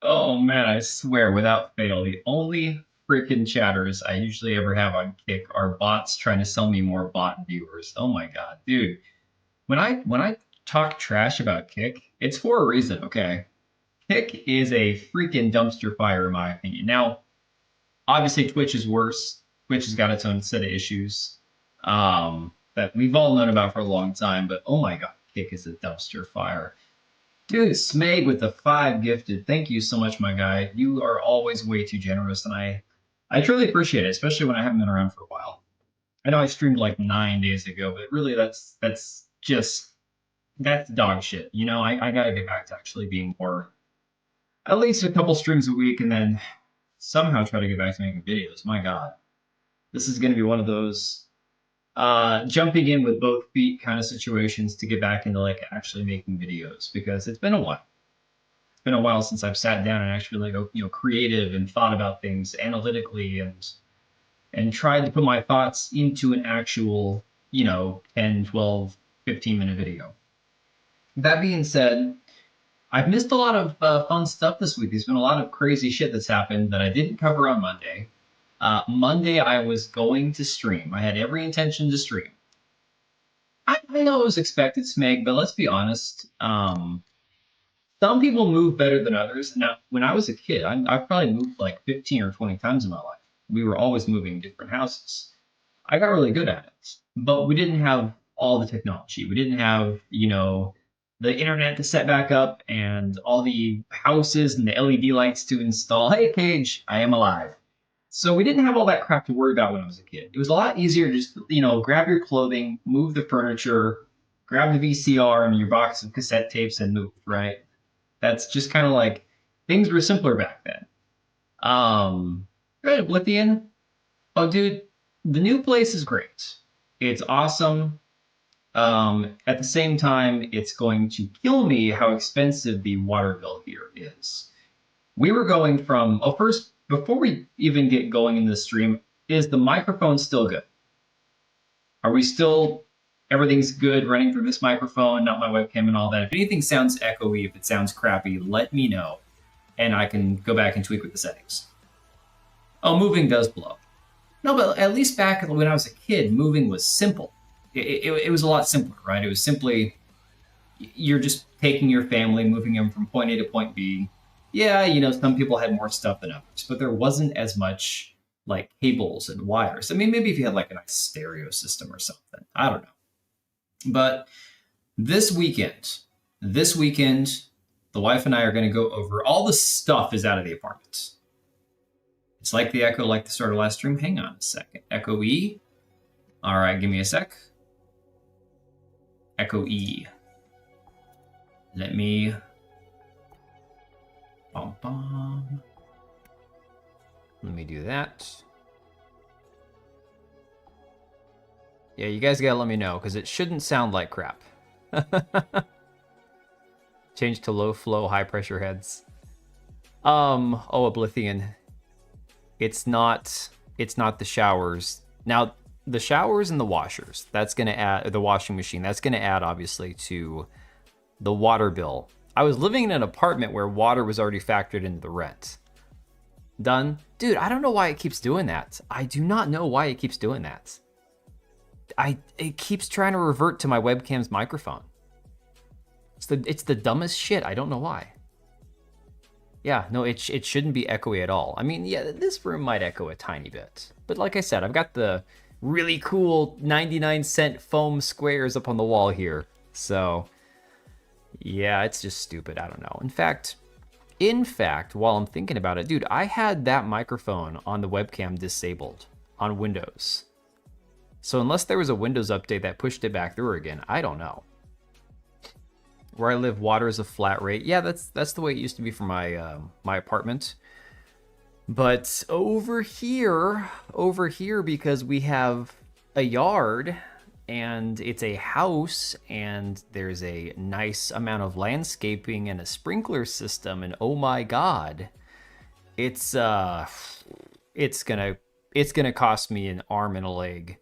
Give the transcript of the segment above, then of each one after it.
Oh man, I swear, without fail, the only freaking chatters I usually ever have on Kick are bots trying to sell me more bot viewers. Oh my god, dude. When I talk trash about Kick, it's for a reason, okay? Kick is a freaking dumpster fire in my opinion. Now, obviously Twitch is worse. Twitch has got its own set of issues. That we've all known about for a long time, but oh my god, Kick is a dumpster fire. Dude, Smeg with the 5 gifted. Thank you so much, my guy. You are always way too generous, and I truly appreciate it, especially when I haven't been around for a while. I know I streamed like 9 days ago, but really that's just that's dog shit. You know, I gotta get back to actually being more at least a couple streams a week and then somehow try to get back to making videos. My God. This is gonna be one of those jumping in with both feet kind of situations to get back into like actually making videos because it's been a while. It's been a while since I've sat down and actually like creative and thought about things analytically and tried to put my thoughts into an actual 10, 12, 15 minute video. That being said, I've missed a lot of fun stuff this week. There's been a lot of crazy shit that's happened that I didn't cover on Monday. Monday I was going to stream. I had every intention to stream. I know it was expected, Smeg, but let's be honest. Some people move better than others. Now, when I was a kid, I've probably moved like 15 or 20 times in my life. We were always moving different houses. I got really good at it, but we didn't have all the technology. We didn't have, the internet to set back up and all the houses and the LED lights to install. Hey, Cage, I am alive. So we didn't have all that crap to worry about when I was a kid. It was a lot easier to just, grab your clothing, move the furniture, grab the VCR and your box of cassette tapes and move, right? That's just kind of like things were simpler back then. Good, Oblivion. Oh, dude, the new place is great. It's awesome. At the same time, it's going to kill me how expensive the water bill here is. We were going from, oh, first, before we even get going in the stream, is the microphone still good? Are we still, everything's good running through this microphone, not my webcam and all that? If anything sounds echoey, if it sounds crappy, let me know, and I can go back and tweak with the settings. Oh, moving does blow. No, but at least back when I was a kid, moving was simple. It was a lot simpler, right? It was simply, you're just taking your family, moving them from point A to point B. Yeah, some people had more stuff than others, but there wasn't as much like cables and wires. I mean, maybe if you had like a nice stereo system or something. I don't know. But this weekend, the wife and I are going to go over all the stuff is out of the apartment. It's like the echo, like the start of last stream. Hang on a second. Echo E. All right, give me a sec. Echo E. Let me... Bum, bum. Let me do that. Yeah, you guys gotta let me know, because it shouldn't sound like crap. Change to low flow, high pressure heads. Oh, Oblivion. It's not the showers. Now, the showers and the washers, that's going to add, the washing machine, that's going to add, obviously, to the water bill. I was living in an apartment where water was already factored into the rent. Done? Dude, I don't know why it keeps doing that. I do not know why it keeps doing that. It keeps trying to revert to my webcam's microphone. It's the dumbest shit. I don't know why. Yeah, no, it shouldn't be echoey at all. I mean, yeah, this room might echo a tiny bit. But like I said, I've got the really cool 99-cent foam squares up on the wall here. So, yeah, it's just stupid. I don't know. In fact, while I'm thinking about it, dude, I had that microphone on the webcam disabled on Windows. So unless there was a Windows update that pushed it back through again, I don't know. Where I live, water is a flat rate. Yeah, that's the way it used to be for my my apartment. But over here, because we have a yard and it's a house and there's a nice amount of landscaping and a sprinkler system, and oh my god, it's gonna cost me an arm and a leg.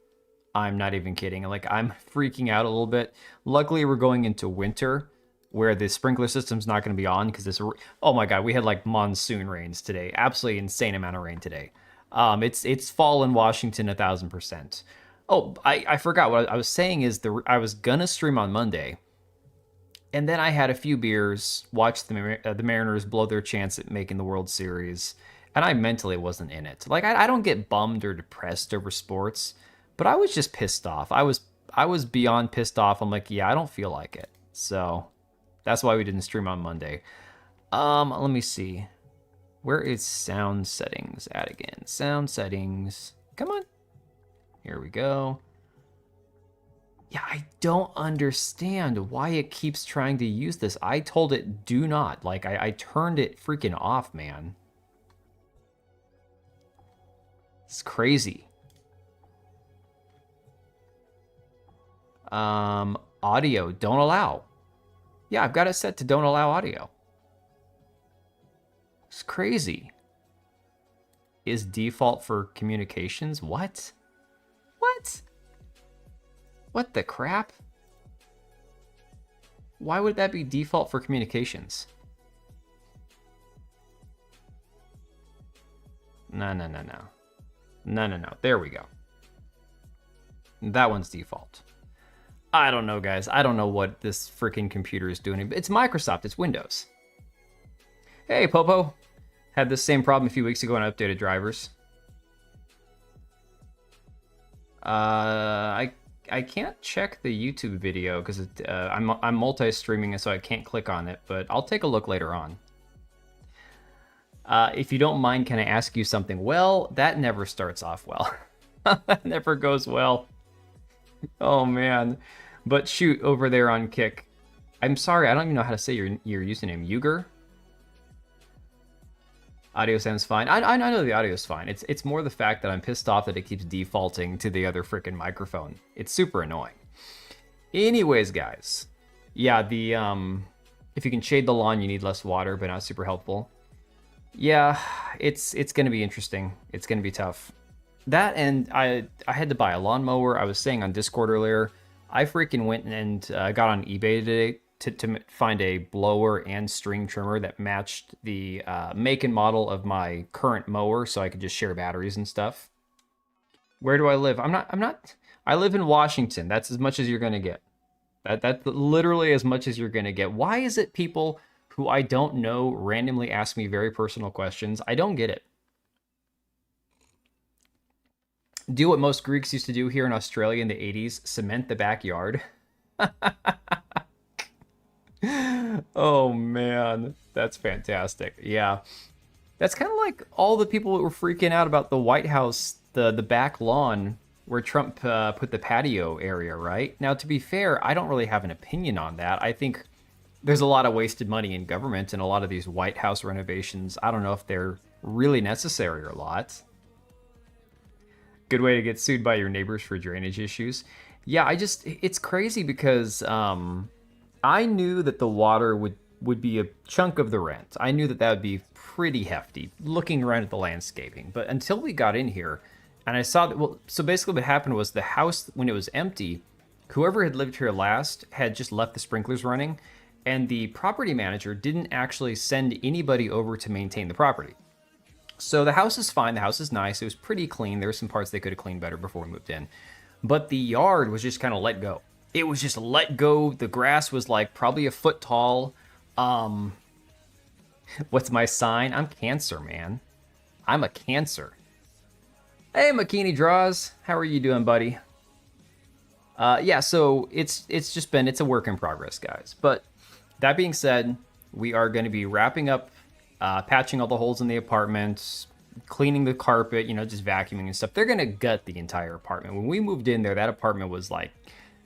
I'm not even kidding. Like, I'm freaking out a little bit. Luckily, we're going into winter. where the sprinkler system's not going to be on because this. Oh my god, we had like monsoon rains today. Absolutely insane amount of rain today. It's fall in Washington 1,000%. Oh, I forgot what I was saying is I was gonna stream on Monday, and then I had a few beers, watched the Mariners blow their chance at making the World Series, and I mentally wasn't in it. Like I don't get bummed or depressed over sports, but I was just pissed off. I was beyond pissed off. I'm like, yeah, I don't feel like it. So that's why we didn't stream on Monday. Let me see. Where is sound settings at again? Sound settings. Come on. Here we go. Yeah, I don't understand why it keeps trying to use this. I told it do not. Like, I turned it freaking off, man. It's crazy. Audio, don't allow. Yeah, I've got it set to don't allow audio. It's crazy. Is default for communications? What? What? What the crap? Why would that be default for communications? No. No. There we go. That one's default. I don't know, guys. I don't know what this freaking computer is doing. It's Microsoft. It's Windows. Hey, Popo. Had this same problem a few weeks ago and updated drivers. I can't check the YouTube video because I'm multi-streaming, so I can't click on it. But I'll take a look later on. If you don't mind, can I ask you something? Well, that never starts off well. That never goes well. Oh man. But shoot, over there on Kick. I'm sorry, I don't even know how to say your username. Yuger? Audio sounds fine. I know the audio's fine. It's more the fact that I'm pissed off that it keeps defaulting to the other freaking microphone. It's super annoying. Anyways, guys. Yeah, the if you can shade the lawn, you need less water, but not super helpful. Yeah, it's gonna be interesting. It's gonna be tough. That, and I had to buy a lawnmower. I was saying on Discord earlier, I freaking went and got on eBay today to find a blower and string trimmer that matched the make and model of my current mower, so I could just share batteries and stuff. Where do I live? I live in Washington. That's as much as you're gonna get. That's literally as much as you're gonna get. Why is it people who I don't know randomly ask me very personal questions? I don't get it. Do what most Greeks used to do here in Australia in the 80s, cement the backyard. Oh man, that's fantastic. Yeah. That's kind of like all the people that were freaking out about the White House, the back lawn where Trump put the patio area, right? Now, to be fair, I don't really have an opinion on that. I think there's a lot of wasted money in government, and a lot of these White House renovations, I don't know if they're really necessary or not. Good way to get sued by your neighbors for drainage issues. Yeah, it's crazy because I knew that the water would be a chunk of the rent. I knew that would be pretty hefty, looking around at the landscaping. But until we got in here, and I saw that, well, so basically what happened was the house, when it was empty, whoever had lived here last had just left the sprinklers running, and the property manager didn't actually send anybody over to maintain the property. So the house is fine. The house is nice. It was pretty clean. There were some parts they could have cleaned better before we moved in. But the yard was just kind of let go. It was just let go. The grass was like probably a foot tall. What's my sign? I'm Cancer, man. I'm a Cancer. Hey, Makini Draws. How are you doing, buddy? Yeah, so it's a work in progress, guys. But that being said, we are going to be wrapping up, patching all the holes in the apartment, cleaning the carpet, just vacuuming and stuff. They're going to gut the entire apartment. When we moved in there, that apartment was like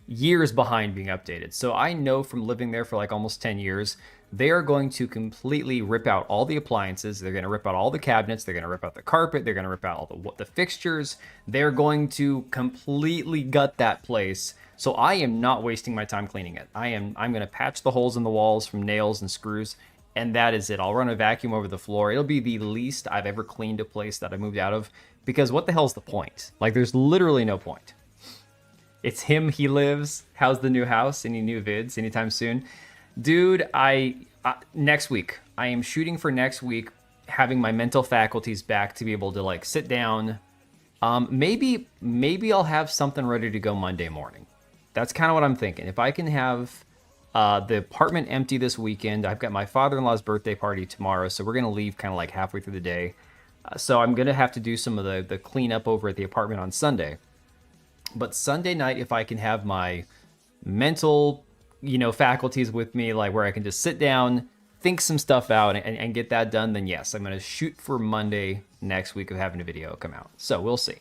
years behind being updated. So I know from living there for like almost 10 years, they are going to completely rip out all the appliances. They're going to rip out all the cabinets. They're going to rip out the carpet. They're going to rip out all the fixtures. They're going to completely gut that place. So I am not wasting my time cleaning it. I'm going to patch the holes in the walls from nails and screws, and that is it. I'll run a vacuum over the floor. It'll be the least I've ever cleaned a place that I moved out of, because what the hell's the point? Like, there's literally no point. It's him, he lives. How's the new house? Any new vids anytime soon? Dude, next week. I am shooting for next week, having my mental faculties back to be able to like sit down. Maybe I'll have something ready to go Monday morning. That's kind of what I'm thinking. If I can have the apartment empty this weekend, I've got my father-in-law's birthday party tomorrow, so we're gonna leave kind of like halfway through the day. So I'm gonna have to do some of the cleanup over at the apartment on Sunday. But Sunday night, if I can have my mental, faculties with me, like where I can just sit down, think some stuff out, and get that done, then yes, I'm gonna shoot for Monday next week of having a video come out. So we'll see.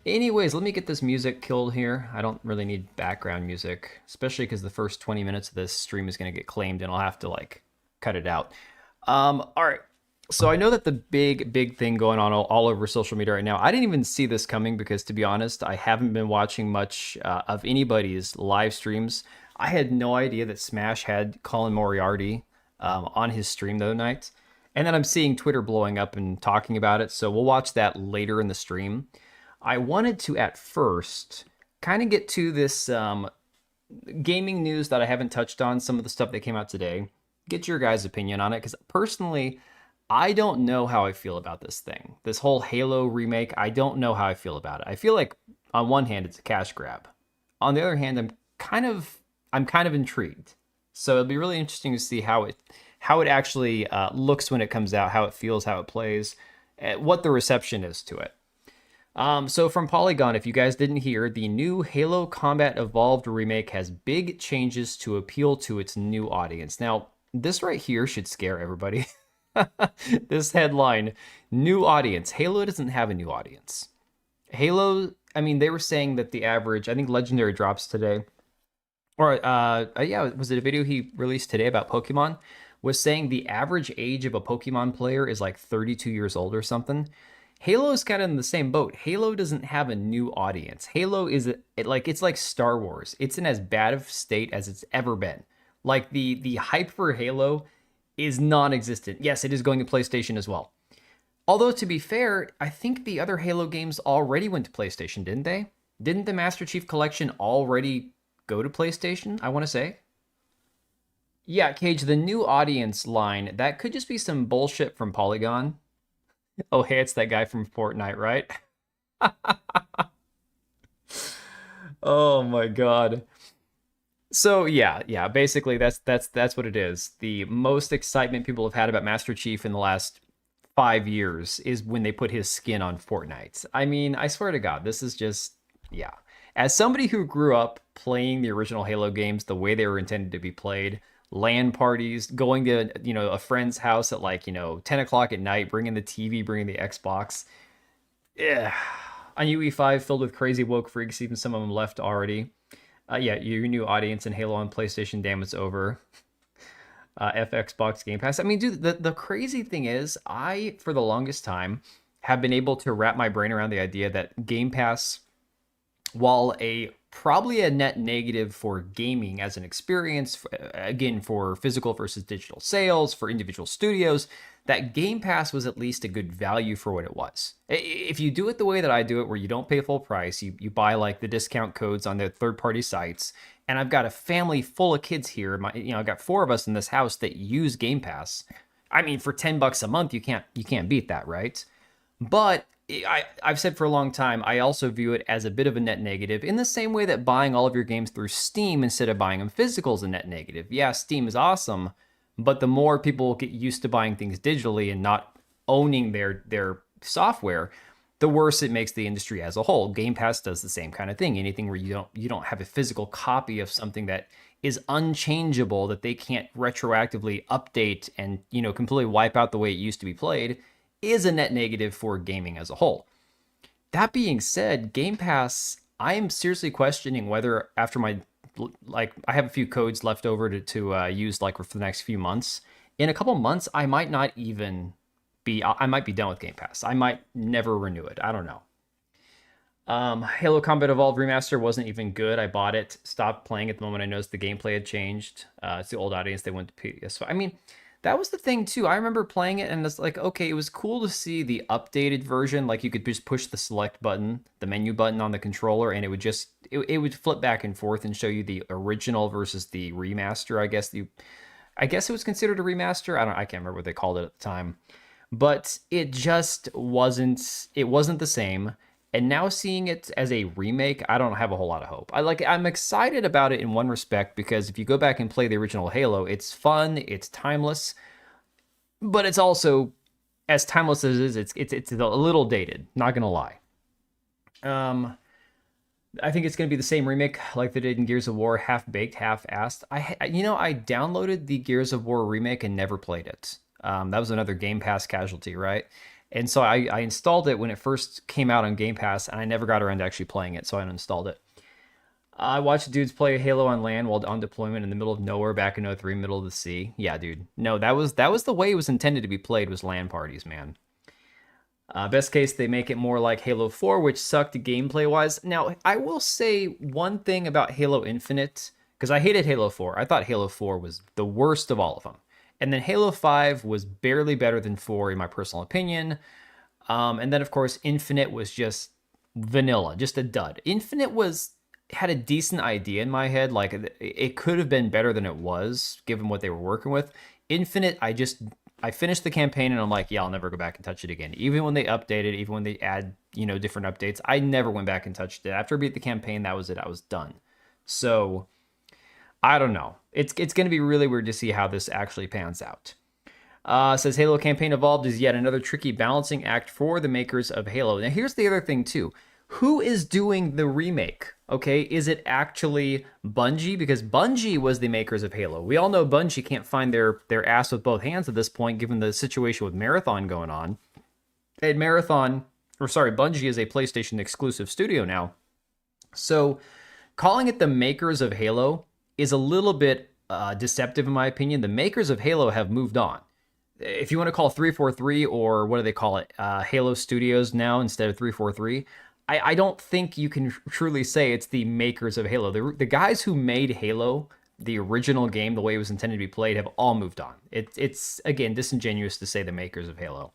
Anyways, let me get this music killed here. I don't really need background music, especially because the first 20 minutes of this stream is going to get claimed and I'll have to like cut it out. All right. So I know that the big thing going on all over social media right now, I didn't even see this coming because, to be honest, I haven't been watching much of anybody's live streams. I had no idea that Smash had Colin Moriarty on his stream the other night. And then I'm seeing Twitter blowing up and talking about it. So we'll watch that later in the stream. I wanted to, at first, kind of get to this gaming news that I haven't touched on, some of the stuff that came out today. Get your guys' opinion on it, because personally, I don't know how I feel about this thing. This whole Halo remake, I don't know how I feel about it. I feel like, on one hand, it's a cash grab. On the other hand, I'm kind of intrigued. So it'll be really interesting to see how it actually looks when it comes out, how it feels, how it plays, what the reception is to it. So from Polygon, if you guys didn't hear, the new Halo Combat Evolved remake has big changes to appeal to its new audience. Now, this right here should scare everybody. This headline, new audience. Halo doesn't have a new audience. Halo, I mean, they were saying that the average, I think Legendary drops today, or yeah, was it a video he released today about Pokemon? Was saying the average age of a Pokemon player is like 32 years old or something. Halo is kind of in the same boat. Halo doesn't have a new audience. Halo is it's like Star Wars. It's in as bad of state as it's ever been. Like the hype for Halo is non-existent. Yes, it is going to PlayStation as well. Although to be fair, I think the other Halo games already went to PlayStation, didn't they? Didn't the Master Chief Collection already go to PlayStation, I want to say? Yeah, Cage, the new audience line, that could just be some bullshit from Polygon. Oh, hey, it's that guy from Fortnite, right? Oh my god. So yeah, basically that's what it is. The most excitement people have had about Master Chief in the last 5 years is when they put his skin on Fortnite. I mean, I swear to God, this is just, yeah. As somebody who grew up playing the original Halo games the way they were intended to be played, LAN parties, going to, a friend's house at like, 10 o'clock at night, bringing the TV, bringing the Xbox. Yeah. On UE5 filled with crazy woke freaks, even some of them left already. Yeah, your new audience in Halo on PlayStation, damn, it's over. Xbox Game Pass. I mean, dude, the crazy thing is, I, for the longest time, have been able to wrap my brain around the idea that Game Pass, while probably a net negative for gaming as an experience, again, for physical versus digital sales, for individual studios, that Game Pass was at least a good value for what it was. If you do it the way that I do it, where you don't pay full price, you buy like the discount codes on their third-party sites, and I've got a family full of kids here. I've got 4 of us in this house that use Game Pass. I mean, for $10 a month, you can't beat that, right? But I've said for a long time, I also view it as a bit of a net negative, in the same way that buying all of your games through Steam instead of buying them physical is a net negative. Yeah, Steam is awesome, but the more people get used to buying things digitally and not owning their software, the worse it makes the industry as a whole. Game Pass does the same kind of thing. Anything where you don't have a physical copy of something that is unchangeable, that they can't retroactively update and completely wipe out the way it used to be played, is a net negative for gaming as a whole. That being said, Game Pass, I am seriously questioning whether after I have a few codes left over to use like for the next few months. In a couple months, I might be done with Game Pass. I might never renew it. I don't know. Halo Combat Evolved Remaster wasn't even good. I bought it, stopped playing at the moment I noticed the gameplay had changed. It's the old audience. They went to PS5. I mean, That was the thing too. I remember playing it and it's like, okay, it was cool to see the updated version. Like you could just push the select button, the menu button on the controller, and it would flip back and forth and show you the original versus the remaster. I guess it was considered a remaster. I can't remember what they called it at the time. But it wasn't the same. And now seeing it as a remake, I don't have a whole lot of hope. I'm excited about it in one respect because if you go back and play the original Halo, it's fun, it's timeless, but it's also as timeless as it is, it's a little dated, not gonna lie. Um I think it's going to be the same remake like they did in Gears of War, half baked, half assed. I downloaded the Gears of War remake and never played it. That was another Game Pass casualty, right? And so I installed it when it first came out on Game Pass, and I never got around to actually playing it, so I uninstalled it. I watched dudes play Halo on LAN while on deployment in the middle of nowhere back in '03, middle of the sea. Yeah, dude. No, that was the way it was intended to be played, was LAN parties, man. Best case, they make it more like Halo 4, which sucked gameplay wise. Now, I will say one thing about Halo Infinite, because I hated Halo 4. I thought Halo 4 was the worst of all of them. And then Halo 5 was barely better than 4, in my personal opinion. And then, of course, Infinite was just vanilla, just a dud. Infinite had a decent idea in my head. Like, it could have been better than it was, given what they were working with. Infinite, I finished the campaign and I'm like, yeah, I'll never go back and touch it again. Even when they update it, even when they add, different updates, I never went back and touched it. After I beat the campaign, that was it. I was done. So I don't know. It's going to be really weird to see how this actually pans out. Says Halo Campaign Evolved is yet another tricky balancing act for the makers of Halo. Now here's the other thing too. Who is doing the remake? Okay, is it actually Bungie? Because Bungie was the makers of Halo. We all know Bungie can't find their ass with both hands at this point, given the situation with Marathon going on. And Bungie is a PlayStation exclusive studio now. So calling it the makers of Halo is a little bit deceptive in my opinion. The makers of Halo have moved on. If you want to call 343, or what do they call it, Halo Studios now instead of 343, I don't think you can truly say it's the makers of Halo. The guys who made Halo, the original game, the way it was intended to be played, have all moved on. It's again, disingenuous to say the makers of Halo.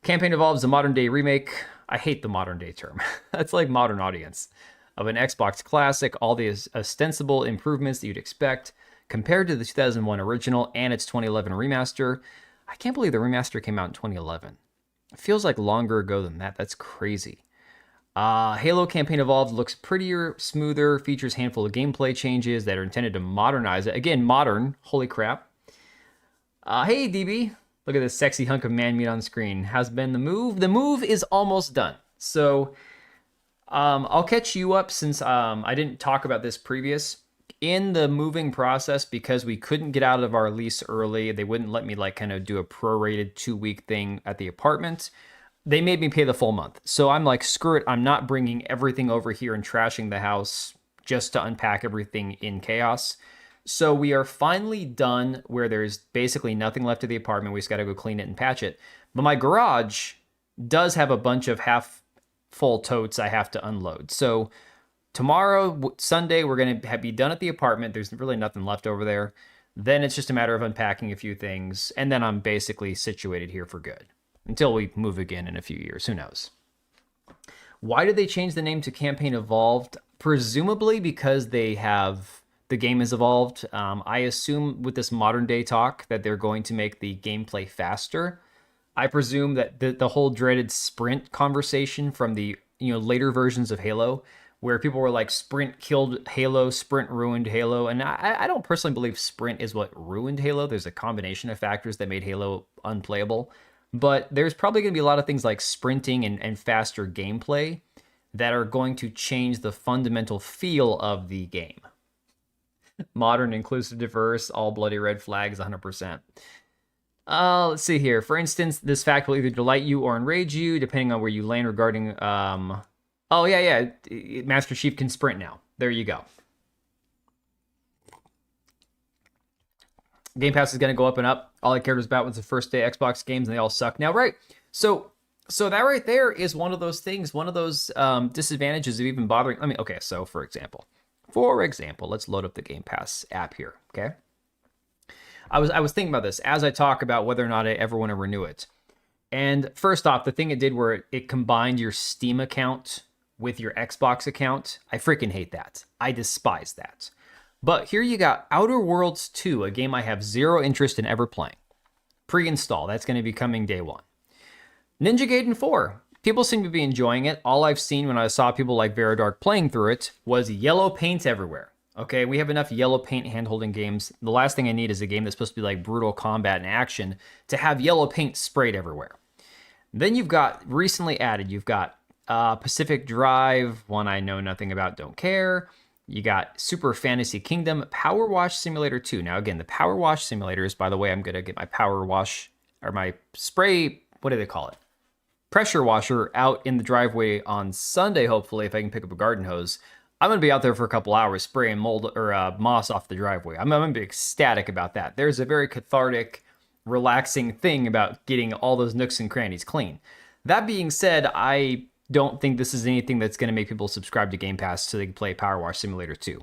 Campaign Evolved is a modern-day remake. I hate the modern-day term. That's like modern audience. Of an Xbox classic, all the ostensible improvements that you'd expect, compared to the 2001 original and its 2011 remaster. I can't believe the remaster came out in 2011. It feels like longer ago than that. That's crazy. Halo Campaign Evolved looks prettier, smoother, features a handful of gameplay changes that are intended to modernize it. Again, modern. Holy crap. Hey, DB. Look at this sexy hunk of man meat on screen. Has been the move? The move is almost done. So, I'll catch you up since I didn't talk about this previous. In the moving process, because we couldn't get out of our lease early, they wouldn't let me kind of do a prorated 2-week thing at the apartment. They made me pay the full month. So I'm like, screw it. I'm not bringing everything over here and trashing the house just to unpack everything in chaos. So we are finally done where there's basically nothing left of the apartment. We just got to go clean it and patch it. But my garage does have a bunch of half full totes I have to unload. So tomorrow, Sunday, we're going to be done at the apartment. There's really nothing left over there. Then it's just a matter of unpacking a few things. And then I'm basically situated here for good. Until we move again in a few years. Who knows? Why did they change the name to Campaign Evolved? Presumably because the game has evolved. I assume with this modern day talk that they're going to make the gameplay faster. I presume that the whole dreaded sprint conversation from the later versions of Halo, where people were like, sprint killed Halo, sprint ruined Halo. And I don't personally believe sprint is what ruined Halo. There's a combination of factors that made Halo unplayable. But there's probably going to be a lot of things like sprinting and faster gameplay that are going to change the fundamental feel of the game. Modern, inclusive, diverse, all bloody red flags, 100%. Let's see here. For instance, this fact will either delight you or enrage you, depending on where you land regarding... Oh, yeah. Master Chief can sprint now. There you go. Game Pass is going to go up and up. All I cared about was the first day Xbox games, and they all suck now, right? So that right there is one of those things, one of those disadvantages of even bothering. I mean, okay, so for example, let's load up the Game Pass app here, okay? I was thinking about this as I talk about whether or not I ever want to renew it. And first off, the thing it did where it combined your Steam account with your Xbox account, I freaking hate that. I despise that. But here you got Outer Worlds 2, a game I have zero interest in ever playing. Pre-install, that's going to be coming day one. Ninja Gaiden 4. People seem to be enjoying it. All I've seen when I saw people like Veridark playing through it was yellow paint everywhere. Okay, we have enough yellow paint hand-holding games. The last thing I need is a game that's supposed to be like brutal combat and action to have yellow paint sprayed everywhere. Then you've got, recently added, you've got Pacific Drive, one I know nothing about, don't care. You got Super Fantasy Kingdom, Power Wash Simulator 2. Now again, the Power Wash Simulators, by the way, I'm going to get my power wash, or my spray, what do they call it? Pressure washer out in the driveway on Sunday, hopefully, if I can pick up a garden hose. I'm going to be out there for a couple hours spraying mold or moss off the driveway. I'm going to be ecstatic about that. There's a very cathartic, relaxing thing about getting all those nooks and crannies clean. That being said, I don't think this is anything that's going to make people subscribe to Game Pass so they can play Power Wash Simulator 2.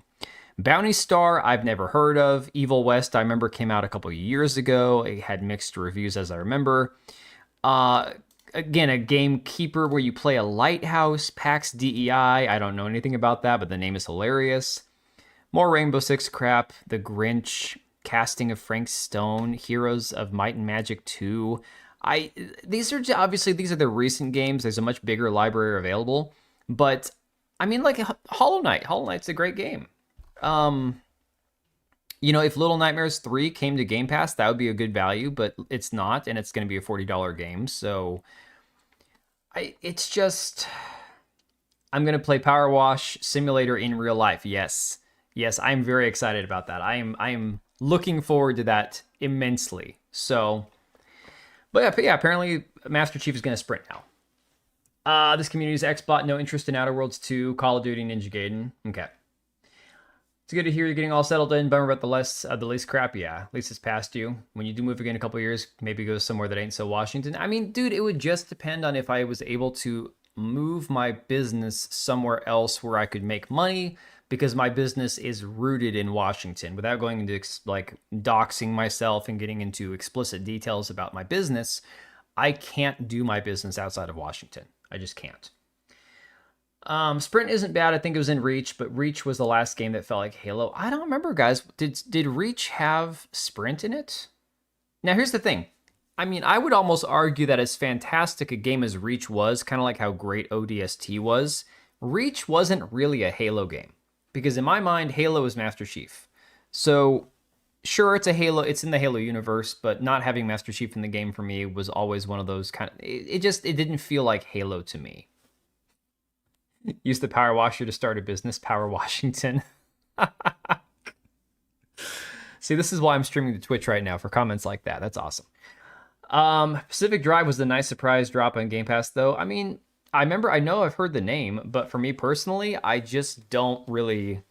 Bounty Star, I've never heard of. Evil West, I remember came out a couple years ago. It had mixed reviews as I remember. Again, a gamekeeper where you play a lighthouse, PAX DEI. I don't know anything about that, but the name is hilarious. More Rainbow Six crap. The Grinch, casting of Frank Stone, Heroes of Might and Magic 2. These are the recent games. There's a much bigger library available, but I mean, like Hollow Knight. Hollow Knight's a great game. If Little Nightmares 3 came to Game Pass, that would be a good value, but it's not, and it's going to be a $40 game. So I'm going to play Power Wash Simulator in real life. Yes, I'm very excited about that. I am looking forward to that immensely. So, but yeah, apparently Master Chief is going to sprint now. This community's Xbot, no interest in Outer Worlds 2, Call of Duty, Ninja Gaiden. Okay. It's good to hear you're getting all settled in. Bummer about the least crap. Yeah, at least it's past you. When you do move again in a couple years, maybe go somewhere that ain't so Washington. I mean, dude, it would just depend on if I was able to move my business somewhere else where I could make money, because my business is rooted in Washington. Without going into like doxing myself and getting into explicit details about my business, I can't do my business outside of Washington. I just can't. Sprint isn't bad. I think it was in Reach, but Reach was the last game that felt like Halo. I don't remember, guys. Did Reach have Sprint in it? Now, here's the thing. I mean, I would almost argue that as fantastic a game as Reach was, kind of like how great ODST was, Reach wasn't really a Halo game. Because in my mind, Halo is Master Chief. So, sure, it's a Halo, it's in the Halo universe, but not having Master Chief in the game for me was always one of those kind of... It didn't feel like Halo to me. Use the Power Washer to start a business, Power Washington. See, this is why I'm streaming to Twitch right now, for comments like that. That's awesome. Pacific Drive was a nice surprise drop on Game Pass, though. I mean, I know I've heard the name, but for me personally, I just don't really...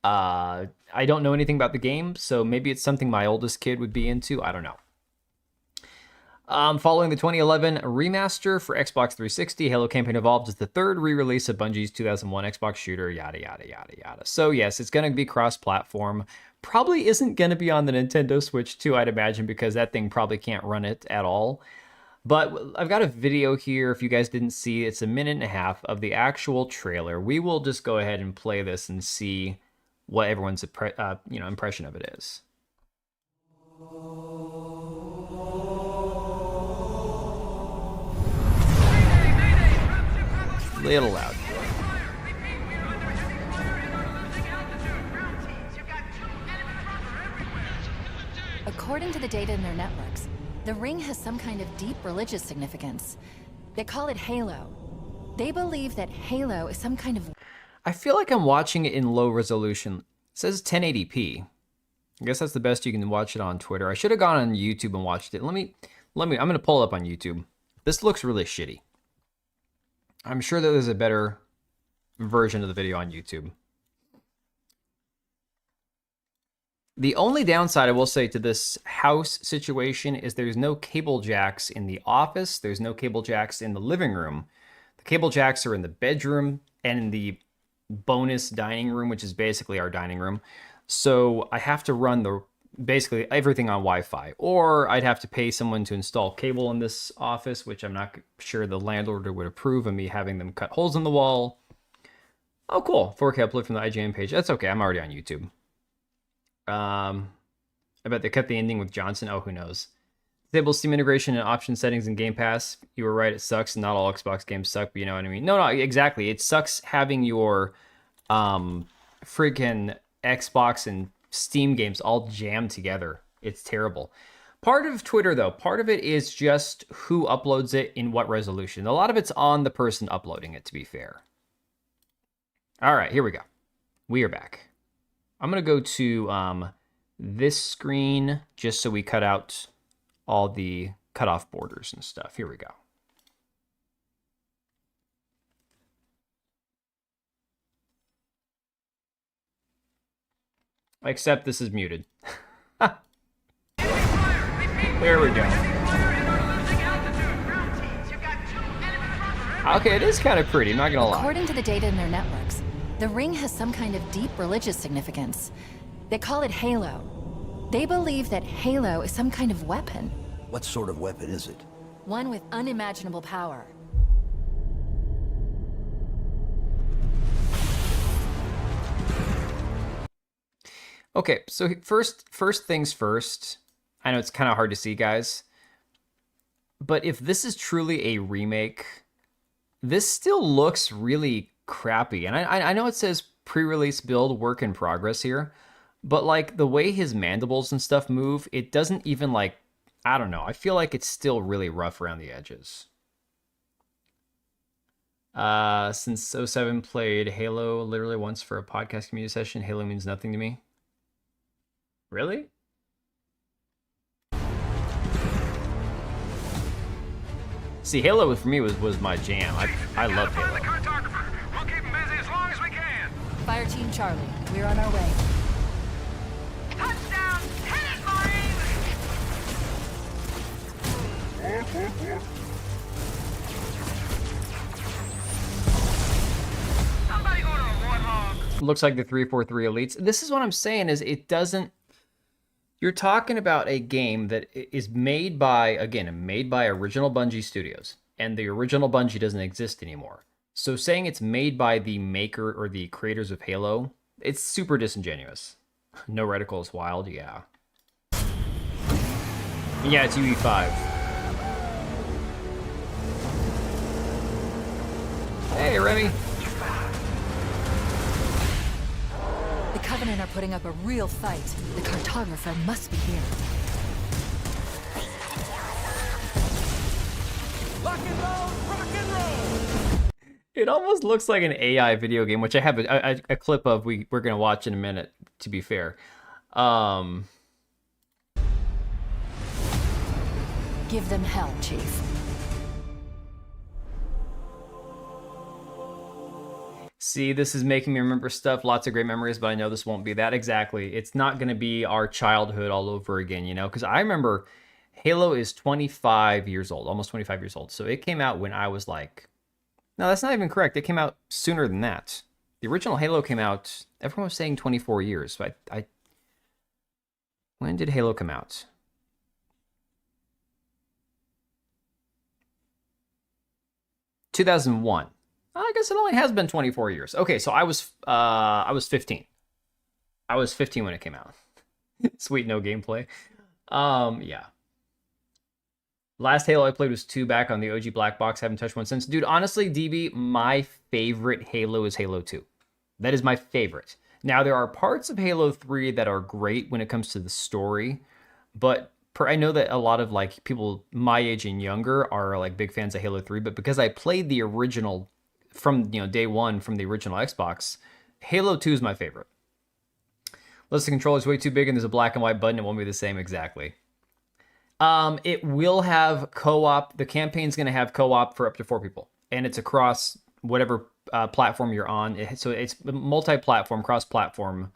I don't know anything about the game, so maybe it's something my oldest kid would be into. I don't know. Following the 2011 remaster for Xbox 360, Halo Campaign Evolved is the third re-release of Bungie's 2001 Xbox shooter, yada, yada, yada, yada. So yes, it's going to be cross-platform. Probably isn't going to be on the Nintendo Switch too, I'd imagine, because that thing probably can't run it at all. But I've got a video here, if you guys didn't see, it's a minute and a half of the actual trailer. We will just go ahead and play this and see what everyone's impression of it is. Little loud. According to the data in their networks, the ring has some kind of deep religious significance. They call it Halo. They believe that Halo is some kind of... I feel like I'm watching it in low resolution. It says 1080p. I guess that's the best you can watch it on Twitter. I should have gone on YouTube and watched it. I'm going to pull it up on YouTube. This looks really shitty. I'm sure that there's a better version of the video on YouTube. The only downside I will say to this house situation is there's no cable jacks in the office. There's no cable jacks in the living room. The cable jacks are in the bedroom and in the bonus dining room, which is basically our dining room. So I have to run basically everything on Wi-Fi, or I'd have to pay someone to install cable in this office, which I'm not sure the landlord would approve of me having them cut holes in the wall. Oh, cool. 4K upload from the IGN page. That's okay. I'm already on YouTube. I bet they cut the ending with Johnson. Oh, who knows? Disable Steam integration and option settings in Game Pass. You were right. It sucks. Not all Xbox games suck, but you know what I mean. No, exactly. It sucks having your freaking Xbox and Steam games all jammed together. It's terrible. Part of Twitter, though, part of it is just who uploads it in what resolution. A lot of it's on the person uploading it, to be fair. All right, here we go. We are back. I'm going to go to this screen just so we cut out all the cutoff borders and stuff. Here we go. Except this is muted. There we go. Okay, it is kind of pretty, not gonna lie. According to the data in their networks, the ring has some kind of deep religious significance. They call it Halo. They believe that Halo is some kind of weapon. What sort of weapon is it? One with unimaginable power. Okay, so first things first. I know it's kind of hard to see, guys. But if this is truly a remake, this still looks really crappy. And I know it says pre-release build work in progress here, but like the way his mandibles and stuff move, it doesn't even like, I don't know. I feel like it's still really rough around the edges. Since 07 played Halo literally once for a podcast community session, Halo means nothing to me. Really? See, Halo for me was my jam. I love Halo. We'll keep him busy as long as we can. Fire Team Charlie, we're on our way. Touchdown! Hit it, Marines! Somebody order a warthog. Looks like the 343 Elites. This is what I'm saying is it doesn't. You're talking about a game that is made by, again, made by original Bungie Studios, and the original Bungie doesn't exist anymore. So saying it's made by the maker or the creators of Halo, it's super disingenuous. No reticle is wild, yeah. Yeah, it's UE5. Hey, Remy. The Covenant are putting up a real fight. The cartographer must be here. Rock and roll! Rock and roll! It almost looks like an AI video game, which I have a clip of we're going to watch in a minute, to be fair. Give them hell, Chief. See, this is making me remember stuff, lots of great memories, but I know this won't be that exactly. It's not going to be our childhood all over again, you know? Because I remember Halo is 25 years old, almost 25 years old. So it came out when I was like... No, that's not even correct. It came out sooner than that. The original Halo came out... Everyone was saying 24 years. So when did Halo come out? ...2001. I guess it only has been 24 years. Okay, so I was 15. I was 15 when it came out. Sweet, no gameplay. Yeah. Last Halo I played was 2 back on the OG Black Box. Haven't touched one since. Dude, honestly, DB, my favorite Halo is Halo 2. That is my favorite. Now, there are parts of Halo 3 that are great when it comes to the story, but I know that a lot of like people my age and younger are like big fans of Halo 3, but because I played the original from day one from the original Xbox, Halo 2 is my favorite. Unless the controller's way too big and there's a black and white button, it won't be the same exactly. It will have co-op. The campaign's going to have co-op for up to 4 people, and it's across whatever platform you're on. So it's multi-platform, cross-platform,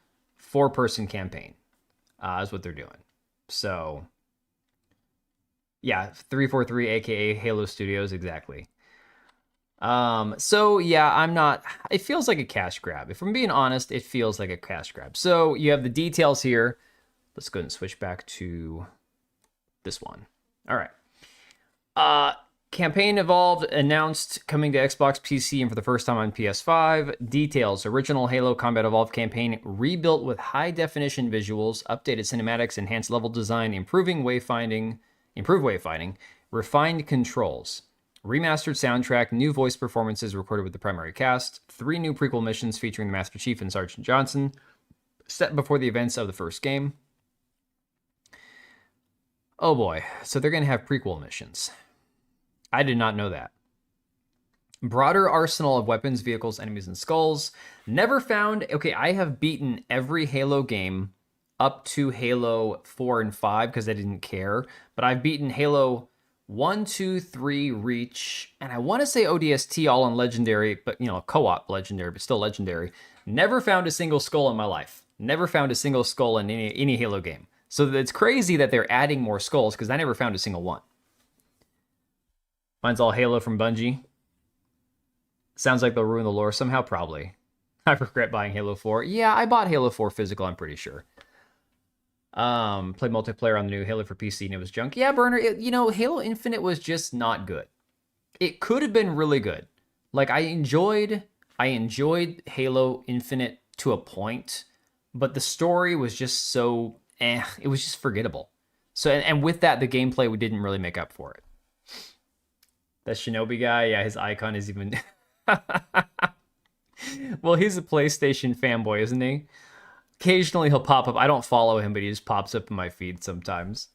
4-person campaign is what they're doing. So yeah, 343, aka Halo Studios, exactly. So yeah, it feels like a cash grab. If I'm being honest, it feels like a cash grab. So you have the details here. Let's go ahead and switch back to this one. All right. Campaign Evolved announced coming to Xbox, PC, and for the first time on PS5. Details: original Halo Combat Evolved campaign rebuilt with high-definition visuals, updated cinematics, enhanced level design, improved wayfinding, refined controls, remastered soundtrack, new voice performances recorded with the primary cast, 3 new prequel missions featuring the Master Chief and Sergeant Johnson, set before the events of the first game. Oh boy, so they're going to have prequel missions. I did not know that. Broader arsenal of weapons, vehicles, enemies, and skulls. Never found... Okay, I have beaten every Halo game up to Halo 4 and 5 because I didn't care. But I've beaten Halo 1, 2, 3, Reach, and I want to say ODST all on Legendary, but, you know, co-op Legendary, but still Legendary. Never found a single skull in my life. Never found a single skull in any Halo game. So it's crazy that they're adding more skulls because I never found a single one. Mine's all Halo from Bungie. Sounds like they'll ruin the lore somehow, probably. I regret buying Halo 4. Yeah, I bought Halo 4 physical, I'm pretty sure. Played multiplayer on the new Halo for PC and it was junk. Yeah, Burner, Halo Infinite was just not good. It could have been really good. Like, I enjoyed Halo Infinite to a point, but the story was just so, it was just forgettable. So, and with that, the gameplay, we didn't really make up for it. That Shinobi guy, yeah, his icon is even... Well, he's a PlayStation fanboy, isn't he? Occasionally he'll pop up. I don't follow him, but he just pops up in my feed sometimes.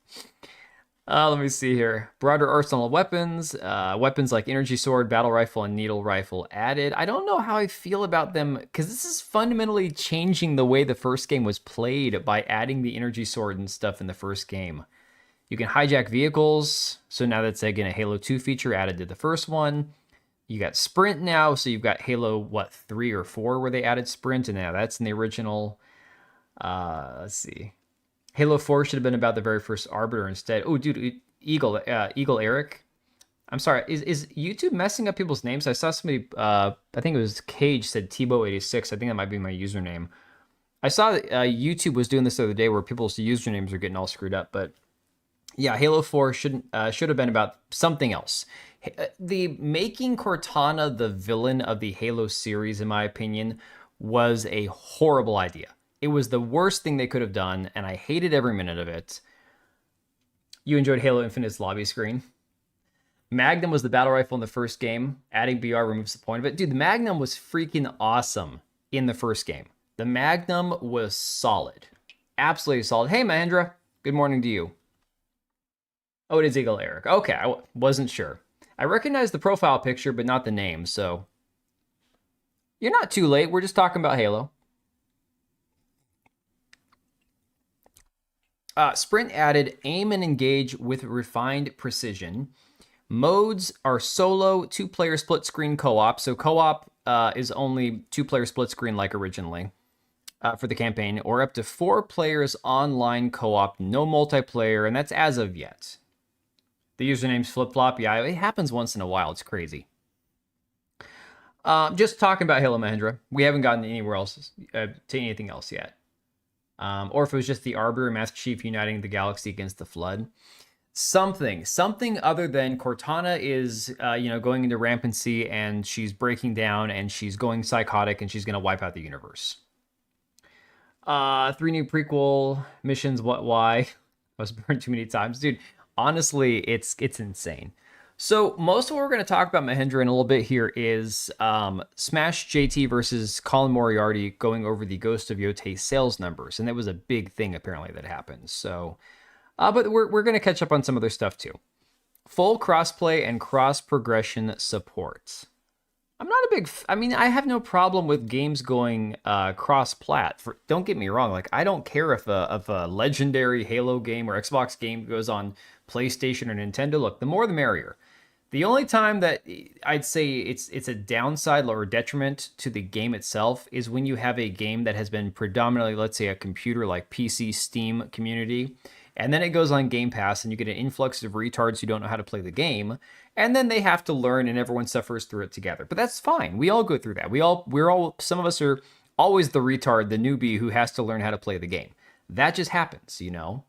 Let me see here. Broader arsenal of weapons. Weapons like energy sword, battle rifle, and needle rifle added. I don't know how I feel about them, because this is fundamentally changing the way the first game was played by adding the energy sword and stuff in the first game. You can hijack vehicles, so now that's again a Halo 2 feature added to the first one. You got sprint now, so you've got Halo, 3 or 4 where they added sprint, and now that's in the original. Let's see. Halo 4 should have been about the very first Arbiter instead. Oh, dude, Eagle Eric. I'm sorry, is YouTube messing up people's names? I saw somebody, I think it was Cage, said Tebow86. I think that might be my username. I saw that YouTube was doing this the other day where people's usernames are getting all screwed up, but... Yeah, Halo 4 should have been about something else. The making Cortana the villain of the Halo series, in my opinion, was a horrible idea. It was the worst thing they could have done, and I hated every minute of it. You enjoyed Halo Infinite's lobby screen? Magnum was the battle rifle in the first game. Adding BR removes the point of it. Dude, the Magnum was freaking awesome in the first game. The Magnum was solid. Absolutely solid. Hey, Mahendra. Good morning to you. Oh, it is Eagle Eric. Okay, I wasn't sure. I recognize the profile picture, but not the name, so... You're not too late. We're just talking about Halo. Sprint added aim and engage with refined precision. Modes are solo, 2-player split screen co-op. So co-op is only 2-player split screen like originally for the campaign, or up to 4 players online co-op, no multiplayer, and that's as of yet. The username's flip-flop. Yeah, it happens once in a while. It's crazy. Just talking about Halo Mahendra. We haven't gotten anywhere else to anything else yet. Or if it was just the Arbiter and Master Chief uniting the galaxy against the Flood. Something other than Cortana is, going into rampancy and she's breaking down and she's going psychotic and she's going to wipe out the universe. 3 new prequel missions. Why? I was burned too many times. Dude, honestly, it's insane. So most of what we're going to talk about, Mahendra, in a little bit here is Smash JT versus Colin Moriarty going over the Ghost of Yotei sales numbers. And that was a big thing, apparently, that happened. So, but we're going to catch up on some other stuff, too. Full crossplay and cross-progression support. I'm not a big... I have no problem with games going cross-plat. Don't get me wrong. Like, I don't care if a legendary Halo game or Xbox game goes on PlayStation or Nintendo. Look, the more the merrier. The only time that I'd say it's a downside or detriment to the game itself is when you have a game that has been predominantly, let's say, a computer like PC, Steam community, and then it goes on Game Pass and you get an influx of retards who don't know how to play the game, and then they have to learn and everyone suffers through it together. But that's fine. We all go through that. Some of us are always the retard, the newbie who has to learn how to play the game. That just happens, you know?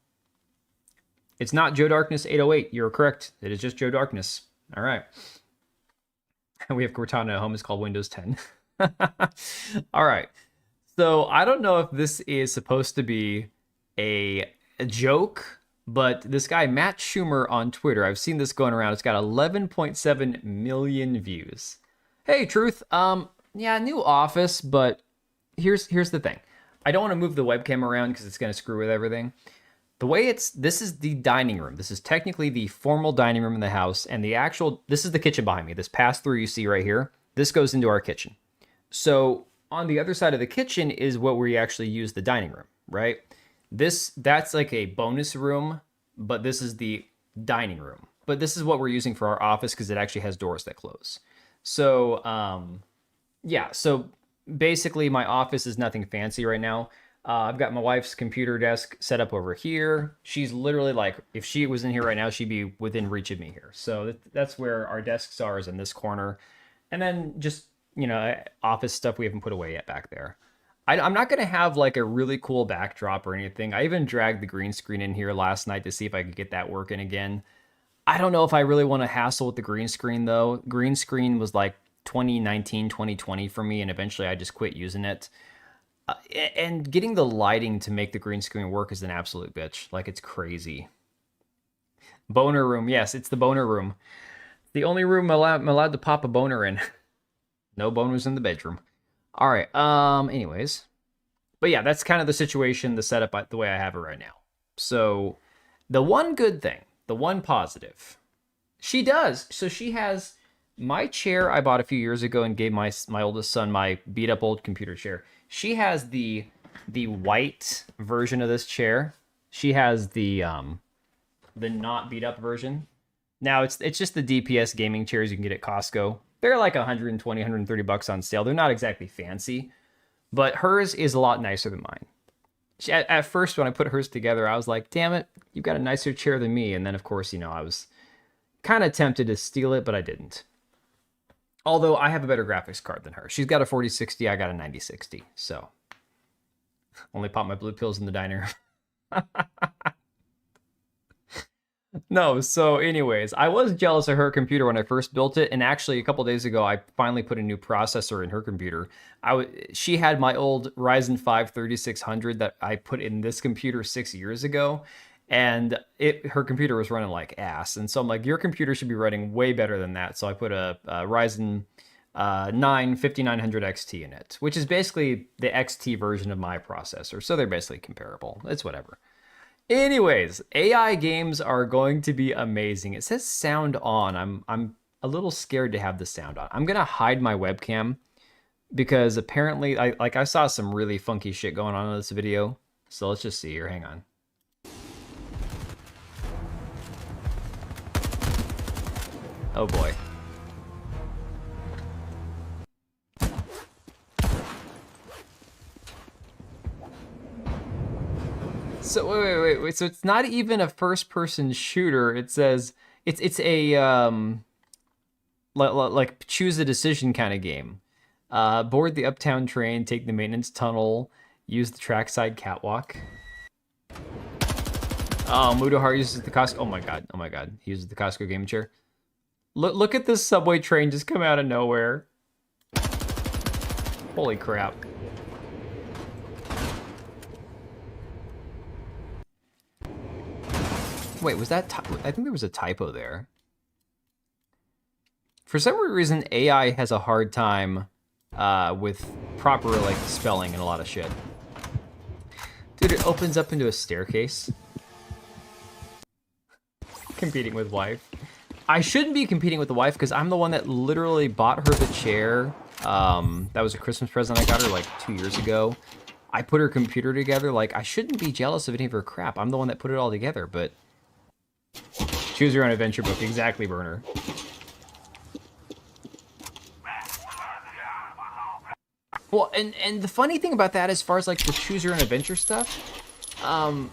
It's not Joe Darkness 808. You're correct. It is just Joe Darkness. All right. We have Cortana at home. It's called Windows 10. All right. So I don't know if this is supposed to be a joke, but this guy, Matt Schumer on Twitter, I've seen this going around. It's got 11.7 million views. Hey, Truth. Yeah, new office, but here's the thing. I don't want to move the webcam around because it's going to screw with everything. The way this is the dining room. This is technically the formal dining room in the house, and this is the kitchen behind me. This pass-through you see right here, this goes into our kitchen. So on the other side of the kitchen is what we actually use the dining room, right? That's like a bonus room, but this is the dining room. But this is what we're using for our office because it actually has doors that close. So, yeah, so basically my office is nothing fancy right now. I've got my wife's computer desk set up over here. She's literally like, if she was in here right now, she'd be within reach of me here. So that's where our desks are, is in this corner. And then just, you know, office stuff we haven't put away yet back there. I'm not going to have like a really cool backdrop or anything. I even dragged the green screen in here last night to see if I could get that working again. I don't know if I really want to hassle with the green screen though. Green screen was like 2019, 2020 for me, and eventually I just quit using it. And getting the lighting to make the green screen work is an absolute bitch. Like, it's crazy. Boner room. Yes, it's the boner room. The only room I'm allowed to pop a boner in. No boners in the bedroom. All right. Anyways. But yeah, that's kind of the situation, the setup, the way I have it right now. So the one good thing, the one positive, she does. So she has my chair I bought a few years ago and gave my oldest son my beat up old computer chair. She has the white version of this chair. She has the not beat up version. Now it's just the DPS gaming chairs you can get at Costco. They're like 120, 130 bucks on sale. They're not exactly fancy, but hers is a lot nicer than mine. At first, when I put hers together, I was like, damn it, you've got a nicer chair than me. And then, of course, you know, I was kind of tempted to steal it, but I didn't. Although I have a better graphics card than her. She's got a 4060, I got a 9060. So, only pop my blue pills in the diner. No, so anyways, I was jealous of her computer when I first built it, and actually a couple days ago, I finally put a new processor in her computer. She had my old Ryzen 5 3600 that I put in this computer 6 years ago, and her computer was running like ass. And so I'm like, your computer should be running way better than that. So I put a Ryzen 9 5900 XT in it, which is basically the XT version of my processor. So they're basically comparable. It's whatever. Anyways, AI games are going to be amazing. It says sound on. I'm a little scared to have the sound on. I'm gonna hide my webcam because apparently I saw some really funky shit going on in this video. So let's just see here. Hang on. Oh boy. So wait. So it's not even a first-person shooter. It says it's a like choose a decision kind of game. Board the uptown train, take the maintenance tunnel, use the trackside catwalk. Oh, Mudahar uses the Costco. Oh my god. He uses the Costco gaming chair. Look at this subway train just come out of nowhere. Holy crap. Wait, was that... I think there was a typo there. For some reason, AI has a hard time with proper, like, spelling and a lot of shit. Dude, it opens up into a staircase. Competing with wife. I shouldn't be competing with the wife because I'm the one that literally bought her the chair. That was a Christmas present I got her, like, 2 years ago. I put her computer together. Like, I shouldn't be jealous of any of her crap. I'm the one that put it all together, but... Choose your own adventure book. Exactly, Burner. Well, and the funny thing about that, as far as like the choose your own adventure stuff, oh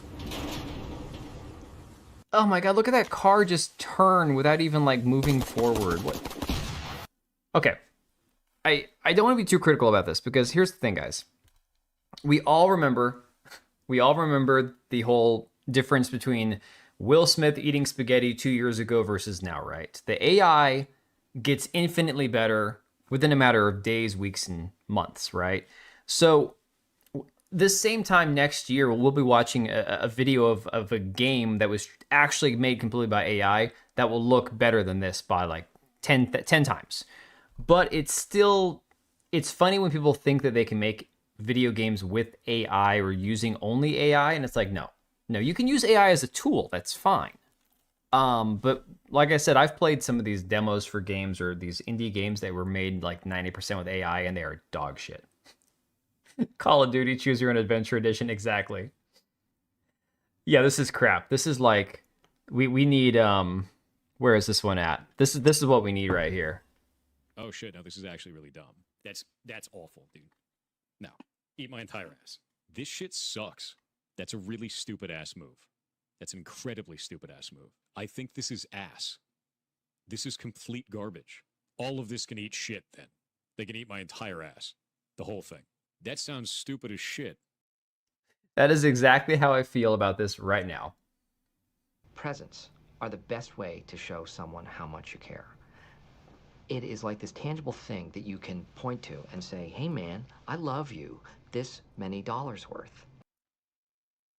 my god, look at that car just turn without even like moving forward. What? Okay, I don't want to be too critical about this because here's the thing, guys. We all remember We all remember the whole difference between Will Smith eating spaghetti 2 years ago versus now, right? The AI gets infinitely better within a matter of days, weeks, and months, right? So this same time next year, we'll be watching a video of a game that was actually made completely by AI that will look better than this by like 10 times. But it's funny when people think that they can make video games with AI or using only AI, and it's like, no, you can use AI as a tool. That's fine. But like I said, I've played some of these demos for games or these indie games that were made like 90% with AI, and they are dog shit. Call of Duty Choose Your Own Adventure Edition, exactly. Yeah, this is crap. This is like we need where is this one at? This is what we need right here. Oh shit, no, this is actually really dumb. That's awful, dude. No, eat my entire ass. This shit sucks. That's a really stupid ass move. That's an incredibly stupid ass move. I think this is ass. This is complete garbage. All of this can eat shit then. They can eat my entire ass. The whole thing. That sounds stupid as shit. That is exactly how I feel about this right now. Presents are the best way to show someone how much you care. It is like this tangible thing that you can point to and say, hey man, I love you, this many dollars worth.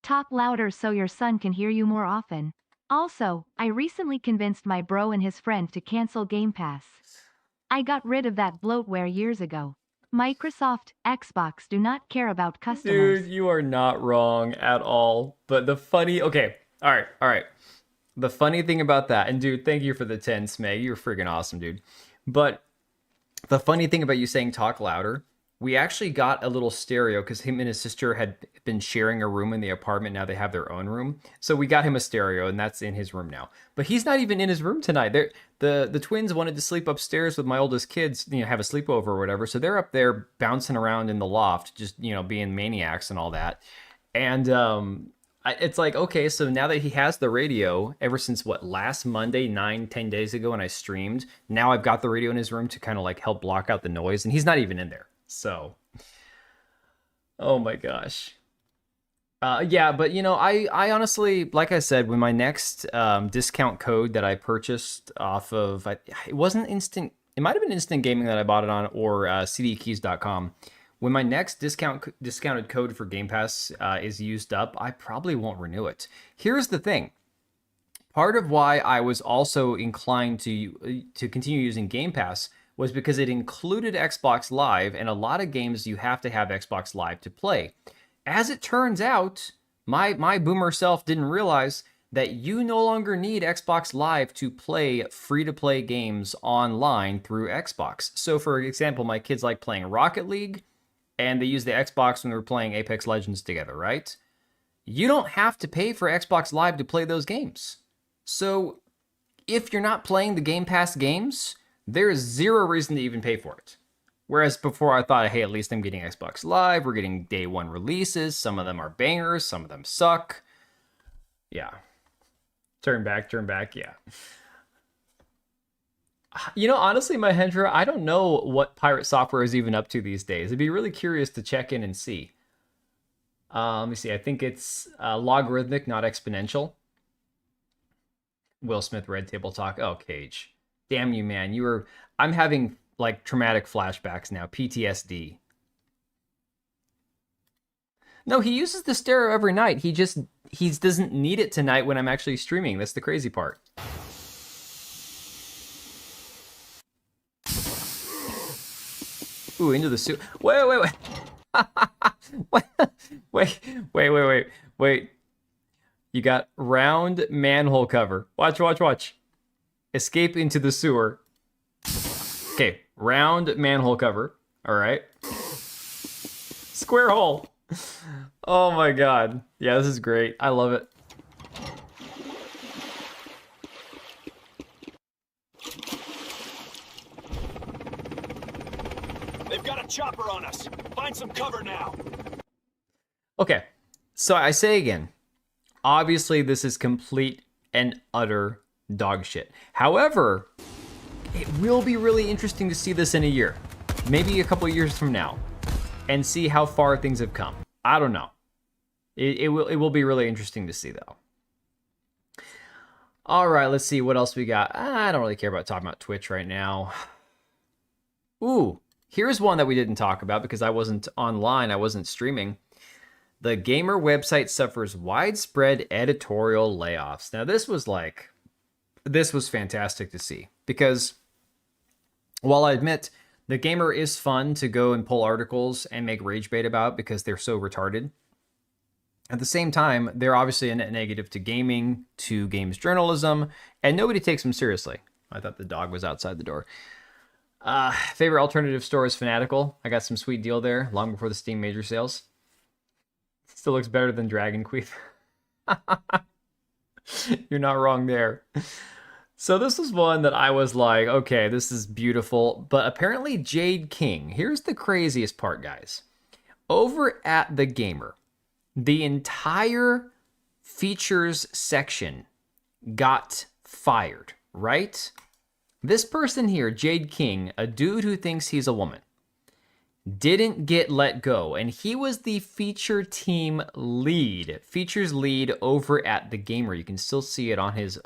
Talk louder so your son can hear you more often. Also, I recently convinced my bro and his friend to cancel Game Pass. I got rid of that bloatware years ago. Microsoft, Xbox do not care about customers. Dude, you are not wrong at all. But the funny, okay, all right. The funny thing about that, and dude, thank you for the 10, Smeg. You're freaking awesome, dude. But the funny thing about you saying talk louder, we actually got a little stereo because him and his sister had been sharing a room in the apartment. Now they have their own room. So we got him a stereo, and that's in his room now. But he's not even in his room tonight. The twins wanted to sleep upstairs with my oldest kids, have a sleepover or whatever. So they're up there bouncing around in the loft, just, being maniacs and all that. And it's like, okay, so now that he has the radio, ever since last Monday, 9-10 days ago when I streamed, now I've got the radio in his room to kind of like help block out the noise, and he's not even in there. So, oh my gosh. Yeah, but I honestly, like I said, when my next discount code that I purchased off of, it wasn't instant, it might have been Instant Gaming that I bought it on, or cdkeys.com. When my next discounted code for Game Pass is used up, I probably won't renew it. Here's the thing. Part of why I was also inclined to continue using Game Pass was because it included Xbox Live, and a lot of games you have to have Xbox Live to play. As it turns out, my boomer self didn't realize that you no longer need Xbox Live to play free-to-play games online through Xbox. So for example, my kids like playing Rocket League, and they use the Xbox when we're playing Apex Legends together, right? You don't have to pay for Xbox Live to play those games. So if you're not playing the Game Pass games, there is zero reason to even pay for it. Whereas before I thought, hey, at least I'm getting Xbox Live, we're getting day one releases, some of them are bangers, some of them suck. Yeah. Turn back, yeah. Honestly, Mahendra, I don't know what Pirate Software is even up to these days. I'd be really curious to check in and see. Let me see, I think it's logarithmic, not exponential. Will Smith, Red Table Talk. Oh, Cage. Damn you, man. I'm having like traumatic flashbacks now. PTSD. No, he uses the stereo every night. He doesn't need it tonight when I'm actually streaming. That's the crazy part. Ooh, into the suit. Wait. Wait. You got round manhole cover. Watch. Escape into the sewer. Okay, round manhole cover. All right. Square hole. Oh my god. Yeah, this is great. I love it. They've got a chopper on us. Find some cover now. Okay, so I say again, obviously this is complete and utter dog shit. However, it will be really interesting to see this in a year, maybe a couple years from now, and see how far things have come. I don't know. It will be really interesting to see though. All right, let's see what else we got. I don't really care about talking about Twitch right now. Ooh, here's one that we didn't talk about because I wasn't online, I wasn't streaming. The gamer website suffers widespread editorial layoffs. Now this was fantastic to see because while I admit the gamer is fun to go and pull articles and make rage bait about because they're so retarded, at the same time, they're obviously a net negative to gaming, to games journalism, and nobody takes them seriously. I thought the dog was outside the door. Favorite alternative store is Fanatical. I got some sweet deal there long before the Steam major sales. Still looks better than Dragon Queef. You're not wrong there. So this was one that I was like, okay, this is beautiful. But apparently Jade King, here's the craziest part, guys. Over at The Gamer, the entire features section got fired, right? This person here, Jade King, a dude who thinks he's a woman, didn't get let go, and he was the feature team lead, features lead over at The Gamer. You can still see it on his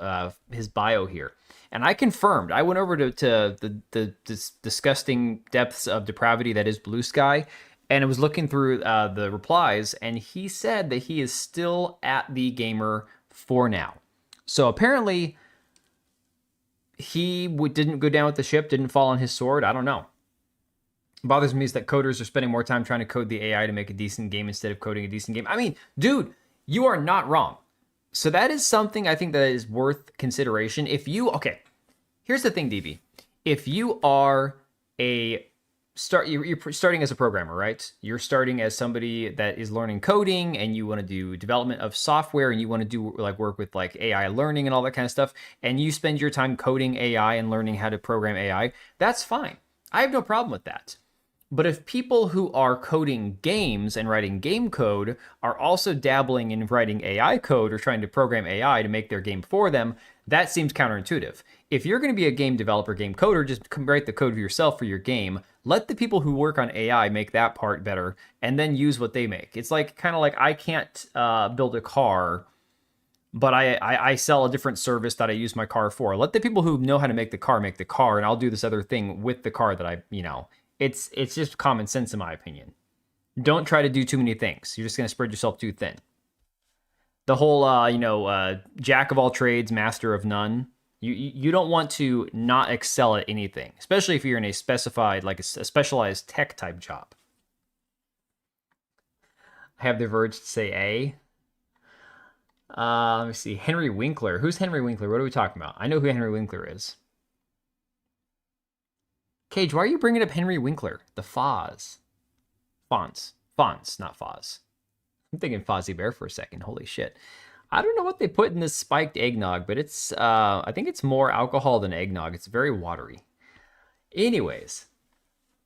bio here. And I confirmed. I went over to the disgusting depths of depravity that is Blue Sky, and I was looking through the replies, and he said that he is still at The Gamer for now. So apparently, he didn't go down with the ship, didn't fall on his sword. I don't know. It bothers me is that coders are spending more time trying to code the AI to make a decent game instead of coding a decent game. I mean, dude, you are not wrong. So that is something I think that is worth consideration. Okay, here's the thing, DB. If you are you're starting as a programmer, right? You're starting as somebody that is learning coding and you want to do development of software and you want to do work with AI learning and all that kind of stuff. And you spend your time coding AI and learning how to program AI. That's fine. I have no problem with that. But if people who are coding games and writing game code are also dabbling in writing AI code or trying to program AI to make their game for them, that seems counterintuitive. If you're going to be a game developer, game coder, just write the code for yourself for your game. Let the people who work on AI make that part better and then use what they make. It's kind of like I can't build a car, but I sell a different service that I use my car for. Let the people who know how to make the car, and I'll do this other thing with the car that It's just common sense in my opinion. Don't try to do too many things. You're just going to spread yourself too thin. The whole, jack of all trades, master of none. You don't want to not excel at anything, especially if you're in a specified, a specialized tech type job. I have the urge to say A. Let me see. Henry Winkler. Who's Henry Winkler? What are we talking about? I know who Henry Winkler is. Cage, why are you bringing up Henry Winkler? The Foz. Fonz, not Foz. I'm thinking Fozzie Bear for a second. Holy shit. I don't know what they put in this spiked eggnog, but it's, I think it's more alcohol than eggnog. It's very watery. Anyways,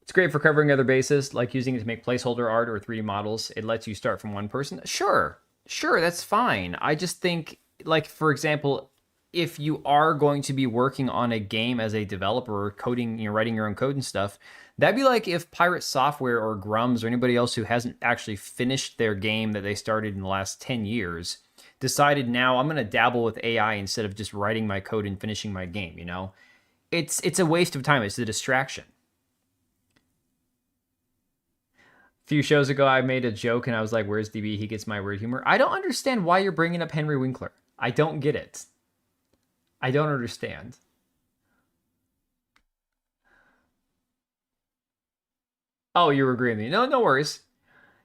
it's great for covering other bases, like using it to make placeholder art or 3D models. It lets you start from one person. Sure, that's fine. I just think, for example, if you are going to be working on a game as a developer or coding, writing your own code and stuff, that'd be like if Pirate Software or Grums or anybody else who hasn't actually finished their game that they started in the last 10 years decided now I'm going to dabble with AI instead of just writing my code and finishing my game, It's a waste of time. It's a distraction. A few shows ago, I made a joke and I was like, where's DB? He gets my weird humor. I don't understand why you're bringing up Henry Winkler. I don't get it. I don't understand. Oh, you're agreeing with me. No worries.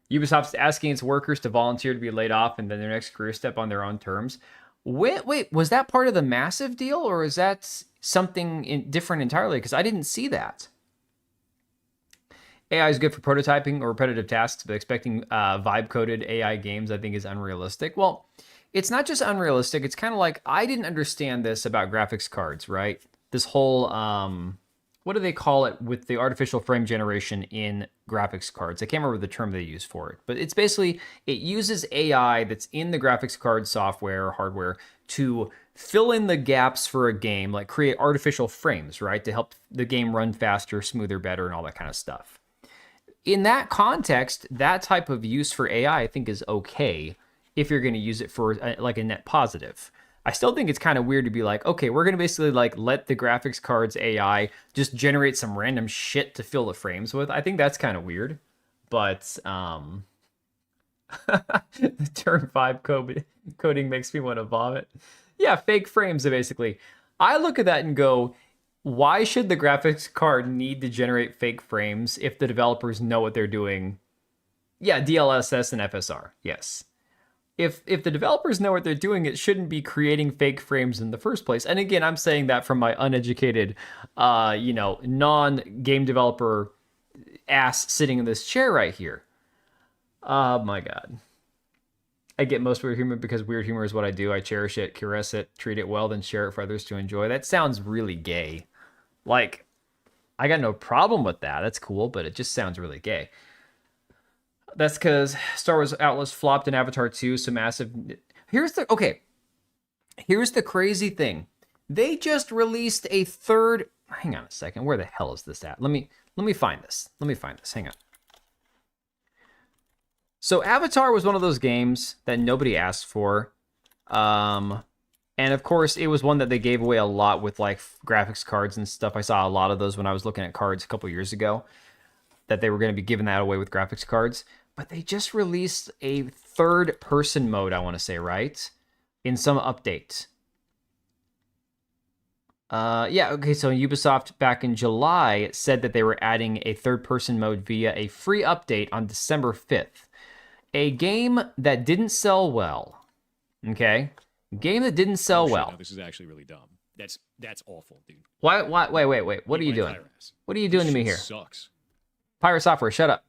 Ubisoft's asking its workers to volunteer to be laid off and then their next career step on their own terms. Wait, was that part of the massive deal or is that something different entirely? Because I didn't see that. AI is good for prototyping or repetitive tasks, but expecting vibe-coded AI games I think is unrealistic. Well, it's not just unrealistic. It's kind of like I didn't understand this about graphics cards, right? This whole, what do they call it with the artificial frame generation in graphics cards? I can't remember the term they use for it, but it's basically, it uses AI that's in the graphics card software or hardware to fill in the gaps for a game, like create artificial frames, right? To help the game run faster, smoother, better, and all that kind of stuff. In that context, that type of use for AI, I think is okay. if you're going to use it for like a net positive. I still think it's kind of weird to be like, okay, we're going to basically like let the graphics cards AI just generate some random shit to fill the frames with. I think that's kind of weird. But the turn 5 coding makes me want to vomit. Yeah, fake frames basically. I look at that and go, why should the graphics card need to generate fake frames if the developers know what they're doing? Yeah, DLSS and FSR. Yes. If the developers know what they're doing, it shouldn't be creating fake frames in the first place. And again, I'm saying that from my uneducated, non-game developer ass sitting in this chair right here. Oh my God. I get most weird humor because weird humor is what I do. I cherish it, caress it, treat it well, then share it for others to enjoy. That sounds really gay. Like, I got no problem with that. That's cool, but it just sounds really gay. That's because Star Wars Outlaws flopped in Avatar 2, so massive. Here's the crazy thing. They just released a third. Hang on a second. Where the hell is this at? Let me find this. Hang on. So Avatar was one of those games that nobody asked for. And of course, it was one that they gave away a lot with like graphics cards and stuff. I saw a lot of those when I was looking at cards a couple years ago, that they were going to be giving that away with graphics cards. But they just released a third-person mode, I want to say, right? In some update. Yeah, okay, so Ubisoft back in July said that they were adding a third-person mode via a free update on December 5th. A game that didn't sell well. Okay? Game that didn't sell well. No, this is actually really dumb. That's awful, dude. Wait. What are you doing? What are you doing to me here? Sucks. Pirate Software, shut up.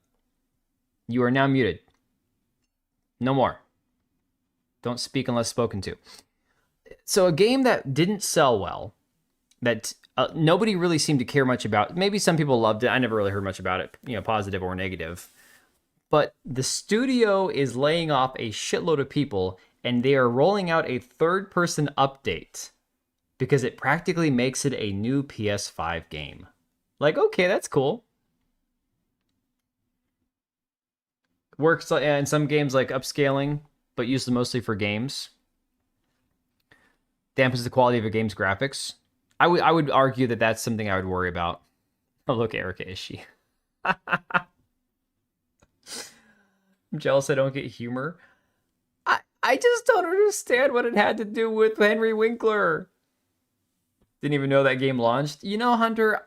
You are now muted. No more. Don't speak unless spoken to. So a game that didn't sell well, that nobody really seemed to care much about. Maybe some people loved it. I never really heard much about it, positive or negative. But the studio is laying off a shitload of people, and they are rolling out a third-person update because it practically makes it a new PS5 game. Like, okay, that's cool. Works in some games like upscaling, but used mostly for games. Dampens the quality of a game's graphics. I would argue that that's something I would worry about. Oh, look, Erica, is she? I'm jealous I don't get humor. I just don't understand what it had to do with Henry Winkler. Didn't even know that game launched. Hunter,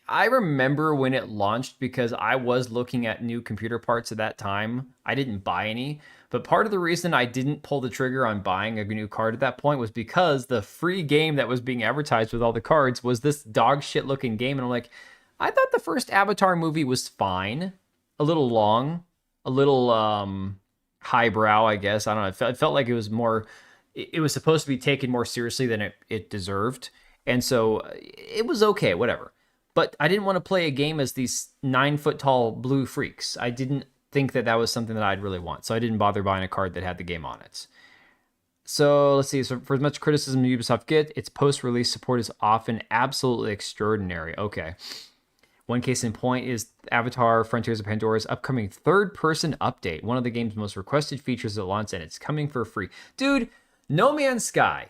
I remember when it launched because I was looking at new computer parts at that time. I didn't buy any, but part of the reason I didn't pull the trigger on buying a new card at that point was because the free game that was being advertised with all the cards was this dog shit looking game. And I'm like, I thought the first Avatar movie was fine. A little long, a little highbrow, I guess. I don't know. It felt like it was more, it was supposed to be taken more seriously than it deserved. And so it was okay, whatever. But I didn't want to play a game as these 9-foot-tall blue freaks. I didn't think that was something that I'd really want. So I didn't bother buying a card that had the game on it. So let's see. So for as much criticism Ubisoft get, its post-release support is often absolutely extraordinary. Okay. One case in point is Avatar Frontiers of Pandora's upcoming third-person update. One of the game's most requested features at launch, and it's coming for free. Dude, No Man's Sky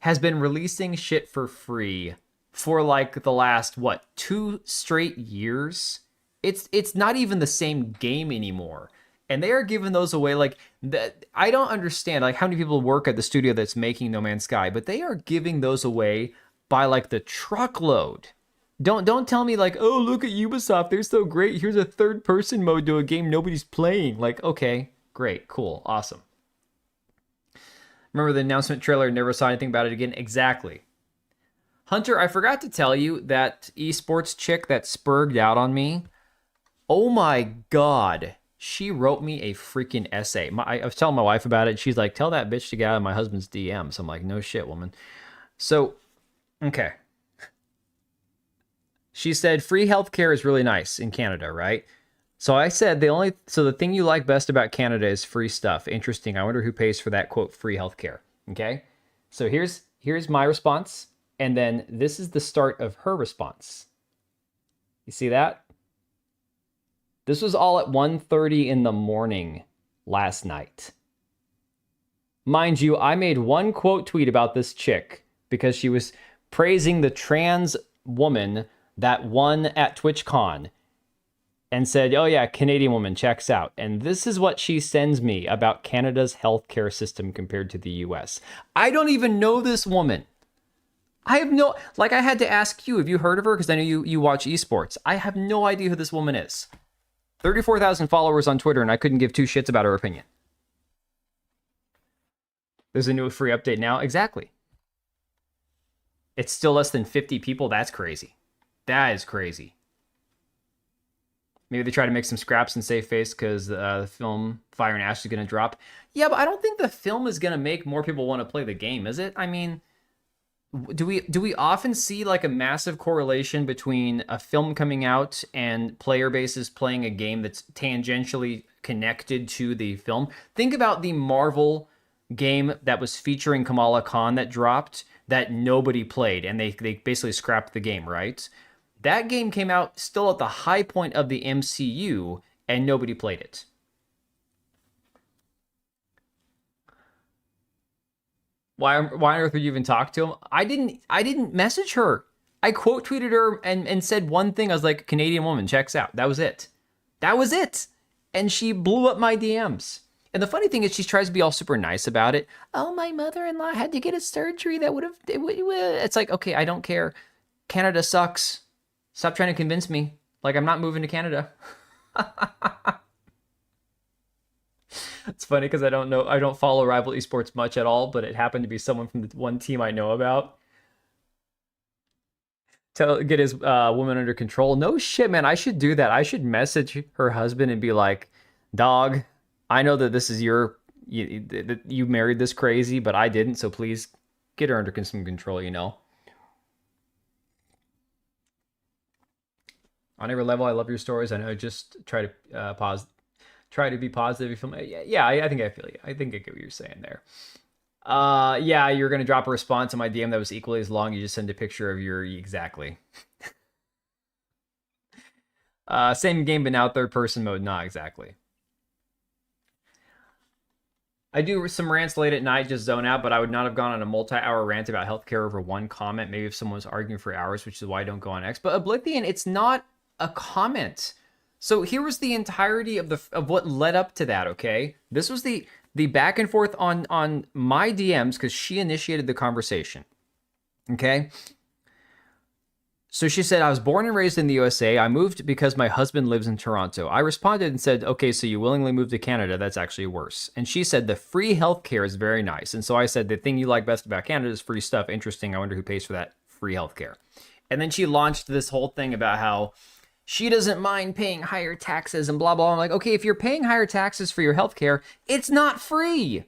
has been releasing shit for free for like the last 2 straight years. It's not even the same game anymore, and they are giving those away like that. I don't understand like how many people work at the studio that's making No Man's Sky, but they are giving those away by like the truckload. Don't tell me like, oh, look at Ubisoft, they're so great, here's a third person mode to a game nobody's playing. Like, okay, great, cool, awesome. Remember the announcement trailer, never saw anything about it again? Exactly. Hunter, I forgot to tell you that esports chick that spurged out on me. Oh my God. She wrote me a freaking essay. I was telling my wife about it. She's like, tell that bitch to get out of my husband's DMs. I'm like, no shit, woman. So, okay. She said, free healthcare is really nice in Canada, right? So I said, the thing you like best about Canada is free stuff. Interesting. I wonder who pays for that, quote, free healthcare. Okay. So here's my response. And then this is the start of her response. You see that? This was all at 1:30 in the morning last night. Mind you, I made one quote tweet about this chick because she was praising the trans woman that won at TwitchCon and said, oh yeah, Canadian woman checks out. And this is what she sends me about Canada's healthcare system compared to the US. I don't even know this woman. I have no, like I had to ask you, have you heard of her? Because I know you watch esports. I have no idea who this woman is. 34,000 followers on Twitter and I couldn't give two shits about her opinion. There's a new free update now. Exactly. It's still less than 50 people. That's crazy. That is crazy. Maybe they try to make some scraps and save face because the film Fire and Ash is going to drop. Yeah, but I don't think the film is going to make more people want to play the game, is it? I mean, do we often see like a massive correlation between a film coming out and player bases playing a game that's tangentially connected to the film? Think about the Marvel game that was featuring Kamala Khan that dropped that nobody played, and they basically scrapped the game, right? That game came out still at the high point of the MCU, and nobody played it. Why on earth would you even talk to him? I didn't message her. I quote tweeted her and said one thing. I was like, Canadian woman checks out. That was it. That was it. And she blew up my DMs. And the funny thing is she tries to be all super nice about it. Oh, my mother-in-law had to get a surgery that would have... It's like, okay, I don't care. Canada sucks. Stop trying to convince me. Like, I'm not moving to Canada. It's funny because I don't follow rival esports much at all, but it happened to be someone from the one team I know about. Get his woman under control. No shit, man. I should do that. I should message her husband and be like, dog, I know that this is you married this crazy, but I didn't, so please get her under some control, you know? On every level, I love your stories. I know, just try to try to be positive. Yeah, I think I feel you. I think I get what you're saying there. Yeah, you're going to drop a response on my DM that was equally as long. You just send a picture of your... Exactly. Same game, but now third person mode. Not exactly. I do some rants late at night, just zone out, but I would not have gone on a multi-hour rant about healthcare over one comment. Maybe if someone was arguing for hours, which is why I don't go on X. But Oblivion, it's not a comment. So here was the entirety of what led up to that, okay? This was the back and forth on my DMs because she initiated the conversation, okay? So she said, I was born and raised in the USA. I moved because my husband lives in Toronto. I responded and said, okay, so you willingly moved to Canada. That's actually worse. And she said, the free healthcare is very nice. And so I said, the thing you like best about Canada is free stuff. Interesting. I wonder who pays for that free healthcare. And then she launched this whole thing about how she doesn't mind paying higher taxes and blah, blah. I'm like, okay, if you're paying higher taxes for your healthcare, it's not free.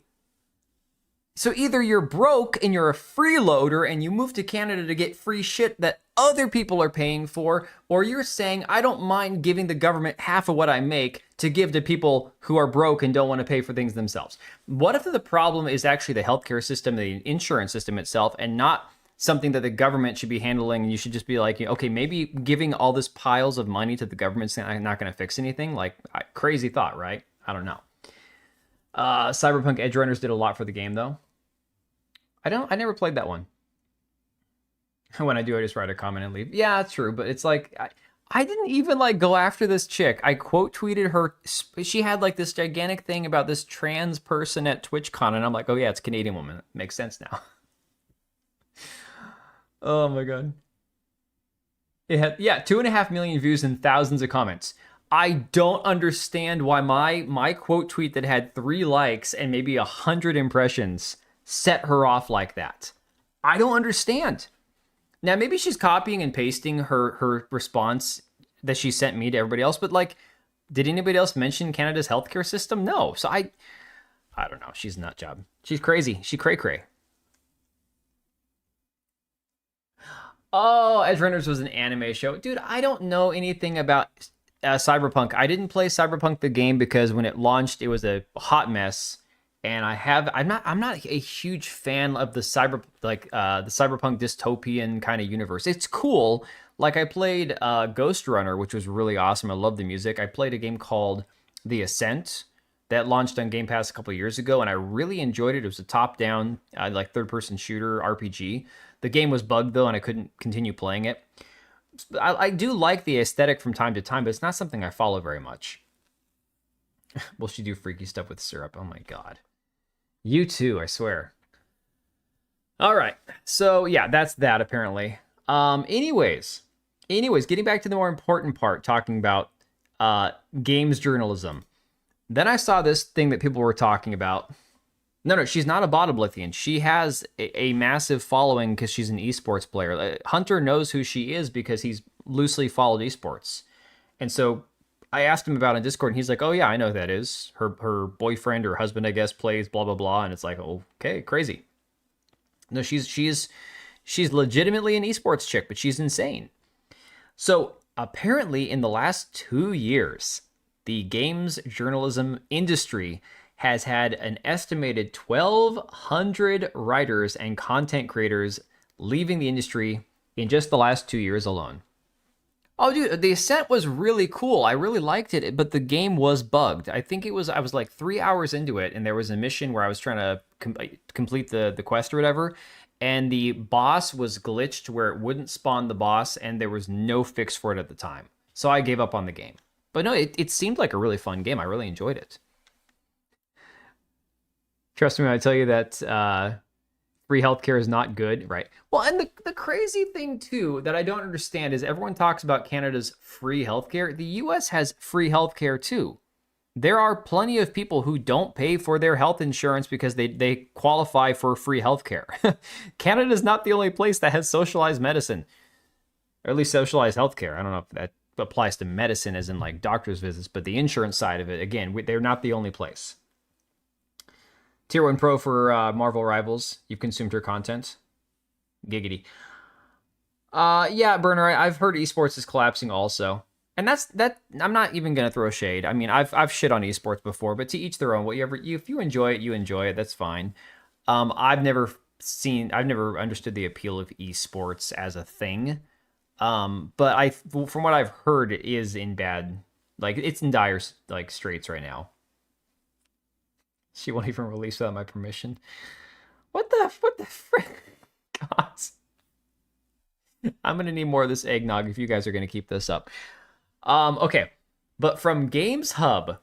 So either you're broke and you're a freeloader and you move to Canada to get free shit that other people are paying for, or you're saying, I don't mind giving the government half of what I make to give to people who are broke and don't want to pay for things themselves. What if the problem is actually the healthcare system, the insurance system itself, and not something that the government should be handling, and you should just be like, okay, maybe giving all this piles of money to the government's not going to fix anything? Like, crazy thought, right? I don't know. Cyberpunk Edge Runners did a lot for the game, though. I never played that one. When I do, I just write a comment and leave. Yeah, it's true, but it's like, I didn't even like go after this chick. I quote tweeted her. She had like this gigantic thing about this trans person at TwitchCon, and I'm like, oh yeah, it's a Canadian woman. It makes sense now. Oh my god. It had, yeah, 2.5 million views and thousands of comments. I don't understand why my quote tweet that had 3 likes and maybe 100 impressions set her off like that. I don't understand. Now, maybe she's copying and pasting her response that she sent me to everybody else, but like, did anybody else mention Canada's healthcare system? No. So I don't know. She's a nut job. She's crazy. She cray-cray. Oh, Edge Runners was an anime show. Dude, I don't know anything about Cyberpunk. I didn't play Cyberpunk the game because when it launched, it was a hot mess. And I'm not a huge fan of the cyberpunk dystopian kind of universe. It's cool. Like I played Ghost Runner, which was really awesome. I love the music. I played a game called The Ascent that launched on Game Pass a couple years ago, and I really enjoyed it. It was a top-down, like third-person shooter RPG. The game was bugged though, and I couldn't continue playing it. I do like the aesthetic from time to time, but it's not something I follow very much. Will she do freaky stuff with syrup? Oh my god. You too, I swear. All right. So yeah, that's that apparently. Anyways, getting back to the more important part, talking about games journalism. Then I saw this thing that people were talking about. No, she's not a bot Oblivion. She has a massive following because she's an esports player. Hunter knows who she is because he's loosely followed esports. And so I asked him about it on Discord, and he's like, oh yeah, I know who that is. Her boyfriend or husband, I guess, plays blah, blah, blah. And it's like, okay, crazy. No, she's legitimately an esports chick, but she's insane. So apparently in the last 2 years, the games journalism industry has had an estimated 1,200 writers and content creators leaving the industry in just the last 2 years alone. Oh, dude, the Ascent was really cool. I really liked it, but the game was bugged. I was like 3 hours into it, and there was a mission where I was trying to complete the quest or whatever, and the boss was glitched where it wouldn't spawn the boss, and there was no fix for it at the time. So I gave up on the game. But no, it seemed like a really fun game. I really enjoyed it. Trust me when I tell you that free healthcare is not good, right? Well, and the crazy thing, too, that I don't understand is everyone talks about Canada's free healthcare. The U.S. has free healthcare, too. There are plenty of people who don't pay for their health insurance because they qualify for free healthcare. Canada is not the only place that has socialized medicine, or at least socialized healthcare. I don't know if that applies to medicine as in like doctor's visits, but the insurance side of it, again, they're not the only place. Tier 1 Pro for Marvel Rivals. You've consumed her content. Giggity. Yeah, Burner, I've heard esports is collapsing also. And that. I'm not even going to throw shade. I mean, I've shit on esports before, but to each their own. If you enjoy it, you enjoy it. That's fine. I've never understood the appeal of esports as a thing. But from what I've heard, it is in bad, like it's in dire like straits right now. She won't even release without my permission. What the frick? God. I'm gonna need more of this eggnog if you guys are gonna keep this up. Okay, but from Games Hub,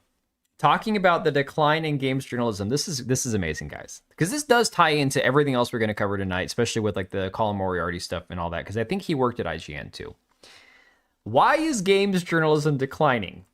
talking about the decline in games journalism. This is amazing, guys, because this does tie into everything else we're gonna cover tonight, especially with like the Colin Moriarty stuff and all that. Because I think he worked at IGN too. Why is games journalism declining?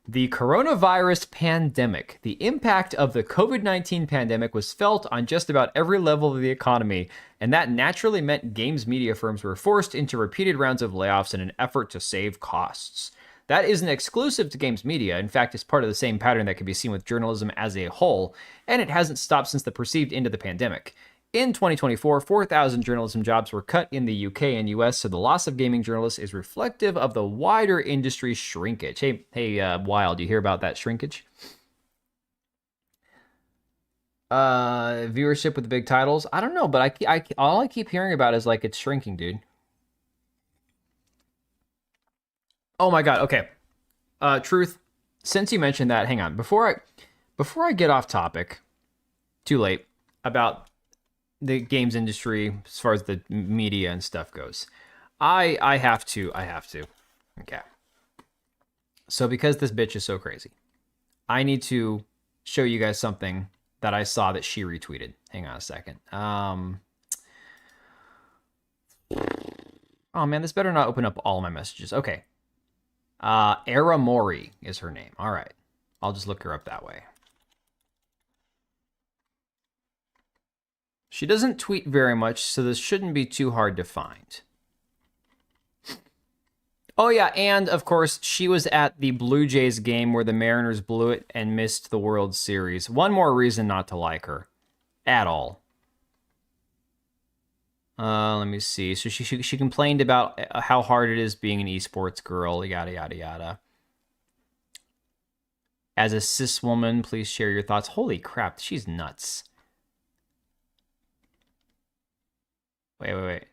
The coronavirus pandemic. The impact of the COVID-19 pandemic was felt on just about every level of the economy, and that naturally meant games media firms were forced into repeated rounds of layoffs in an effort to save costs. That isn't exclusive to games media. In fact, it's part of the same pattern that can be seen with journalism as a whole, and it hasn't stopped since the perceived end of the pandemic. In 2024, 4,000 journalism jobs were cut in the UK and US, so the loss of gaming journalists is reflective of the wider industry shrinkage. Hey, Wild, do you hear about that shrinkage? Viewership with the big titles? I don't know, but all I keep hearing about is like it's shrinking, dude. Oh my god, okay. Truth, since you mentioned that, hang on. Before I get off topic, too late, about the games industry as far as the media and stuff goes. I have to. Okay. So because this bitch is so crazy, I need to show you guys something that I saw that she retweeted. Hang on a second. Oh man, this better not open up all my messages. Okay. Era Mori is her name. All right. I'll just look her up that way. She doesn't tweet very much, so this shouldn't be too hard to find. Oh yeah, and of course, she was at the Blue Jays game where the Mariners blew it and missed the World Series. One more reason not to like her. At all. Let me see. So she complained about how hard it is being an esports girl, yada, yada, yada. As a cis woman, please share your thoughts. Holy crap, she's nuts. Wait.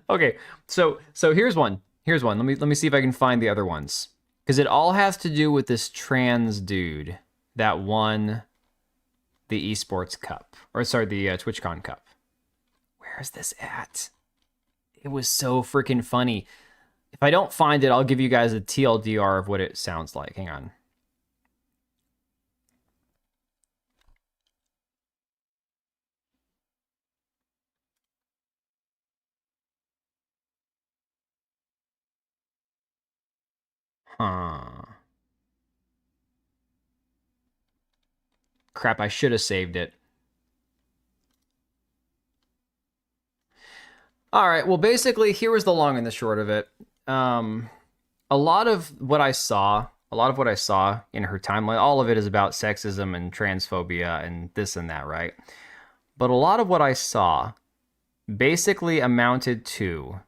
Okay, so here's one. Let me see if I can find the other ones. Because it all has to do with this trans dude that won the Esports Cup. Or, sorry, the TwitchCon Cup. Where is this at? It was so freaking funny. If I don't find it, I'll give you guys a TLDR of what it sounds like. Hang on. Huh. Crap, I should have saved it. All right, well, basically, here was the long and the short of it. A lot of what I saw in her timeline, all of it is about sexism and transphobia and this and that, right? But a lot of what I saw basically amounted to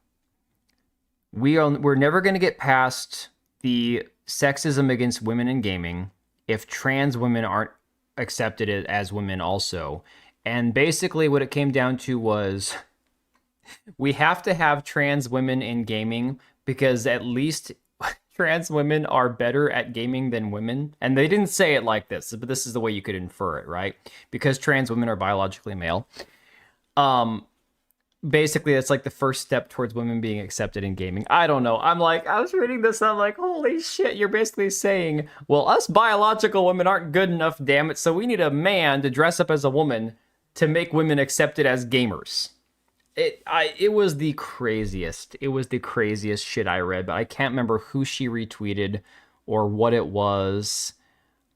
we're never going to get past the sexism against women in gaming if trans women aren't accepted as women also. And basically what it came down to was we have to have trans women in gaming because at least trans women are better at gaming than women. And they didn't say it like this, but this is the way you could infer it, right? Because trans women are biologically male. Basically, that's like the first step towards women being accepted in gaming. I don't know. I was reading this, I'm like, holy shit, you're basically saying, well, us biological women aren't good enough, damn it, so we need a man to dress up as a woman to make women accepted as gamers. It was the craziest. It was the craziest shit I read, but I can't remember who she retweeted or what it was.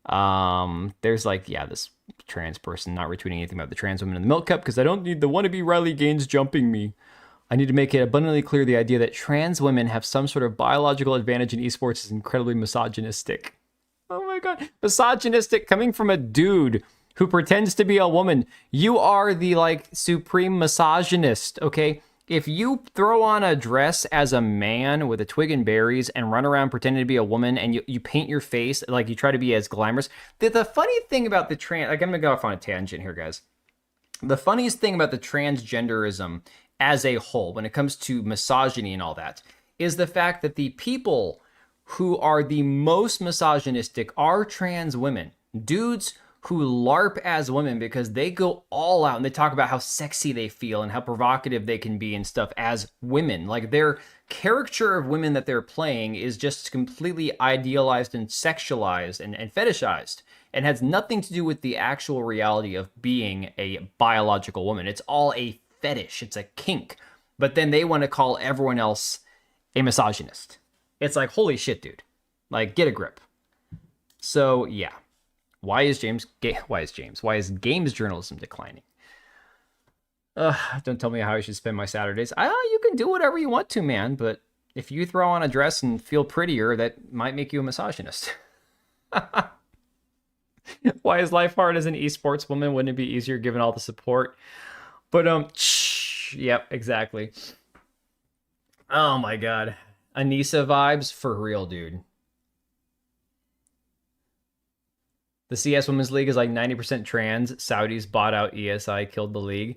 There's like, yeah, this trans person not retweeting anything about the trans women in the milk cup because I don't need the wannabe Riley Gaines jumping me. I need to make it abundantly clear the idea that trans women have some sort of biological advantage in esports is incredibly misogynistic. Oh my god, misogynistic coming from a dude who pretends to be a woman. You are the like supreme misogynist, okay? If you throw on a dress as a man with a twig and berries and run around pretending to be a woman and you paint your face, like you try to be as glamorous. The funny thing about the trans, like I'm gonna go off on a tangent here, guys. The funniest thing about the transgenderism as a whole, when it comes to misogyny and all that, is the fact that the people who are the most misogynistic are trans women. Dudes who LARP as women because they go all out and they talk about how sexy they feel and how provocative they can be and stuff as women. Like their caricature of women that they're playing is just completely idealized and sexualized and fetishized and has nothing to do with the actual reality of being a biological woman. It's all a fetish. It's a kink. But then they want to call everyone else a misogynist. It's like, holy shit, dude. Like, get a grip. So, yeah. Why is games journalism declining? Don't tell me how I should spend my Saturdays. You can do whatever you want to, man, but if you throw on a dress and feel prettier, that might make you a misogynist. Why is life hard as an esports woman? Wouldn't it be easier given all the support? But yep, exactly. Oh my god. Anissa vibes for real, dude. The CS Women's League is like 90% trans. Saudis bought out ESI, killed the league.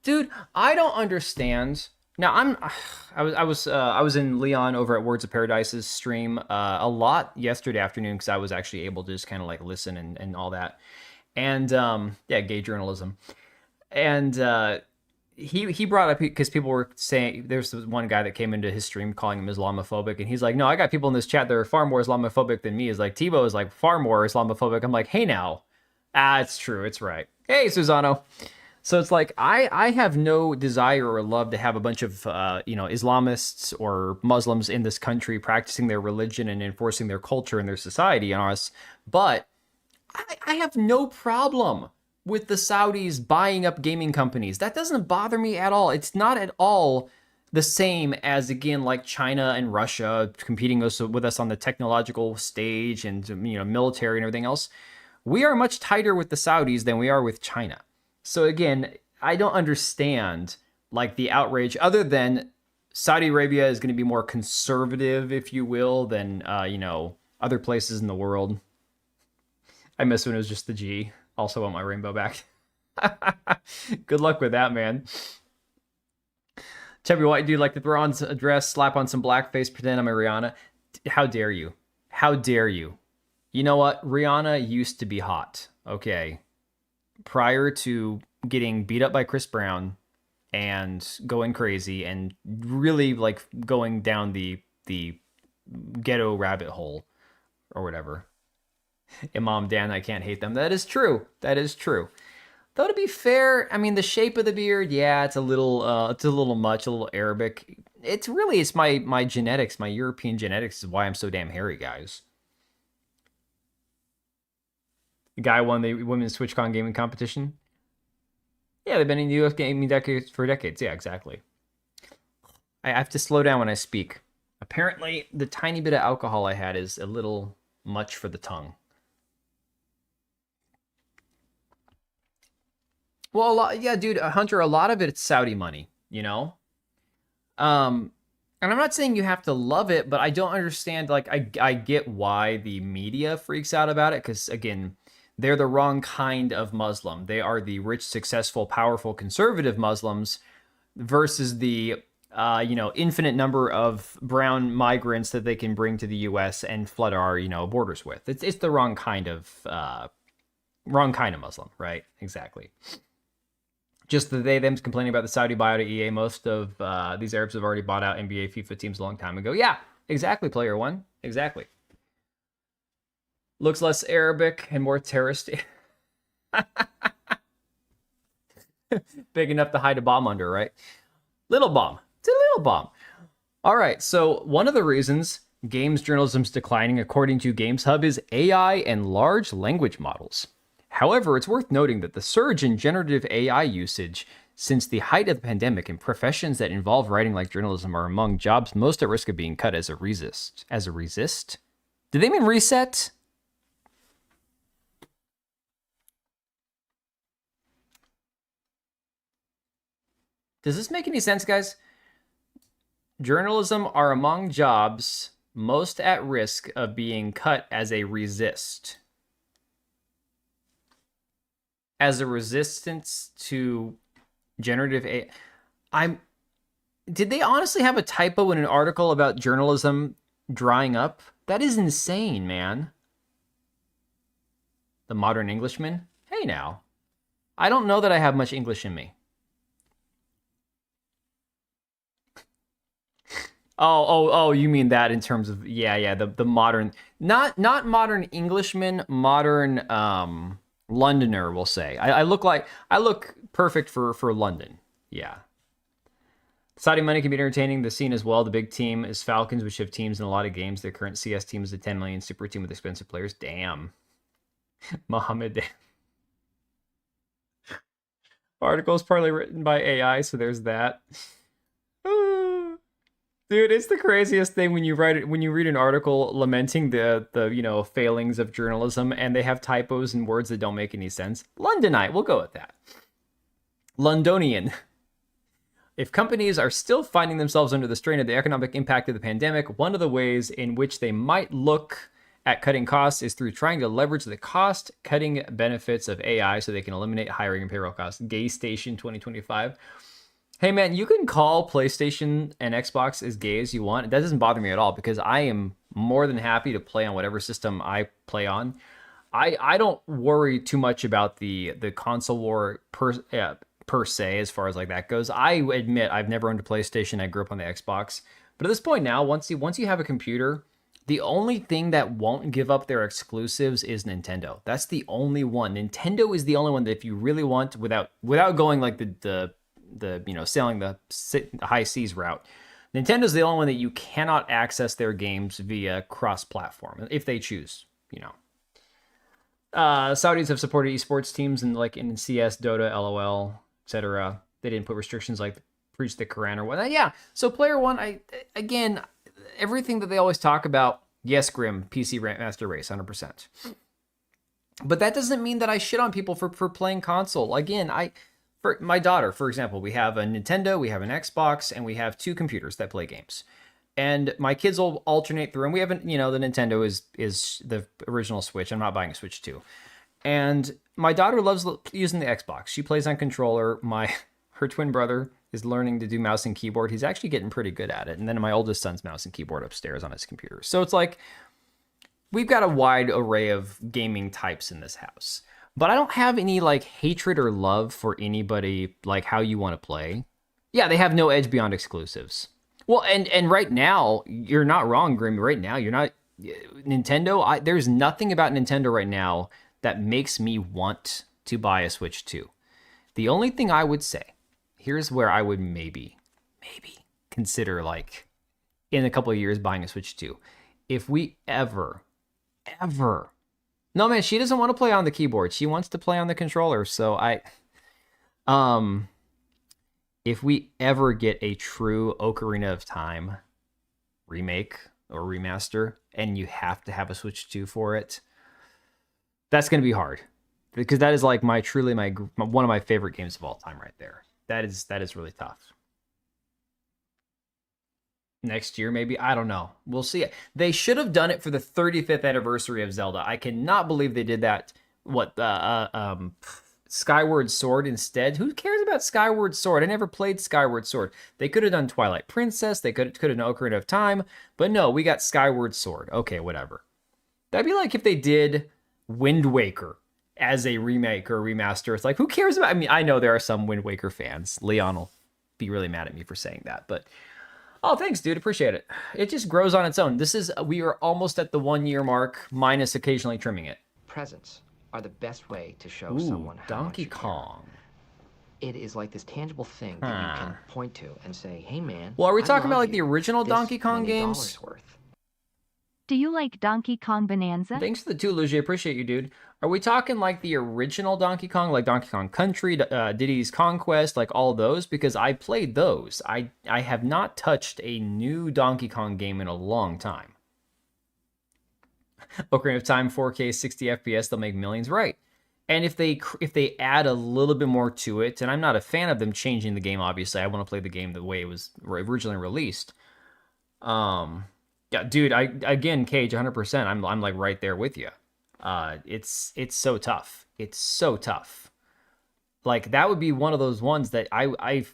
Dude, I don't understand. Now I was in Leon over at Words of Paradise's stream a lot yesterday afternoon because I was actually able to just kind of like listen and all that. And yeah, gay journalism. And he brought up, because people were saying, there's one guy that came into his stream calling him Islamophobic, and he's like, no, I got people in this chat that are far more Islamophobic than me. Is like, Tebow is like far more Islamophobic. I'm like, hey now. It's true, it's right. Hey, Susano. So it's like, I have no desire or love to have a bunch of Islamists or Muslims in this country practicing their religion and enforcing their culture and their society on us, but I have no problem with the Saudis buying up gaming companies. That doesn't bother me at all. It's not at all the same as, again, like China and Russia competing with us on the technological stage and military and everything else. We are much tighter with the Saudis than we are with China. So again, I don't understand like the outrage, other than Saudi Arabia is going to be more conservative, if you will, than other places in the world. I miss when it was just the G. Also want my rainbow back. Good luck with that, man. Chubby White dude, like the throw on a dress, slap on some blackface, pretend I'm a Rihanna. How dare you? How dare you? You know what? Rihanna used to be hot. Okay. Prior to getting beat up by Chris Brown and going crazy and really like going down the ghetto rabbit hole or whatever. Imam Dan, I can't hate them. That is true. That is true. Though to be fair, I mean the shape of the beard, yeah, it's a little much, a little Arabic. It's my genetics, my European genetics is why I'm so damn hairy, guys. The guy won the women's TwitchCon gaming competition. Yeah, they've been in the US gaming for decades. Yeah, exactly. I have to slow down when I speak. Apparently, the tiny bit of alcohol I had is a little much for the tongue. Well, dude, Hunter, a lot of it's Saudi money, you know? And I'm not saying you have to love it, but I don't understand, like, I get why the media freaks out about it, because, again, they're the wrong kind of Muslim. They are the rich, successful, powerful, conservative Muslims versus the, infinite number of brown migrants that they can bring to the U.S. and flood our, borders with. It's the wrong kind of Muslim, right? Exactly. Just the them complaining about the Saudi buyout of EA. Most of these Arabs have already bought out NBA, FIFA teams a long time ago. Yeah, exactly, player one. Exactly. Looks less Arabic and more terroristy. Big enough to hide a bomb under, right? Little bomb. It's a little bomb. All right, so one of the reasons games journalism's declining, according to GamesHub, is AI and large language models. However, it's worth noting that the surge in generative AI usage since the height of the pandemic in professions that involve writing like journalism are among jobs most at risk of being cut as a resist. As a resist? Did they mean reset? Does this make any sense, guys? Journalism are among jobs most at risk of being cut as a resist. As a resistance to generative AI. Did they honestly have a typo in an article about journalism drying up? That is insane, man. The Modern Englishman? Hey now. I don't know that I have much English in me. Oh, you mean that in terms of the modern, not modern Englishman, modern Londoner, we'll say. I look perfect for London. Yeah. Saudi money can be entertaining the scene as well. The big team is Falcons, which have teams in a lot of games. Their current CS team is a 10 million super team with expensive players. Damn. Mohammed. Article is partly written by AI, so there's that. Dude, it's the craziest thing when you read an article lamenting the failings of journalism and they have typos and words that don't make any sense. Londonite, we'll go with that. Londonian. If companies are still finding themselves under the strain of the economic impact of the pandemic, one of the ways in which they might look at cutting costs is through trying to leverage the cost-cutting benefits of AI so they can eliminate hiring and payroll costs. Gay Station 2025. Hey man, you can call PlayStation and Xbox as gay as you want. That doesn't bother me at all because I am more than happy to play on whatever system I play on. I don't worry too much about the console war per se as far as like that goes. I admit I've never owned a PlayStation. I grew up on the Xbox. But at this point now, once you have a computer, the only thing that won't give up their exclusives is Nintendo. That's the only one. Nintendo is the only one that if you really want, without going like the sailing the high seas route, Nintendo's the only one that you cannot access their games via cross-platform if they choose. Saudis have supported esports teams in CS, Dota, LOL, etc. They didn't put restrictions like preach the Quran or whatnot. Yeah. So player one, again, everything that they always talk about. Yes, Grim, PC Master Race, 100%. But that doesn't mean that I shit on people for playing console. Again, for my daughter, for example, we have a Nintendo, we have an Xbox, and we have two computers that play games. And my kids will alternate through, and we haven't, the Nintendo is the original Switch. I'm not buying a Switch 2. And my daughter loves using the Xbox. She plays on controller. Her twin brother is learning to do mouse and keyboard. He's actually getting pretty good at it. And then my oldest son's mouse and keyboard upstairs on his computer. So it's like, we've got a wide array of gaming types in this house, but I don't have any like hatred or love for anybody like how you want to play. Yeah, they have no Edge Beyond exclusives. Well, and right now you're not wrong, Grim. Right now you're not Nintendo. There's nothing about Nintendo right now that makes me want to buy a Switch 2. The only thing I would say, here's where I would maybe consider like in a couple of years buying a Switch 2. If we ever, no man, she doesn't want to play on the keyboard. She wants to play on the controller. So if we ever get a true Ocarina of Time remake or remaster, and you have to have a Switch 2 for it, that's going to be hard. Because that is like my one of my favorite games of all time right there. That is really tough. Next year, maybe. I don't know. We'll see. They should have done it for the 35th anniversary of Zelda. I cannot believe they did that. Skyward Sword instead. Who cares about Skyward Sword? I never played Skyward Sword. They could have done Twilight Princess. They could have done Ocarina of Time. But no, we got Skyward Sword. Okay, whatever. That'd be like if they did Wind Waker as a remake or remaster. It's like, who cares about? I mean, I know there are some Wind Waker fans. Leon will be really mad at me for saying that, but oh, thanks, dude. Appreciate it. It just grows on its own. We are almost at the 1 year mark, minus occasionally trimming it. Presents are the best way to show someone how Donkey much you care. Kong. It is like this tangible thing that you can point to and say, hey man, Well, are we I talking about love like the you. original This Donkey Kong many games? dollars worth. Do you like Donkey Kong Bonanza? Thanks for the 2, Luigi. Appreciate you, dude. Are we talking like the original Donkey Kong, like Donkey Kong Country, Diddy's Conquest, like all those? Because I played those. I have not touched a new Donkey Kong game in a long time. Ocarina of Time, 4K, 60 FPS, they'll make millions, right? And if they add a little bit more to it, and I'm not a fan of them changing the game, obviously, I want to play the game the way it was originally released. Yeah, dude, again, Cage, 100%. I'm like right there with you. It's so tough. It's so tough. Like that would be one of those ones that I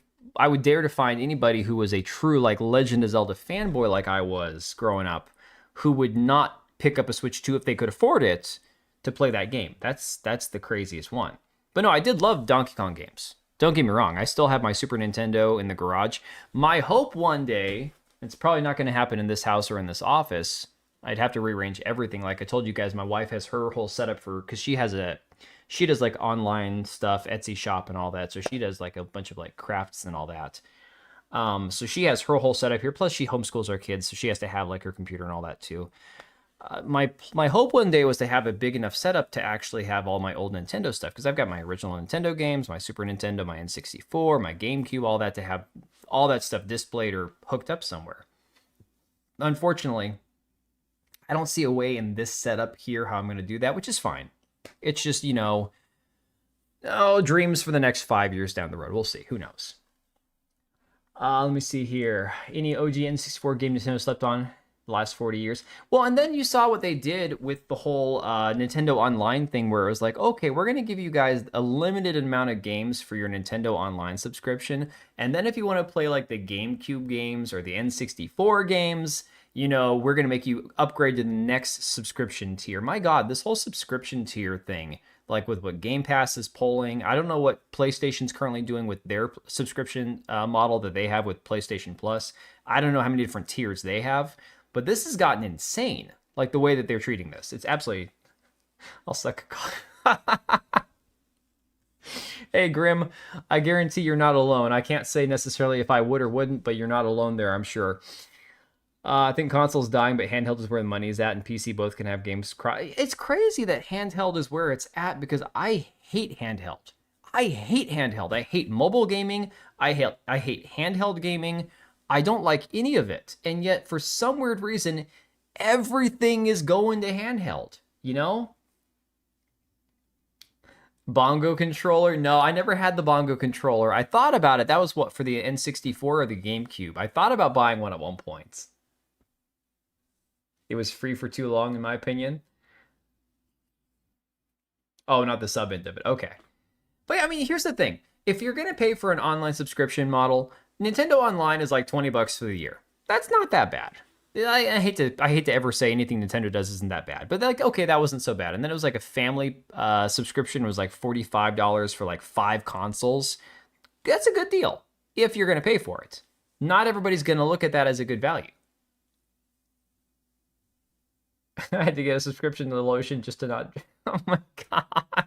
would dare to find anybody who was a true like Legend of Zelda fanboy like I was growing up, who would not pick up a Switch 2 if they could afford it to play that game. That's the craziest one. But no, I did love Donkey Kong games. Don't get me wrong. I still have my Super Nintendo in the garage. My hope one day, it's probably not going to happen in this house or in this office. I'd have to rearrange everything. Like I told you guys, my wife has her whole setup because she does like online stuff, Etsy shop and all that. So she does like a bunch of like crafts and all that. So she has her whole setup here. Plus she homeschools our kids. So she has to have like her computer and all that too. My hope one day was to have a big enough setup to actually have all my old Nintendo stuff. Because I've got my original Nintendo games, my Super Nintendo, my N64, my GameCube, all that, to have all that stuff displayed or hooked up somewhere. Unfortunately, I don't see a way in this setup here how I'm going to do that, which is fine. It's just, dreams for the next 5 years down the road. We'll see. Who knows? Let me see here. Any OG N64 game Nintendo slept on the last 40 years? Well, and then you saw what they did with the whole Nintendo Online thing, where it was like, okay, we're going to give you guys a limited amount of games for your Nintendo Online subscription. And then if you want to play like the GameCube games or the N64 games, we're going to make you upgrade to the next subscription tier. My God, this whole subscription tier thing, like with what Game Pass is polling, I don't know what PlayStation's currently doing with their subscription model that they have with PlayStation Plus. I don't know how many different tiers they have, but this has gotten insane, like the way that they're treating this. It's absolutely... I'll suck a cock. Hey, Grim, I guarantee you're not alone. I can't say necessarily if I would or wouldn't, but you're not alone there, I'm sure. I think console's dying, but handheld is where the money is at, and PC both can have games. It's crazy that handheld is where it's at, because I hate handheld. I hate handheld. I hate mobile gaming. I hate handheld gaming. I don't like any of it. And yet, for some weird reason, everything is going to handheld, Bongo controller? No, I never had the bongo controller. I thought about it. That was what, for the N64 or the GameCube? I thought about buying one at one point. It was free for too long, in my opinion. Oh, not the sub end of it. Okay. But I mean, here's the thing. If you're going to pay for an online subscription model, Nintendo Online is like $20 for the year. That's not that bad. I hate to ever say anything Nintendo does isn't that bad, but like, okay, that wasn't so bad. And then it was like a family subscription. It was like $45 for like 5 consoles. That's a good deal if you're going to pay for it. Not everybody's going to look at that as a good value. I had to get a subscription to the lotion just to not. Oh my god,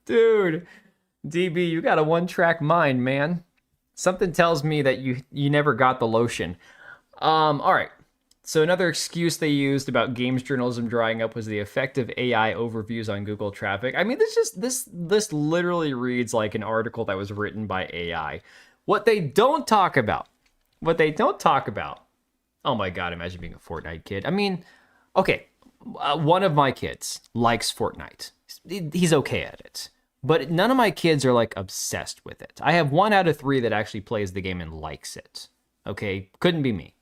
dude, DB, you got a one-track mind, man. Something tells me that you never got the lotion. All right. So another excuse they used about games journalism drying up was the effect of AI overviews on Google traffic. I mean, this literally reads like an article that was written by AI. What they don't talk about. Oh my god, imagine being a Fortnite kid. I mean, okay, one of my kids likes Fortnite. He's okay at it. But none of my kids are like obsessed with it. I have 1 out of 3 that actually plays the game and likes it. Okay, couldn't be me.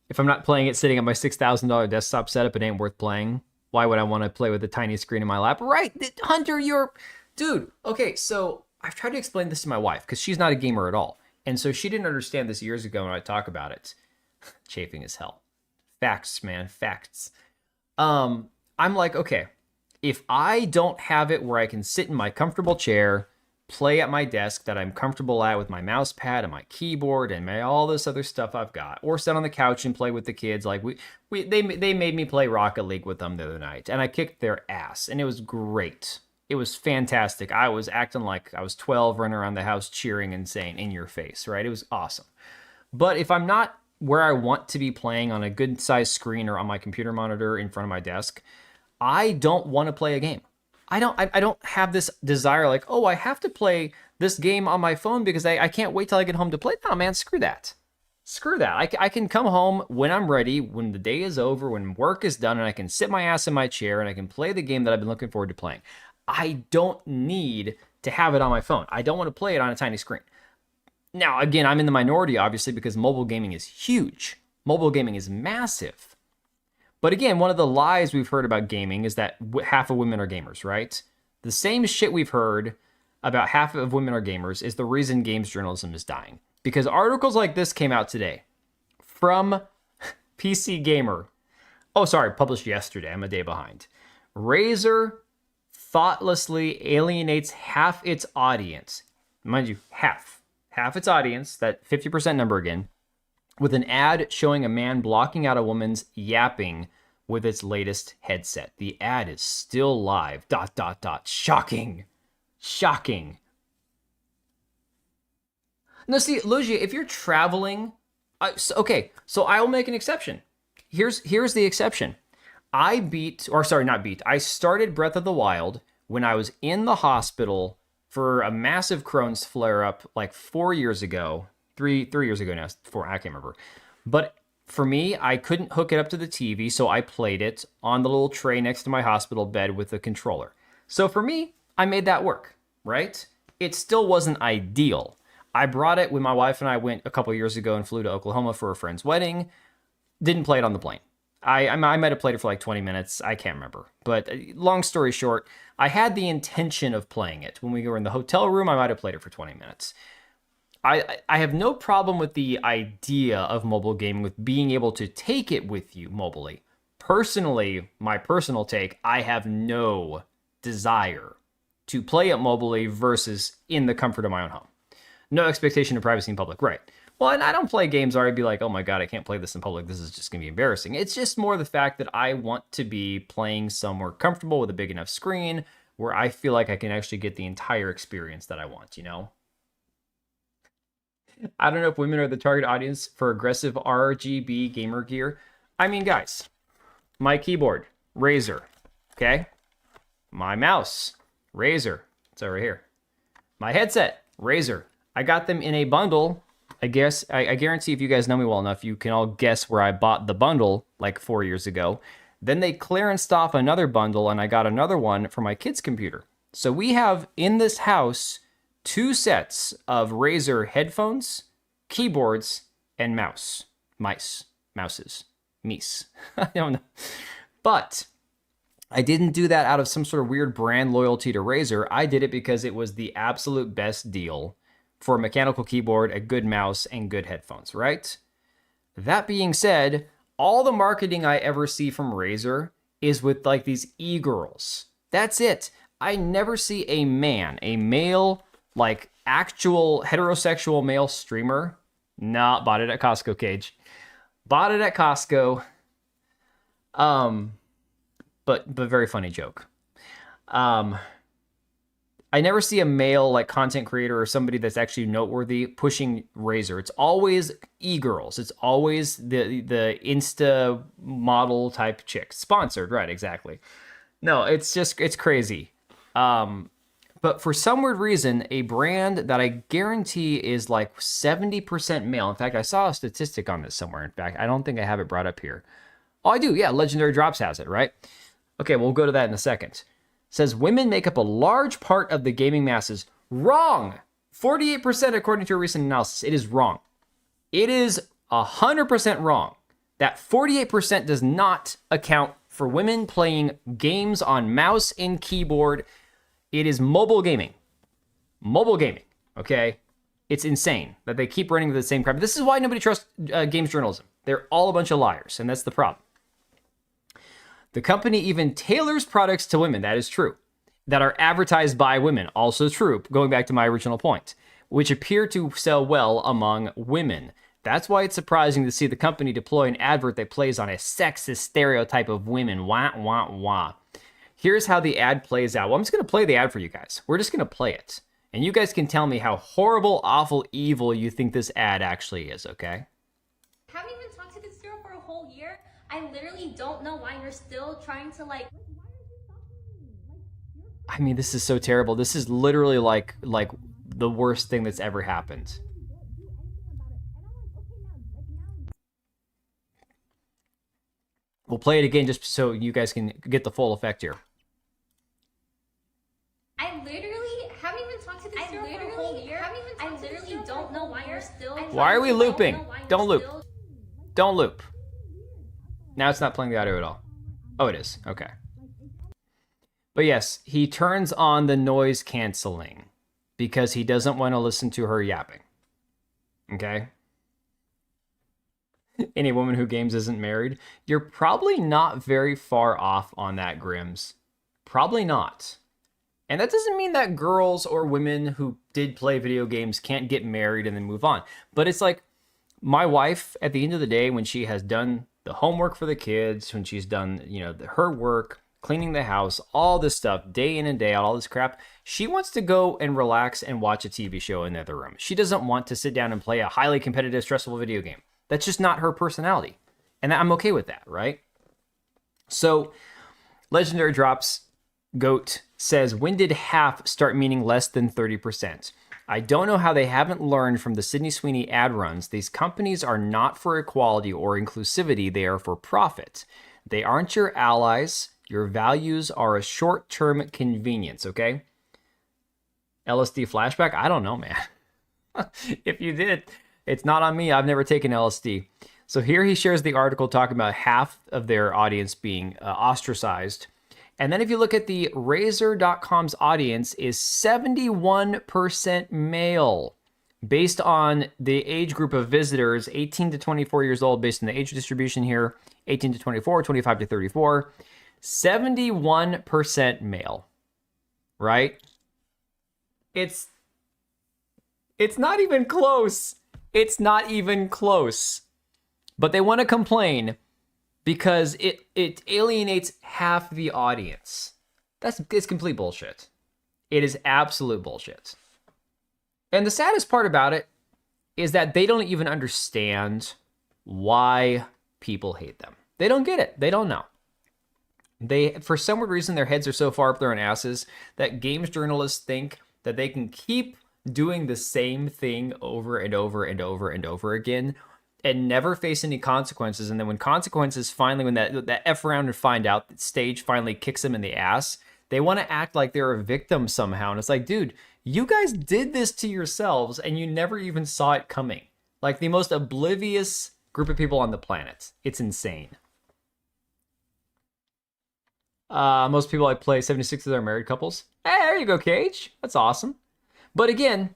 If I'm not playing it sitting at my $6,000 desktop setup, it ain't worth playing. Why would I want to play with a tiny screen in my lap? Right, Hunter, dude. Okay, so I've tried to explain this to my wife because she's not a gamer at all. And so she didn't understand this years ago when I talk about it. Chafing as hell. Facts, man, facts. I'm like, okay, if I don't have it where I can sit in my comfortable chair, play at my desk that I'm comfortable at with my mouse pad and my keyboard and all this other stuff I've got, or sit on the couch and play with the kids, like they made me play Rocket League with them the other night, and I kicked their ass, and it was great. It was fantastic. I was acting like I was 12, running around the house cheering and saying, "In your face," right? It was awesome. But if I'm not where I want to be playing on a good sized screen or on my computer monitor in front of my desk, I don't want to play a game. I don't have this desire like, oh, I have to play this game on my phone because I can't wait till I get home to play. No, man, screw that. Screw that. I can come home when I'm ready, when the day is over, when work is done, and I can sit my ass in my chair and I can play the game that I've been looking forward to playing. I don't need to have it on my phone. I don't want to play it on a tiny screen. Now, again, I'm in the minority, obviously, because mobile gaming is huge. Mobile gaming is massive. But again, one of the lies we've heard about gaming is that half of women are gamers, right? The same shit we've heard about half of women are gamers is the reason games journalism is dying. Because articles like this came out today from PC Gamer. Oh, sorry, published yesterday. I'm a day behind. Razer thoughtlessly alienates half its audience. Mind you, half its audience, that 50% number again, with an ad showing a man blocking out a woman's yapping with its latest headset. The ad is still live. ... Shocking. Shocking. No, see, Logia, if you're traveling... okay, so I will make an exception. Here's the exception. I started Breath of the Wild when I was in the hospital for a massive Crohn's flare-up like 4 years ago. 3 years ago now, 4, I can't remember. But for me, I couldn't hook it up to the TV, so I played it on the little tray next to my hospital bed with the controller. So for me, I made that work, right? It still wasn't ideal. I brought it when my wife and I went a couple years ago and flew to Oklahoma for a friend's wedding. Didn't play it on the plane. I might have played it for like 20 minutes. I can't remember. But long story short, I had the intention of playing it. When we were in the hotel room, I might have played it for 20 minutes. I have no problem with the idea of mobile gaming, with being able to take it with you mobily. Personally, my personal take, I have no desire to play it mobily versus in the comfort of my own home. No expectation of privacy in public, right? Well, and I don't play games where I'd be like, oh my god, I can't play this in public. This is just going to be embarrassing. It's just more the fact that I want to be playing somewhere comfortable with a big enough screen where I feel like I can actually get the entire experience that I want, you know? I don't know if women are the target audience for aggressive RGB gamer gear. I mean, guys, my keyboard, Razer, okay? My mouse, Razer, it's over here. My headset, Razer. I got them in a bundle. I guarantee if you guys know me well enough, you can all guess where I bought the bundle like 4 years ago. Then they clearanced off another bundle and I got another one for my kid's computer. So we have in this house 2 sets of Razer headphones, keyboards, and mouses. I don't know. But I didn't do that out of some sort of weird brand loyalty to Razer. I did it because it was the absolute best deal for a mechanical keyboard, a good mouse, and good headphones, right? That being said, all the marketing I ever see from Razer is with like these e-girls. That's it. I never see a male, like actual heterosexual male streamer. Nah, bought it at Costco, Cage. Bought it at Costco. But very funny joke. I never see a male like content creator or somebody that's actually noteworthy pushing Razer. It's always e-girls. It's always the Insta model type chicks. Sponsored, right, exactly. No, it's crazy. But for some weird reason, a brand that I guarantee is like 70% male. In fact, I saw a statistic on this somewhere. In fact, I don't think I have it brought up here. Oh, I do. Yeah, Legendary Drops has it, right? Okay, we'll go to that in a second. Says women make up a large part of the gaming masses. Wrong. 48% according to a recent analysis. It is wrong. It is 100% wrong. That 48% does not account for women playing games on mouse and keyboard. It is mobile gaming. Mobile gaming, okay? It's insane that they keep running the same crap. This is why nobody trusts games journalism. They're all a bunch of liars, and that's the problem. The company even tailors products to women, that is true, that are advertised by women, also true, going back to my original point, which appear to sell well among women. That's why it's surprising to see the company deploy an advert that plays on a sexist stereotype of women. Wah, wah, wah. Here's how the ad plays out. Well, I'm just going to play the ad for you guys. We're just going to play it. And you guys can tell me how horrible, awful, evil you think this ad actually is, okay? Haven't even talked to this girl for a whole year. I literally don't know why you're still trying to like. I mean, this is so terrible. This is literally like the worst thing that's ever happened. We'll play it again just so you guys can get the full effect here. I literally haven't even talked to this girl for a whole year. I literally don't know why you're still. Why are we looping? Don't loop. Don't loop. Now it's not playing the audio at all. Oh, it is. Okay. But yes, he turns on the noise canceling because he doesn't want to listen to her yapping. Okay? Any woman who games isn't married. You're probably not very far off on that, Grims. Probably not. And that doesn't mean that girls or women who did play video games can't get married and then move on. But it's like my wife, at the end of the day, when she has done the homework for the kids, when she's done, her work, cleaning the house, all this stuff, day in and day out, all this crap, she wants to go and relax and watch a TV show in the other room. She doesn't want to sit down and play a highly competitive, stressful video game. That's just not her personality. And I'm okay with that, right? So, Legendary Drops Goat says, when did half start meaning less than 30%? I don't know how they haven't learned from the Sydney Sweeney ad runs. These companies are not for equality or inclusivity. They are for profit. They aren't your allies. Your values are a short-term convenience, okay? LSD flashback? I don't know, man. If you did, it's not on me. I've never taken LSD. So here he shares the article talking about half of their audience being ostracized. And then if you look at the Razer.com's audience is 71% male based on the age group of visitors, 18 to 24 years old, based on the age distribution here, 18 to 24, 25 to 34, 71% male, right? It's not even close. It's not even close. But they want to complain because it alienates half the audience. It's complete bullshit. It is absolute bullshit. And the saddest part about it is that they don't even understand why people hate them. They don't get it. They don't know. For some weird reason, their heads are so far up their own asses that games journalists think that they can keep doing the same thing over and over and over and over again and never face any consequences. And then when consequences finally, when that F around and find out that stage finally kicks them in the ass, they want to act like they're a victim somehow. And it's like, dude, you guys did this to yourselves and you never even saw it coming. Like the most oblivious group of people on the planet. It's insane. Most people I play, 76 of them are married couples. Hey, there you go, Cage. That's awesome. But again,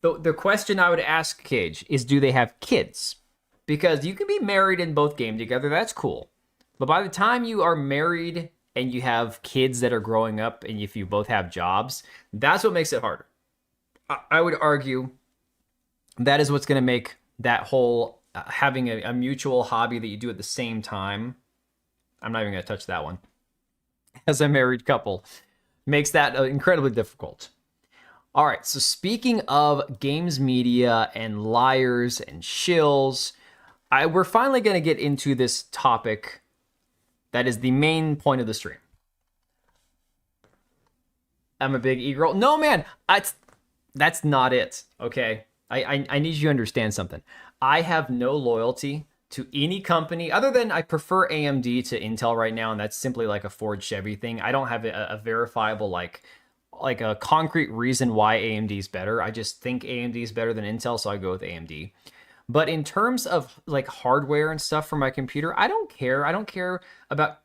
The question I would ask Cage is, do they have kids? Because you can be married and both game together. That's cool. But by the time you are married and you have kids that are growing up, and if you both have jobs, that's what makes it harder. I would argue that is what's going to make that whole having a mutual hobby that you do at the same time. I'm not even going to touch that one. As a married couple, makes that incredibly difficult. All right, so speaking of games media and liars and shills, we're finally going to get into this topic that is the main point of the stream. I'm a big e-girl. No, man, that's not it, okay? I need you to understand something. I have no loyalty to any company other than I prefer AMD to Intel right now, and that's simply like a Ford Chevy thing. I don't have a verifiable, like a concrete reason why AMD is better. I just think AMD is better than Intel, so I go with AMD. But in terms of like hardware and stuff for my computer, I don't care. I don't care about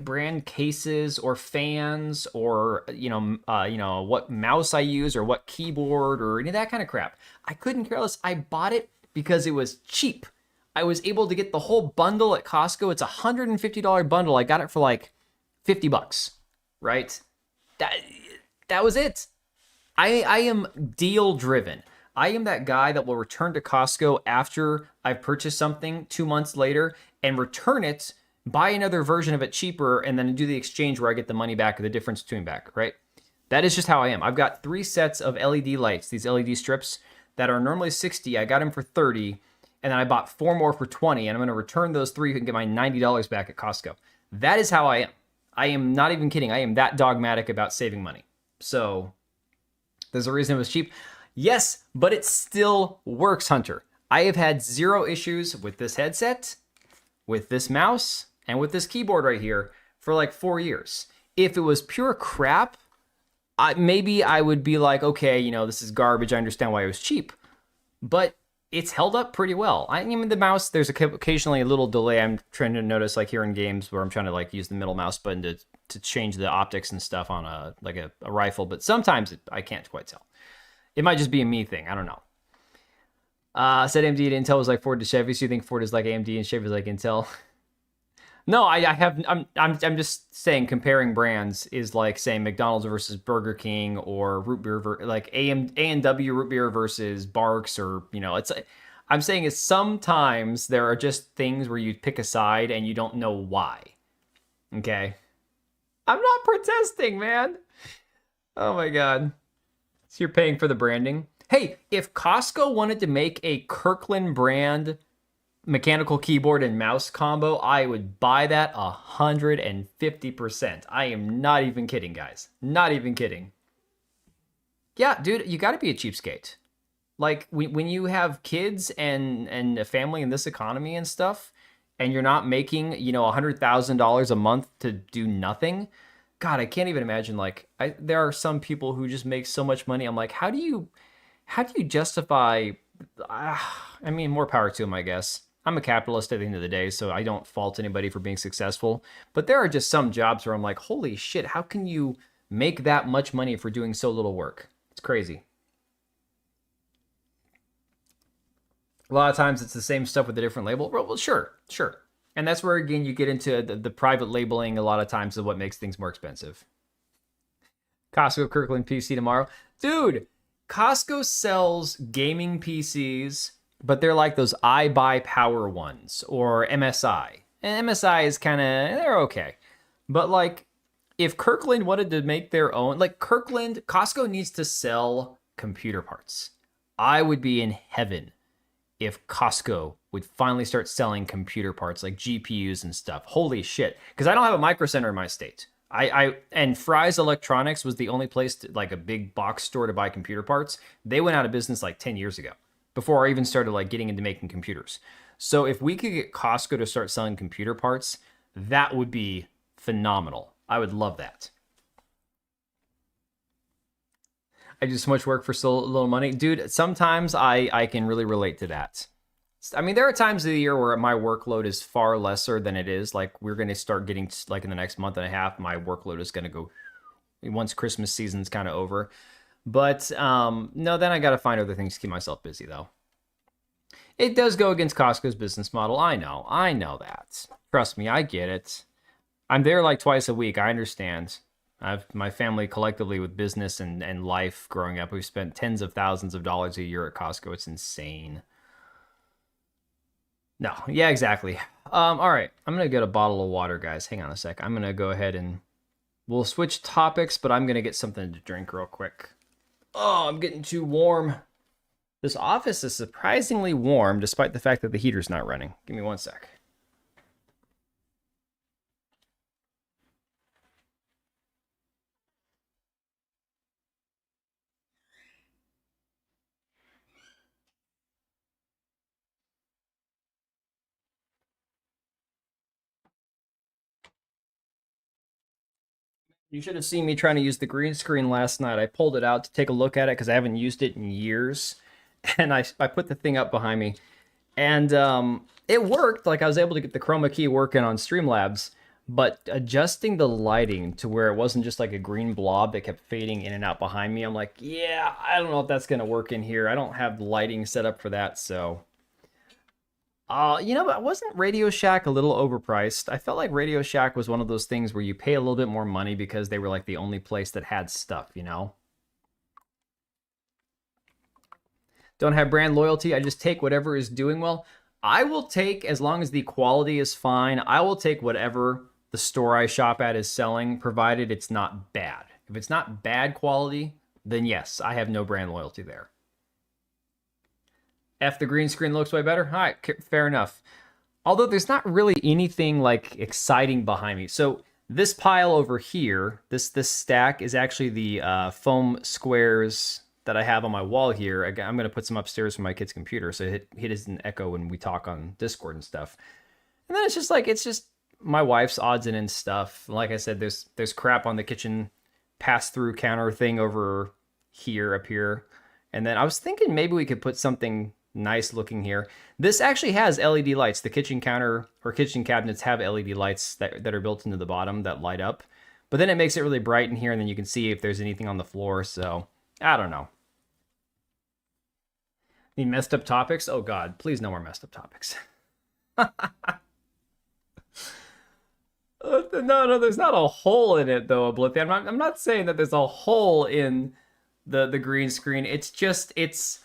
brand cases or fans or what mouse I use or what keyboard or any of that kind of crap. I couldn't care less. I bought it because it was cheap. I was able to get the whole bundle at Costco. It's a $150 bundle. I got it for like $50, right? That was it. I am deal driven. I am that guy that will return to Costco after I've purchased something 2 months later and return it, buy another version of it cheaper, and then do the exchange where I get the money back or the difference between back, right? That is just how I am. I've got 3 sets of LED lights, these LED strips that are normally 60. I got them for 30, and then I bought 4 more for 20, and I'm going to return those 3 and get my $90 back at Costco. That is how I am. I am not even kidding. I am that dogmatic about saving money. So there's a reason it was cheap. Yes, but it still works, Hunter. I have had 0 issues with this headset, with this mouse, and with this keyboard right here for like 4 years. If it was pure crap, maybe I would be like, okay, this is garbage. I understand why it was cheap. But it's held up pretty well. I mean, the mouse, there's occasionally a little delay I'm trying to notice, like here in games where I'm trying to like use the middle mouse button to change the optics and stuff on a rifle. But sometimes I can't quite tell. It might just be a me thing. I don't know. Said AMD and Intel was like Ford to Chevy. So you think Ford is like AMD and Chevy is like Intel? No, I'm just saying comparing brands is like saying McDonald's versus Burger King or root beer like A&W root beer versus Barks or it's. I'm saying is sometimes there are just things where you pick a side and you don't know why. Okay, I'm not protesting, man. Oh my god. So you're paying for the branding. Hey, if Costco wanted to make a Kirkland brand mechanical keyboard and mouse combo, I would buy that 150%. I am not even kidding, guys. Not even kidding. Yeah, dude, you gotta be a cheapskate. Like, when you have kids and a family in this economy and stuff, and you're not making, $100,000 a month to do nothing, God, I can't even imagine, there are some people who just make so much money. I'm like, how do you justify, more power to them, I guess. I'm a capitalist at the end of the day, so I don't fault anybody for being successful. But there are just some jobs where I'm like, holy shit, how can you make that much money for doing so little work? It's crazy. A lot of times it's the same stuff with a different label. Well, sure. And that's where, again, you get into the private labeling a lot of times of what makes things more expensive. Costco Kirkland PC tomorrow. Dude, Costco sells gaming PCs, but they're like those iBuyPower ones or MSI. And MSI is they're okay. But if Kirkland wanted to make their own, Costco needs to sell computer parts. I would be in heaven if Costco would finally start selling computer parts like GPUs and stuff. Holy shit. Because I don't have a Micro Center in my state. And Fry's Electronics was the only place a big box store to buy computer parts. They went out of business 10 years ago before I even started getting into making computers. So if we could get Costco to start selling computer parts, that would be phenomenal. I would love that. I do so much work for so little money. Dude, sometimes I can really relate to that. There are times of the year where my workload is far lesser than it is. We're going to start getting, in the next month and a half, my workload is going to go once Christmas season's kind of over. But no, then I got to find other things to keep myself busy, though. It does go against Costco's business model. I know that. Trust me, I get it. I'm there like twice a week. I understand. I've my family collectively with business and life growing up. We've spent tens of thousands of dollars a year at Costco. It's insane. No, yeah, exactly. All right, I'm gonna get a bottle of water, guys. Hang on a sec. I'm gonna go ahead and we'll switch topics, but I'm gonna get something to drink real quick. Oh, I'm getting too warm. This office is surprisingly warm, despite the fact that the heater's not running. Give me one sec. You should have seen me trying to use the green screen last night. I pulled it out to take a look at it because I haven't used it in years. And I put the thing up behind me. And it worked. Like I was able to get the chroma key working on Streamlabs. But adjusting the lighting to where it wasn't just like a green blob that kept fading in and out behind me, I'm like, yeah, I don't know if that's going to work in here. I don't have lighting set up for that, so... but wasn't Radio Shack a little overpriced? I felt like Radio Shack was one of those things where you pay a little bit more money because they were like the only place that had stuff, you know? Don't have brand loyalty. I just take whatever is doing well. I will take, as long as the quality is fine, I will take whatever the store I shop at is selling, provided it's not bad. If it's not bad quality, then yes, I have no brand loyalty there. F, the green screen looks way better. All right, fair enough. Although there's not really anything like exciting behind me. So this pile over here, this stack is actually the foam squares that I have on my wall here. I'm going to put some upstairs for my kid's computer so it doesn't echo when we talk on Discord and stuff. And then it's just my wife's odds and ends stuff. Like I said, there's crap on the kitchen pass-through counter thing over here, up here. And then I was thinking maybe we could put something nice looking here. This actually has LED lights. The kitchen counter or kitchen cabinets have LED lights that are built into the bottom that light up. But then it makes it really bright in here, and then you can see if there's anything on the floor. So, I don't know. Any messed up topics? Oh God, please no more messed up topics. No, there's not a hole in it though, Oblivion. I'm not saying that there's a hole in the green screen. It's just it's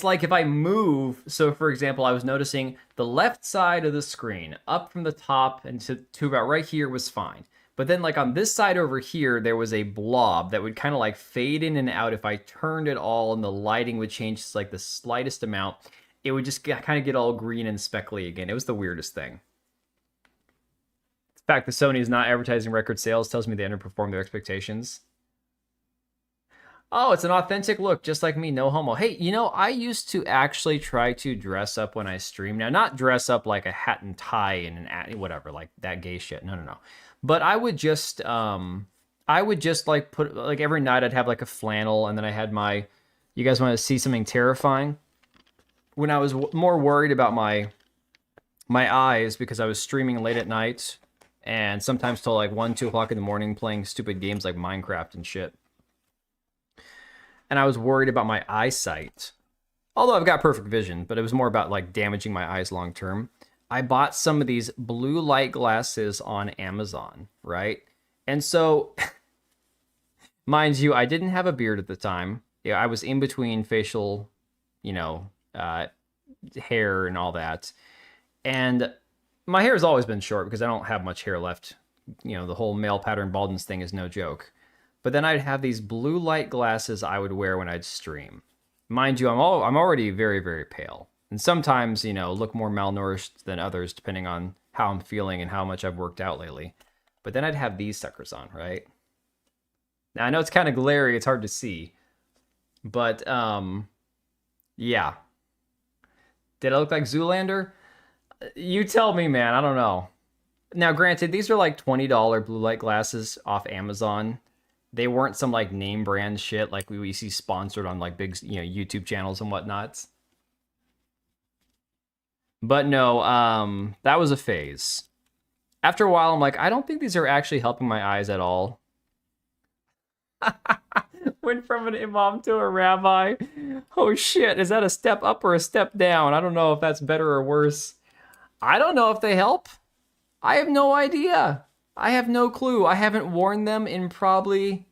like if I move. So for example, I was noticing the left side of the screen up from the top and to about right here was fine. But then like on this side over here, there was a blob that would kind of like fade in and out if I turned it all and the lighting would change just like the slightest amount. It would just kind of get all green and speckly again. It was the weirdest thing. The fact that Sony is not advertising record sales tells me they underperformed their expectations. Oh, it's an authentic look, just like me, no homo. Hey, I used to actually try to dress up when I stream. Now, not dress up like a hat and tie and whatever, like that gay shit. No. But I would just like put, like every night I'd have like a flannel, and then I had you guys want to see something terrifying? When I was more worried about my eyes because I was streaming late at night and sometimes till like 1, 2 o'clock in the morning playing stupid games like Minecraft and shit. And I was worried about my eyesight. Although I've got perfect vision, but it was more about like damaging my eyes long term. I bought some of these blue light glasses on Amazon, right? And so, mind you, I didn't have a beard at the time. Yeah, I was in between facial, hair and all that. And my hair has always been short because I don't have much hair left. The whole male pattern baldness thing is no joke. But then I'd have these blue light glasses I would wear when I'd stream. Mind you, I'm already very, very pale. And sometimes, look more malnourished than others depending on how I'm feeling and how much I've worked out lately. But then I'd have these suckers on, right? Now, I know it's kind of glary, it's hard to see. But, yeah. Did I look like Zoolander? You tell me, man. I don't know. Now, granted, these are like $20 blue light glasses off Amazon. They weren't some like name brand shit like we see sponsored on like big, YouTube channels and whatnot. But no, that was a phase. After a while, I'm like, I don't think these are actually helping my eyes at all. Went from an imam to a rabbi. Oh shit, is that a step up or a step down? I don't know if that's better or worse. I don't know if they help. I have no idea. I have no clue. I haven't worn them in probably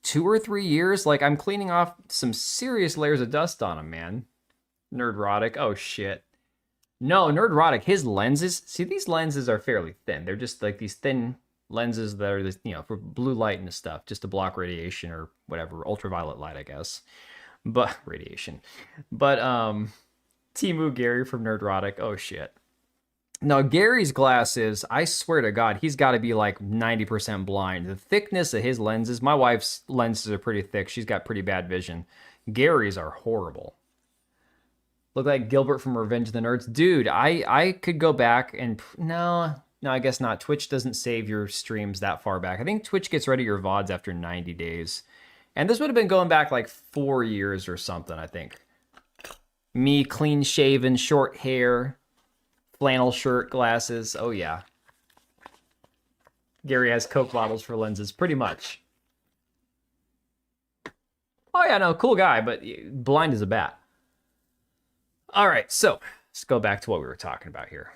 2 or 3 years. Like, I'm cleaning off some serious layers of dust on them, man. Nerdrotic. Oh shit. No, Nerdrotic, his lenses, see, these lenses are fairly thin. They're just like these thin lenses that are, you know, for blue light and stuff, just to block radiation or whatever, ultraviolet light, I guess. But, radiation. But, Timu Gary from Nerdrotic, oh shit. Now, Gary's glasses, I swear to God, he's got to be like 90% blind. The thickness of his lenses, my wife's lenses are pretty thick. She's got pretty bad vision. Gary's are horrible. Look like Gilbert from Revenge of the Nerds. Dude, I could go back and... No, I guess not. Twitch doesn't save your streams that far back. I think Twitch gets rid of your VODs after 90 days. And this would have been going back like 4 years or something, I think. Me, clean shaven, short hair, flannel shirt, glasses. Oh, yeah. Gary has Coke bottles for lenses, pretty much. Oh, yeah, no, cool guy, but blind as a bat. All right, so let's go back to what we were talking about here.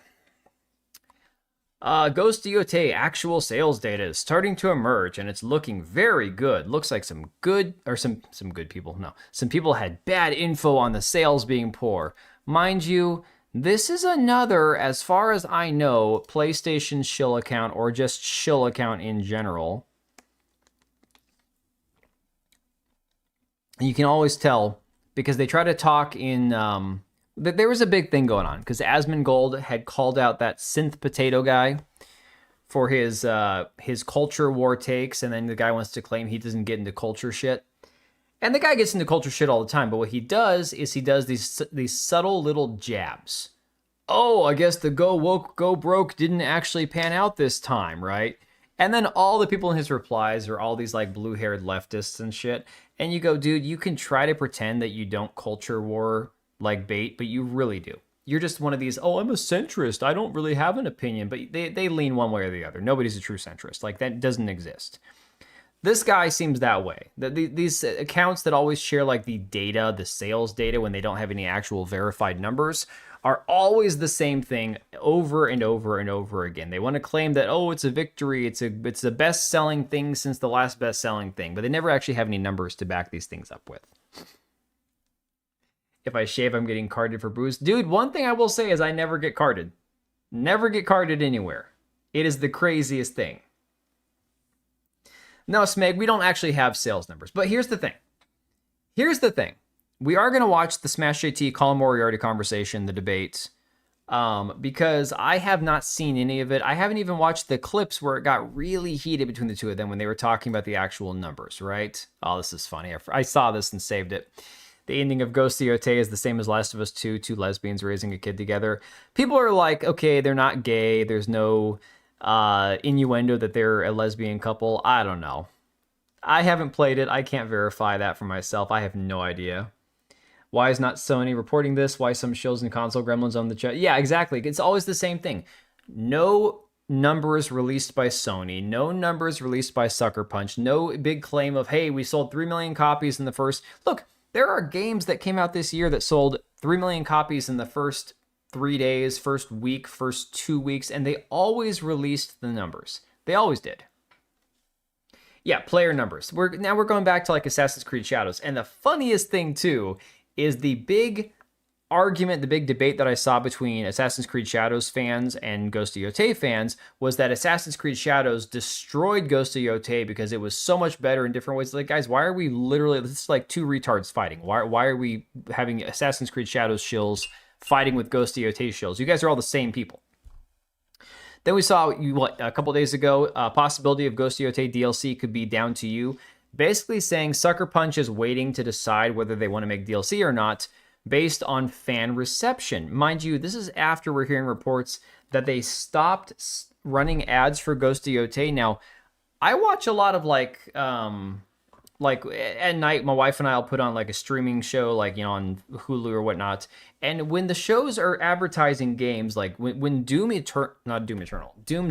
Ghost Yotei actual sales data is starting to emerge, and it's looking very good. Looks like some good people. No, some people had bad info on the sales being poor. Mind you, this is another, as far as I know, PlayStation shill account or just shill account in general. And you can always tell because they try to talk in. There was a big thing going on because Asmongold had called out that synth potato guy for his culture war takes, and then the guy wants to claim he doesn't get into culture shit. And the guy gets into culture shit all the time, but what he does is he does these subtle little jabs. Oh, I guess the go woke, go broke didn't actually pan out this time, right? And then all the people in his replies are all these like blue-haired leftists and shit. And you go, dude, you can try to pretend that you don't culture war like bait, but you really do. You're just one of these, oh, I'm a centrist, I don't really have an opinion, but they lean one way or the other. Nobody's a true centrist. Like, that doesn't exist. This guy seems that way. These accounts that always share like the data, the sales data, when they don't have any actual verified numbers, are always the same thing over and over and over again. They want to claim that, oh, it's a victory, it's the best-selling thing since the last best-selling thing, but they never actually have any numbers to back these things up with. If I shave, I'm getting carded for boost. Dude, one thing I will say is I never get carded. Never get carded anywhere. It is the craziest thing. No, Smeg, we don't actually have sales numbers. But here's the thing. We are going to watch the Smash JT Colin Moriarty conversation, the debate, because I have not seen any of it. I haven't even watched the clips where it got really heated between the two of them when they were talking about the actual numbers, right? Oh, this is funny. I saw this and saved it. The ending of Ghost of Yotei is the same as Last of Us 2, two lesbians raising a kid together. People are like, okay, they're not gay. There's no innuendo that they're a lesbian couple. I don't know. I haven't played it. I can't verify that for myself. I have no idea. Why is not Sony reporting this? Why some shills and console gremlins on the chat? Yeah, exactly. It's always the same thing. No numbers released by Sony. No numbers released by Sucker Punch. No big claim of, hey, we sold 3 million copies in the first... Look, there are games that came out this year that sold 3 million copies in the first 3 days, first week, first 2 weeks, and they always released the numbers. They always did. Yeah, player numbers. Now we're going back to like Assassin's Creed Shadows. And the funniest thing, too, is the big argument, the big debate that I saw between Assassin's Creed Shadows fans and Ghost of Yotei fans was that Assassin's Creed Shadows destroyed Ghost of Yotei because it was so much better in different ways. Like, guys, why are we literally, this is like two retards fighting. Why are we having Assassin's Creed Shadows shills fighting with Ghost of Yotei shills? You guys are all the same people. Then we saw, a couple days ago, a possibility of Ghost of Yotei DLC could be down to you. Basically saying Sucker Punch is waiting to decide whether they want to make DLC or not, based on fan reception. Mind you, this is after we're hearing reports that they stopped running ads for Ghost of Yotei. Now, I watch a lot of like at night, my wife and I will put on like a streaming show, like, on Hulu or whatnot. And when the shows are advertising games, like when Doom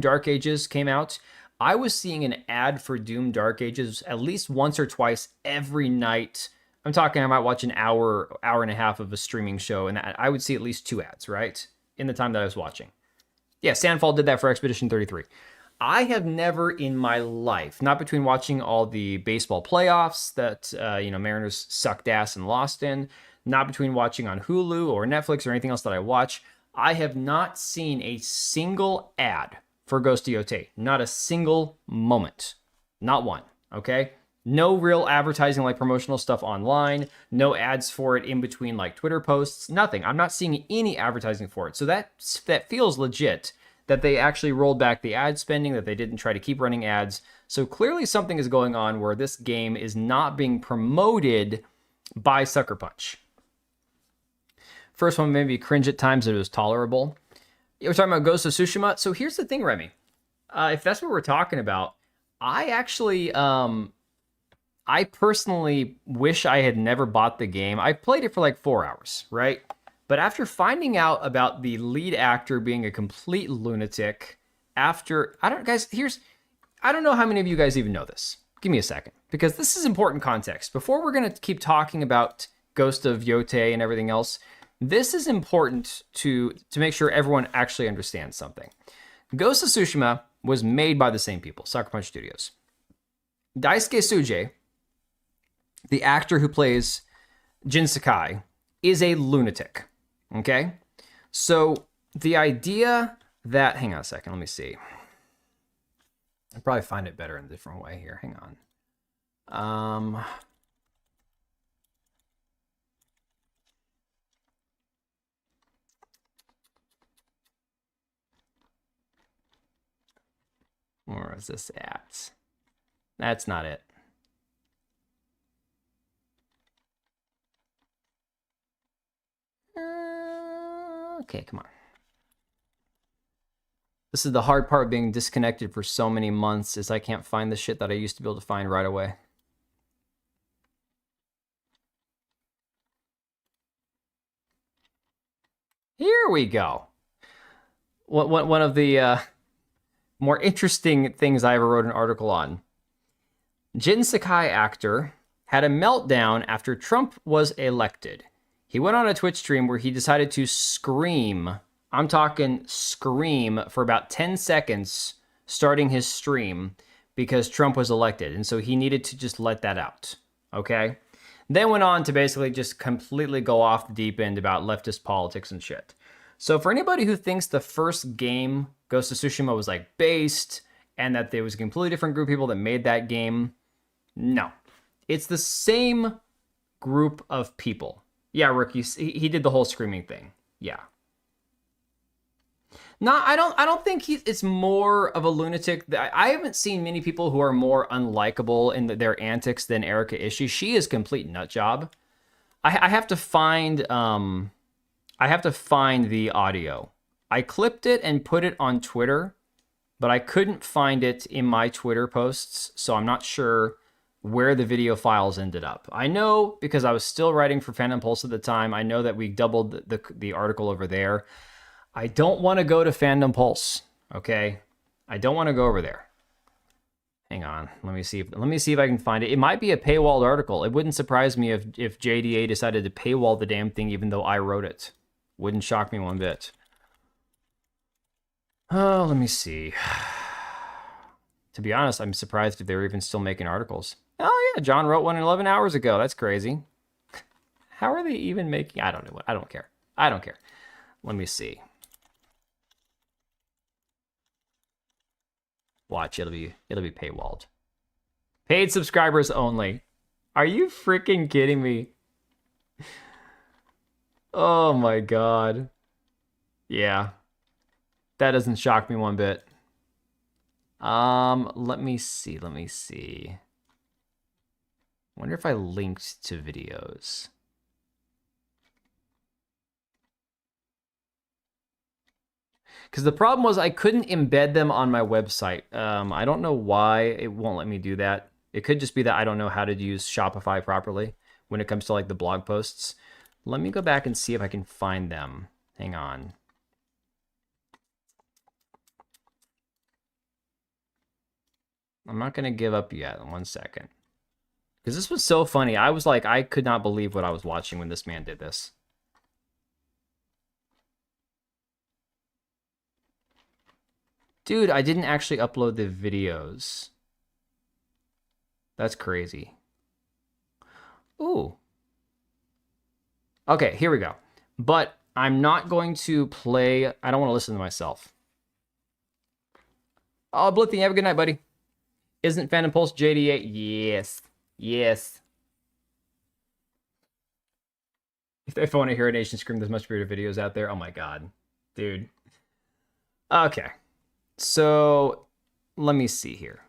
Dark Ages came out, I was seeing an ad for Doom Dark Ages at least once or twice every night. I'm talking, I might watch an hour and a half of a streaming show, and I would see at least 2 ads, right? In the time that I was watching. Yeah, Sandfall did that for Expedition 33. I have never in my life, not between watching all the baseball playoffs that, Mariners sucked ass and lost in, not between watching on Hulu or Netflix or anything else that I watch, I have not seen a single ad for Ghost of Yotei. Not a single moment. Not one, okay? No real advertising like promotional stuff online. No ads for it in between like Twitter posts. Nothing. I'm not seeing any advertising for it. So that feels legit that they actually rolled back the ad spending, that they didn't try to keep running ads. So clearly something is going on where this game is not being promoted by Sucker Punch. First one made me cringe at times, but it was tolerable. We're talking about Ghost of Tsushima. So here's the thing, Remy. If that's what we're talking about, I actually, I personally wish I had never bought the game. I played it for like 4 hours, right? But after finding out about the lead actor being a complete lunatic, I don't know how many of you guys even know this. Give me a second, because this is important context. Before we're going to keep talking about Ghost of Yotei and everything else, this is important to make sure everyone actually understands something. Ghost of Tsushima was made by the same people, Sucker Punch Studios. Daisuke Suje, the actor who plays Jin Sakai, is a lunatic, okay? So the idea that... Hang on a second, let me see. I'll probably find it better in a different way here. Hang on. Where is this at? That's not it. Okay, come on. This is the hard part of being disconnected for so many months, is I can't find the shit that I used to be able to find right away. Here we go. One of the more interesting things I ever wrote an article on. Jin Sakai actor had a meltdown after Trump was elected. He went on a Twitch stream where he decided to scream. I'm talking scream for about 10 seconds starting his stream because Trump was elected. And so he needed to just let that out. Okay? Then went on to basically just completely go off the deep end about leftist politics and shit. So for anybody who thinks the first game, Ghost of Tsushima, was like based and that there was a completely different group of people that made that game, no. It's the same group of people. Yeah, Rick, he did the whole screaming thing. Yeah. No, I don't think it's more of a lunatic. I haven't seen many people who are more unlikable in their antics than Erika Ishii. She is complete nut job. I have to find the audio. I clipped it and put it on Twitter, but I couldn't find it in my Twitter posts, so I'm not sure where the video files ended up. I know because I was still writing for Fandom Pulse at the time. I know that we doubled the article over there. I don't want to go to Fandom Pulse, okay? I don't want to go over there. Hang on, let me see if I can find it. It might be a paywalled article. It wouldn't surprise me if JDA decided to paywall the damn thing even though I wrote it. Wouldn't shock me one bit. Oh, let me see. To be honest, I'm surprised if they're even still making articles. Oh yeah, John wrote one 11 hours ago. That's crazy. How are they even making... I don't know what. I don't care. I don't care. Let me see. Watch, it'll be paywalled. Paid subscribers only. Are you freaking kidding me? Oh my god. Yeah. That doesn't shock me one bit. Let me see. Wonder if I linked to videos. Because the problem was I couldn't embed them on my website. I don't know why it won't let me do that. It could just be that I don't know how to use Shopify properly when it comes to like the blog posts. Let me go back and see if I can find them. Hang on. I'm not going to give up yet. 1 second. Because this was so funny. I was like, I could not believe what I was watching when this man did this. Dude, I didn't actually upload the videos. That's crazy. Ooh. Okay, here we go. But I'm not going to play... I don't want to listen to myself. Oh, Blithy, have a good night, buddy. Isn't Phantom Pulse JD8? Yes. Yes. If I want to hear a nation scream, there's much better videos out there. Oh my god. Dude. Okay. So, let me see here.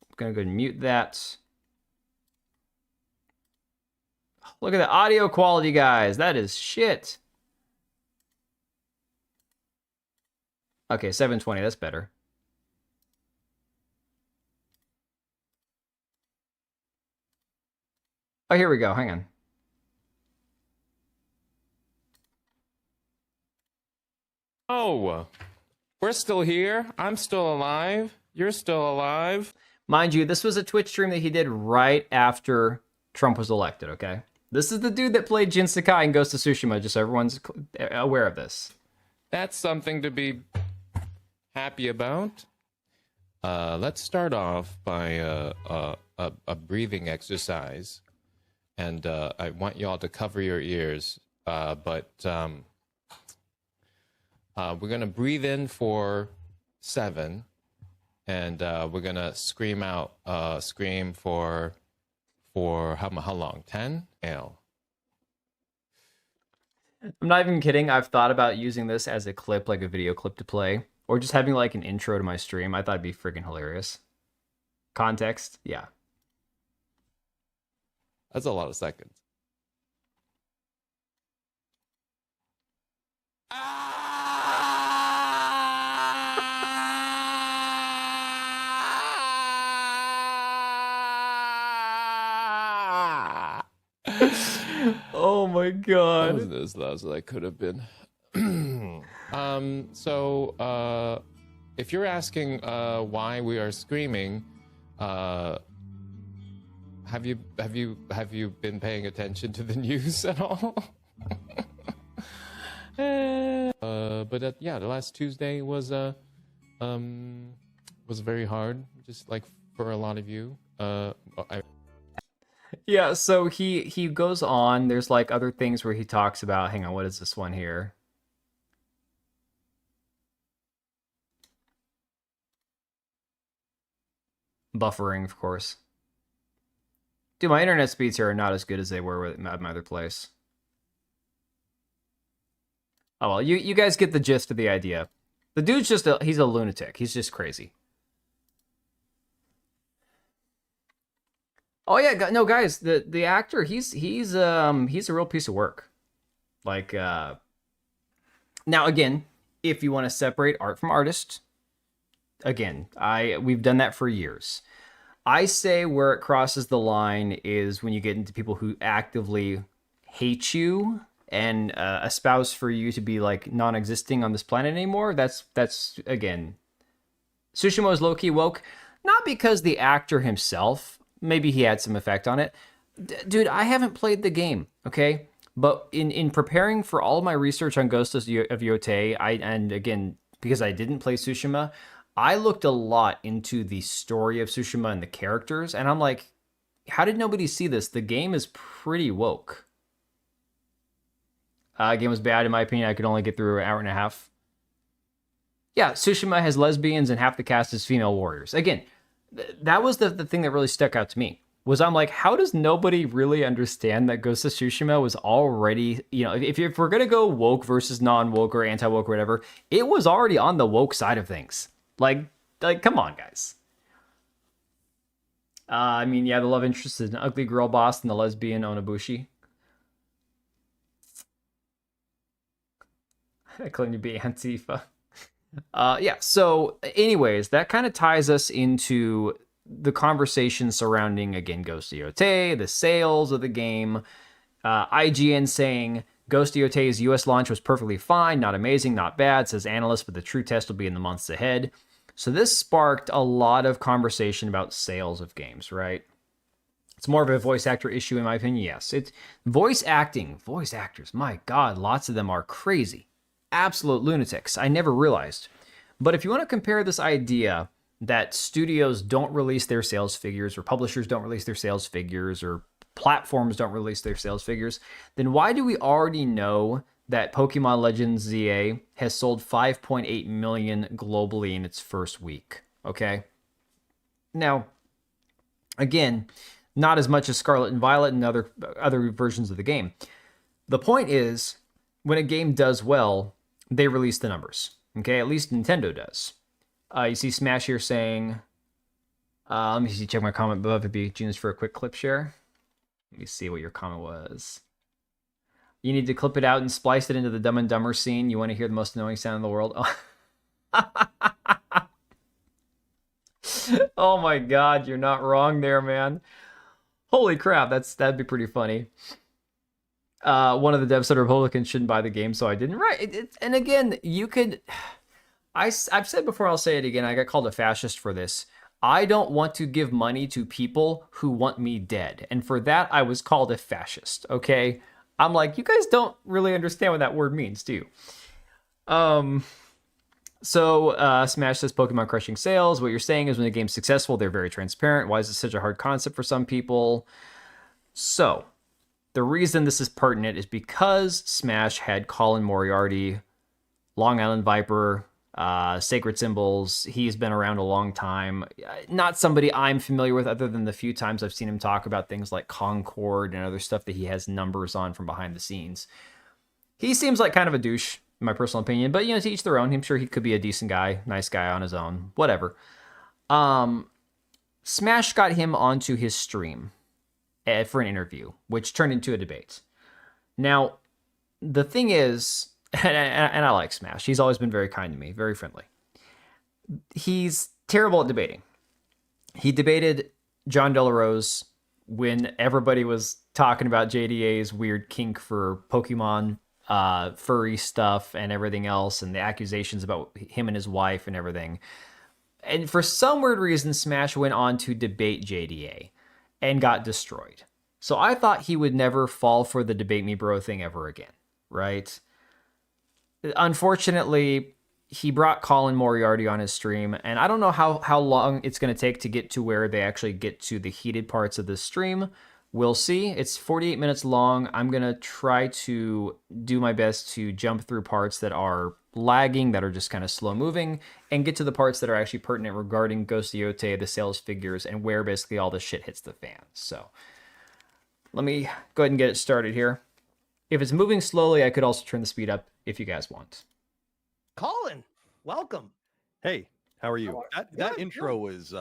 I'm going to go ahead and mute that. Look at the audio quality, guys. That is shit. Okay, 720. That's better. Oh, here we go. Hang on. Oh, we're still here. I'm still alive. You're still alive. Mind you, this was a Twitch stream that he did right after Trump was elected, okay? This is the dude that played Jin Sakai in Ghost of Tsushima, just so everyone's aware of this. That's something to be happy about. Let's start off by a breathing exercise. And I want y'all to cover your ears. But we're going to breathe in for 7. And we're going to scream out, scream for how long? 10? L. I'm not even kidding. I've thought about using this as a clip, like a video clip to play. Or just having like an intro to my stream. I thought it'd be freaking hilarious. Context? Yeah. That's a lot of seconds. Oh my god. That wasn't as loud as I could have been. So if you're asking why we are screaming, have you been paying attention to the news at all? But yeah, the last Tuesday was very hard, just like for a lot of you. Yeah, so he goes on. There's like other things where he talks about. Hang on, what is this one here? Buffering, of course. Dude, my internet speeds here are not as good as they were at my other place. Oh well, you guys get the gist of the idea. The dude's just he's a lunatic. He's just crazy. Oh yeah, no guys, the actor, he's a real piece of work. Like now again, if you want to separate art from artist, again, we've done that for years. I say where it crosses the line is when you get into people who actively hate you and espouse for you to be like non-existing on this planet anymore. That's again, Tsushima is low-key woke, not because the actor himself, maybe he had some effect on it. Dude, I haven't played the game, okay? But in preparing for all of my research on Ghost of Yotei, and again, because I didn't play Tsushima, I looked a lot into the story of Tsushima and the characters, and I'm like, how did nobody see this? The game is pretty woke. Game was bad, in my opinion. I could only get through an hour and a half. Yeah, Tsushima has lesbians and half the cast is female warriors. Again, that was the thing that really stuck out to me. Was I'm like, how does nobody really understand that Ghost of Tsushima was already, you know, if we're going to go woke versus non-woke or anti-woke or whatever, it was already on the woke side of things. Like, come on, guys. I mean, yeah, the love interest is an ugly girl boss and the lesbian Onabushi. I claim to be Antifa. Yeah, so anyways, that kind of ties us into the conversation surrounding, again, Ghost of Yotei, the sales of the game, IGN saying Ghost of Yotei's US launch was perfectly fine, not amazing, not bad, says analyst, but the true test will be in the months ahead. So this sparked a lot of conversation about sales of games, right? It's more of a voice actor issue, in my opinion. Yes, it's voice actors. My God, lots of them are crazy, absolute lunatics. I never realized. But if you want to compare this idea that studios don't release their sales figures, or publishers don't release their sales figures, or platforms don't release their sales figures, then why do we already know that Pokemon Legends ZA has sold 5.8 million globally in its first week? Okay. Now, again, not as much as Scarlet and Violet and other versions of the game. The point is, when a game does well, they release the numbers. Okay, at least Nintendo does. You see Smash here saying, let me see, check my comment above. It'd be genius for a quick clip share. Let me see what your comment was. You need to clip it out and splice it into the Dumb and Dumber scene. You want to hear the most annoying sound in the world? Oh my God, you're not wrong there, man. Holy crap, that'd be pretty funny. One of the devs said Republicans shouldn't buy the game, so I didn't. Right, and again, you could... I've said before, I'll say it again, I got called a fascist for this. I don't want to give money to people who want me dead. And for that, I was called a fascist, okay? I'm like, you guys don't really understand what that word means, do you? So Smash says Pokemon crushing sales. What you're saying is when the game's successful, they're very transparent. Why is this such a hard concept for some people? So the reason this is pertinent is because Smash had Colin Moriarty, Long Island Viper, Sacred Symbols. He's been around a long time. Not somebody I'm familiar with other than the few times I've seen him talk about things like Concord and other stuff that he has numbers on from behind the scenes. He seems like kind of a douche, in my personal opinion, but, you know, to each their own. I'm sure he could be a decent guy, nice guy on his own, whatever. Smash got him onto his stream for an interview, which turned into a debate. Now, the thing is, and I like Smash. He's always been very kind to me, very friendly. He's terrible at debating. He debated John Delarose when everybody was talking about JDA's weird kink for Pokemon furry stuff and everything else, and the accusations about him and his wife and everything. And for some weird reason, Smash went on to debate JDA and got destroyed. So I thought he would never fall for the debate me bro thing ever again, right? Unfortunately, he brought Colin Moriarty on his stream, and I don't know how long it's going to take to get to where they actually get to the heated parts of the stream. We'll see. It's 48 minutes long. I'm going to try to do my best to jump through parts that are lagging, that are just kind of slow moving, and get to the parts that are actually pertinent regarding Ghost of Yotei, the sales figures, and where basically all the shit hits the fan. So let me go ahead and get it started here. If it's moving slowly, I could also turn the speed up if you guys want. Colin, welcome. Hey, how are you? That intro was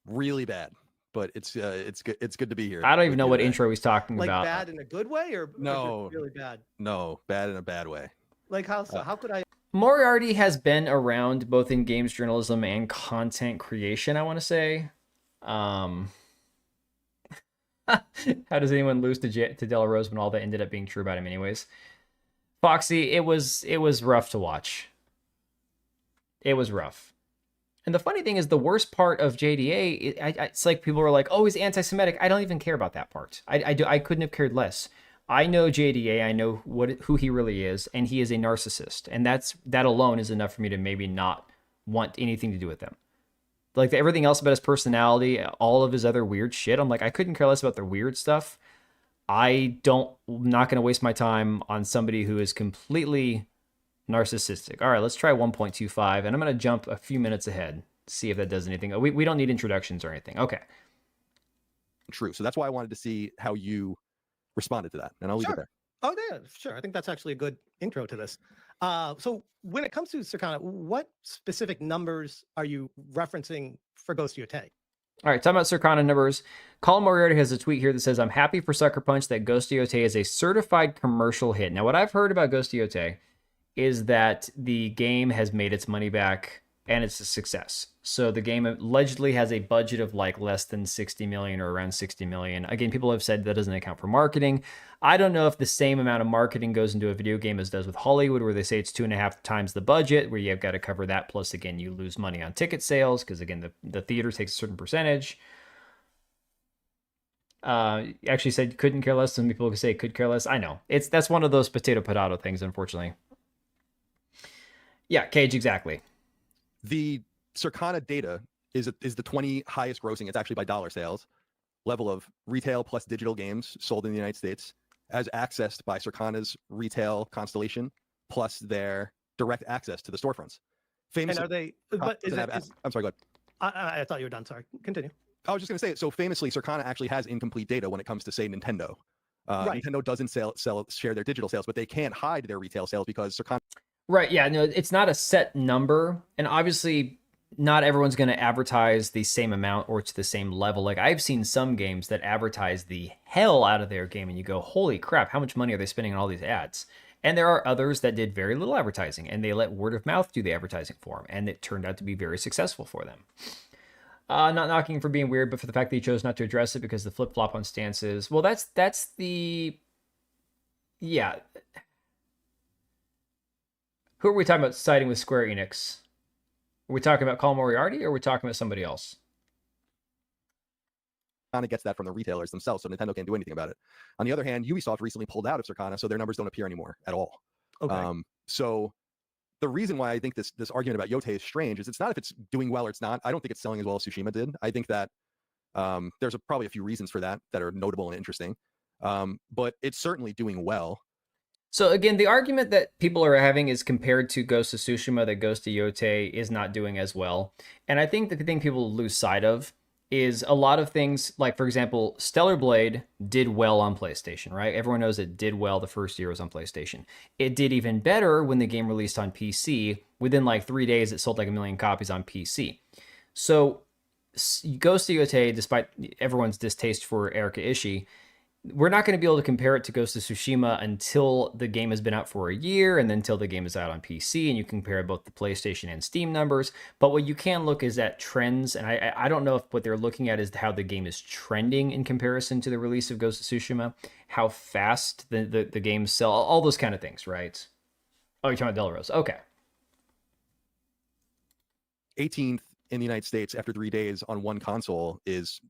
really bad, but it's good to be here. I don't even know what intro he's talking like about. Like bad in a good way, or no, or really bad? No, bad in a bad way. Like how? So how could I? Moriarty has been around both in games journalism and content creation, I want to say. How does anyone lose to Delarose when all that ended up being true about him anyways? Foxy, it was rough to watch. It was rough. And the funny thing is, the worst part of JDA, it's like people were like, oh, he's anti-Semitic. I don't even care about that part. I couldn't have cared less. I know JDA, I know who he really is, and he is a narcissist. And that alone is enough for me to maybe not want anything to do with them. Like everything else about his personality, all of his other weird shit, I'm like, I couldn't care less about the weird stuff. I'm not going to waste my time on somebody who is completely narcissistic. All right, let's try 1.25, and I'm going to jump a few minutes ahead, see if that does anything. We don't need introductions or anything. Okay. True. So that's why I wanted to see how you responded to that, and I'll leave it there. Oh, yeah, sure. I think that's actually a good intro to this. So when it comes to Circana, what specific numbers are you referencing for Ghost of Yotei? All right, talking about Circana numbers. Colin Moriarty has a tweet here that says, I'm happy for Sucker Punch that Ghost of Yotei is a certified commercial hit. Now, what I've heard about Ghost of Yotei is that the game has made its money back and it's a success. So the game allegedly has a budget of like less than 60 million or around 60 million. Again, people have said that doesn't account for marketing. I don't know if the same amount of marketing goes into a video game as does with Hollywood, where they say it's 2.5 times the budget, where you've got to cover that. Plus, again, you lose money on ticket sales because, again, the theater takes a certain percentage. Actually said couldn't care less. Some people could say could care less. I know. That's one of those potato things, unfortunately. Yeah, Cage, exactly. The Circana data is the 20 highest grossing. It's actually by dollar sales level of retail plus digital games sold in the United States, as accessed by Circana's retail constellation plus their direct access to the storefronts. Famously, and are they? But I'm sorry. Go ahead. I thought you were done. Sorry. Continue. I was just going to say it. So famously, Circana actually has incomplete data when it comes to, say, Nintendo. Right. Nintendo doesn't share their digital sales, but they can't hide their retail sales because Circana. Right. Yeah. No, it's not a set number, and obviously, not everyone's going to advertise the same amount or to the same level. Like I've seen some games that advertise the hell out of their game, and you go, "Holy crap! How much money are they spending on all these ads?" And there are others that did very little advertising, and they let word of mouth do the advertising for them, and it turned out to be very successful for them. Not knocking for being weird, but for the fact that he chose not to address it because the flip-flop on stances. Well, that's the... Yeah. Who are we talking about siding with Square Enix? Are we talking about Colin Moriarty, or are we talking about somebody else? Circana gets that from the retailers themselves, so Nintendo can't do anything about it. On the other hand, Ubisoft recently pulled out of Circana, so their numbers don't appear anymore at all. Okay. So the reason why I think this argument about Yotei is strange is it's not if it's doing well or it's not. I don't think it's selling as well as Tsushima did. I think that there's probably a few reasons for that are notable and interesting, but it's certainly doing well. So again, the argument that people are having is compared to Ghost of Tsushima, that Ghost of Yotei is not doing as well. And I think the thing people lose sight of is a lot of things, like, for example, Stellar Blade did well on PlayStation, right? Everyone knows it did well the first year it was on PlayStation. It did even better when the game released on PC. Within like 3 days, it sold like 1 million copies on PC. So Ghost of Yotei, despite everyone's distaste for Erika Ishii, we're not going to be able to compare it to Ghost of Tsushima until the game has been out for a year, and then until the game is out on PC, and you compare both the PlayStation and Steam numbers. But what you can look is at trends, and I don't know if what they're looking at is how the game is trending in comparison to the release of Ghost of Tsushima, how fast the games sell, all those kind of things, right? Oh, you're talking about Delrose. Okay. 18th in the United States after 3 days on one console is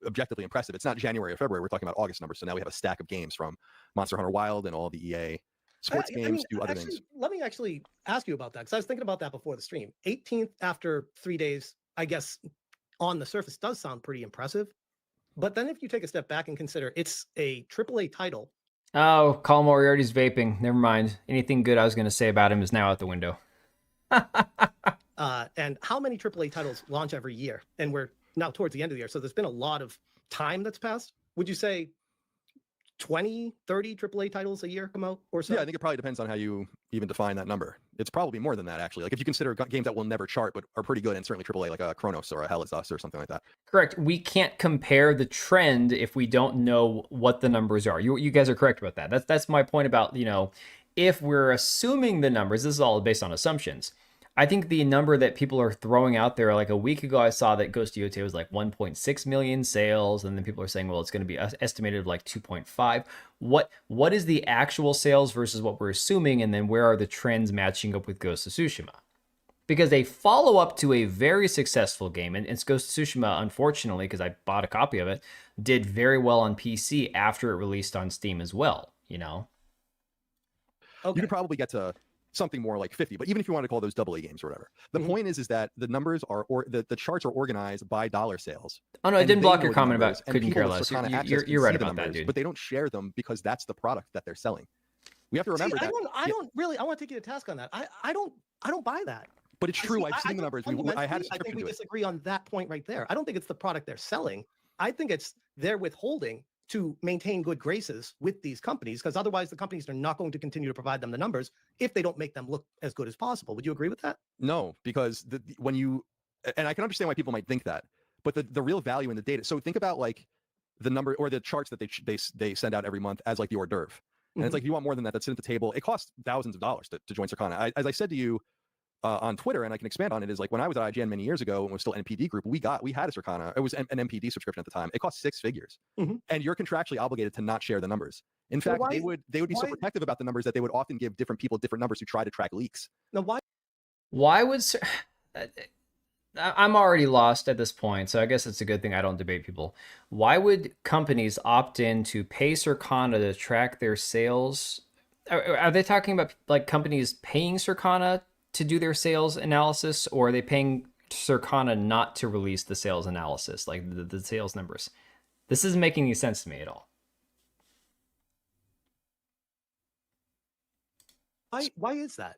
objectively impressive. It's not January or February. We're talking about August numbers. So now we have a stack of games from Monster Hunter Wild and all the EA sports games to other things. Let me actually ask you about that, because I was thinking about that before the stream. 18th after 3 days, I guess on the surface does sound pretty impressive. But then if you take a step back and consider it's a AAA title. Oh, Colin Moriarty's vaping. Never mind. Anything good I was going to say about him is now out the window. And how many AAA titles launch every year? And we're now towards the end of the year, so there's been a lot of time that's passed. Would you say 20, 30 AAA titles a year come out or so? Yeah, I think it probably depends on how you even define that number. It's probably more than that, actually. Like if you consider games that will never chart but are pretty good, and certainly AAA, like a Chronos or a Hell is Us or something like that. Correct. We can't compare the trend if we don't know what the numbers are. You guys are correct about that. That's my point about, if we're assuming the numbers, this is all based on assumptions. I think the number that people are throwing out there, like a week ago, I saw that Ghost of Yotei was like 1.6 million sales, and then people are saying, well, it's going to be estimated like 2.5. What is the actual sales versus what we're assuming, and then where are the trends matching up with Ghost of Tsushima? Because a follow-up to a very successful game, and it's Ghost of Tsushima, unfortunately, because I bought a copy of it, did very well on PC after it released on Steam as well, Okay. You could probably get to something more like 50, but even if you want to call those AA games or whatever, the point is that the numbers are, or the charts are organized by dollar sales. Oh no, I didn't block your comment about couldn't care less. You're right about that, dude. But they don't share them because that's the product that they're selling. We have to remember that. I don't really. I want to take you to task on that. I don't buy that. But it's true. I've seen the numbers. I had a I think we disagree on that point right there. I don't think it's the product they're selling. I think it's their withholding to maintain good graces with these companies, because otherwise the companies are not going to continue to provide them the numbers if they don't make them look as good as possible. Would you agree with that? No, because when you, and I can understand why people might think that, but the real value in the data. So think about like the number or the charts that they send out every month as like the hors d'oeuvre. And it's like, if you want more than that, that's at the table. It costs thousands of dollars to join Circana. As I said to you, on Twitter, and I can expand on it, is like when I was at IGN many years ago and was still NPD group, we had a Circana. It was an NPD subscription at the time. It cost 6 figures, and you're contractually obligated to not share the numbers. In fact, they would be so protective about the numbers that they would often give different people different numbers to try to track leaks. Now, Why would I'm already lost at this point, so I guess it's a good thing I don't debate people. Why would companies opt in to pay Circana to track their sales? Are they talking about like companies paying Circana to do their sales analysis, or are they paying Circana not to release the sales analysis, like the sales numbers? This isn't making any sense to me at all. Why is that?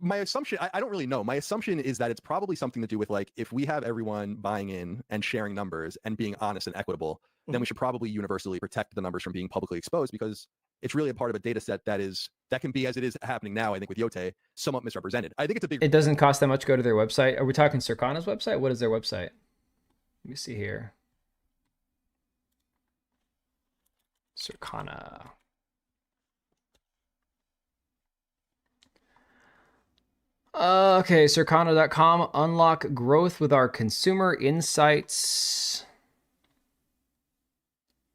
My assumption, I don't really know. My assumption is that it's probably something to do with like, if we have everyone buying in and sharing numbers and being honest and equitable, then we should probably universally protect the numbers from being publicly exposed, because it's really a part of a data set that can be, as it is happening now, I think with Yotei, somewhat misrepresented. I think it's a big... It doesn't cost that much to go to their website. Are we talking Circana's website? What is their website? Let me see here. Circana. Okay, Circana.com. Unlock growth with our consumer insights.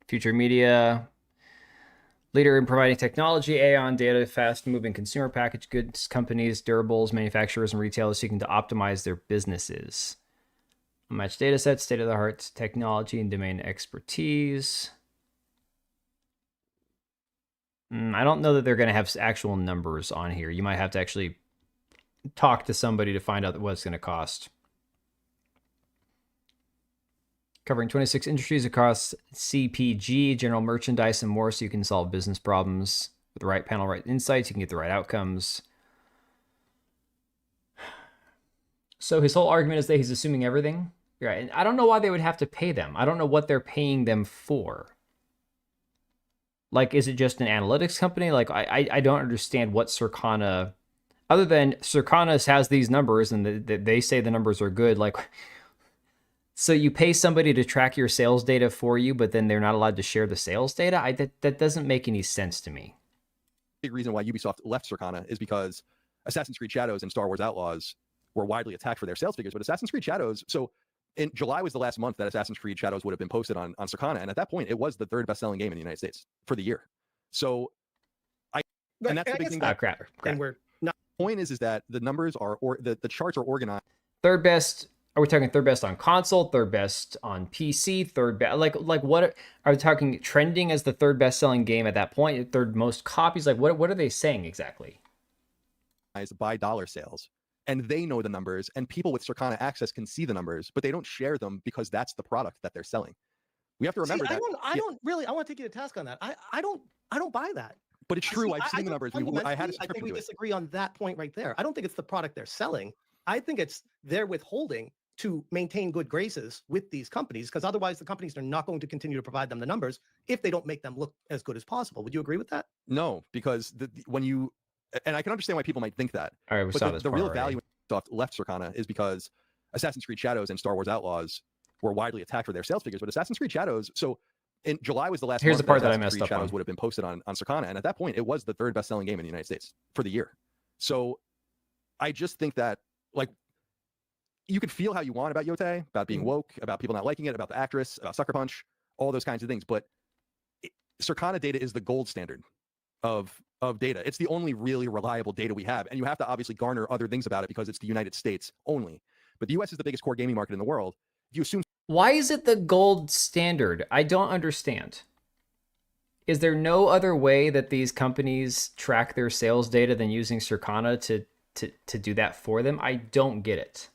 Future media. Leader in providing technology, AI data, fast-moving consumer packaged goods companies, durables, manufacturers, and retailers seeking to optimize their businesses. Unmatched data sets, state-of-the-art technology, and domain expertise. I don't know that they're going to have actual numbers on here. You might have to actually talk to somebody to find out what it's going to cost. Covering 26 industries across CPG, general merchandise, and more, so you can solve business problems with the right panel, right insights. You can get the right outcomes. So his whole argument is that he's assuming everything. Right, and I don't know why they would have to pay them. I don't know what they're paying them for. Like, is it just an analytics company? Like, I don't understand what Circana, other than Circana has these numbers and they say the numbers are good. Like, so you pay somebody to track your sales data for you, but then they're not allowed to share the sales data? That doesn't make any sense to me. Big reason why Ubisoft left Circana is because Assassin's Creed Shadows and Star Wars Outlaws were widely attacked for their sales figures. But Assassin's Creed Shadows, so in July was the last month that Assassin's Creed Shadows would have been posted on Circana, and at that point, it was the 3rd best-selling game in the United States for the year. So, and that's the big thing. Crap. And we're not. The point is that the numbers are, or the charts are organized. Third best. Are we talking third best on console, third best on PC, third best? Like what are we talking? Trending as the 3rd best-selling game at that point, 3rd most copies. Like what are they saying exactly? By dollar sales, and they know the numbers, and people with Circana access can see the numbers, but they don't share them because that's the product that they're selling. We have to remember that. I don't really. I want to take you to task on that. I don't buy that. But it's true. I've seen the numbers. I had a I think we to disagree on that point right there. I don't think it's the product they're selling. I think it's their withholding to maintain good graces with these companies, because otherwise the companies are not going to continue to provide them the numbers if they don't make them look as good as possible. Would you agree with that? No, because when you, and I can understand why people might think that. All right, we saw this. The real value Microsoft left Circana is because Assassin's Creed Shadows and Star Wars Outlaws were widely attacked for their sales figures. But Assassin's Creed Shadows, so in July was the last. Here's month the part that I Assassin's messed Creed up Shadows on. would have been posted on Circana, and at that point, it was the 3rd best-selling game in the United States for the year. So I just think that, like, you could feel how you want about Yotei, about being woke, about people not liking it, about the actress, about Sucker Punch, all those kinds of things. But Circana data is the gold standard of data. It's the only really reliable data we have. And you have to obviously garner other things about it because it's the United States only. But the US is the biggest core gaming market in the world. If you assume... Why is it the gold standard? I don't understand. Is there no other way that these companies track their sales data than using Circana to do that for them? I don't get it.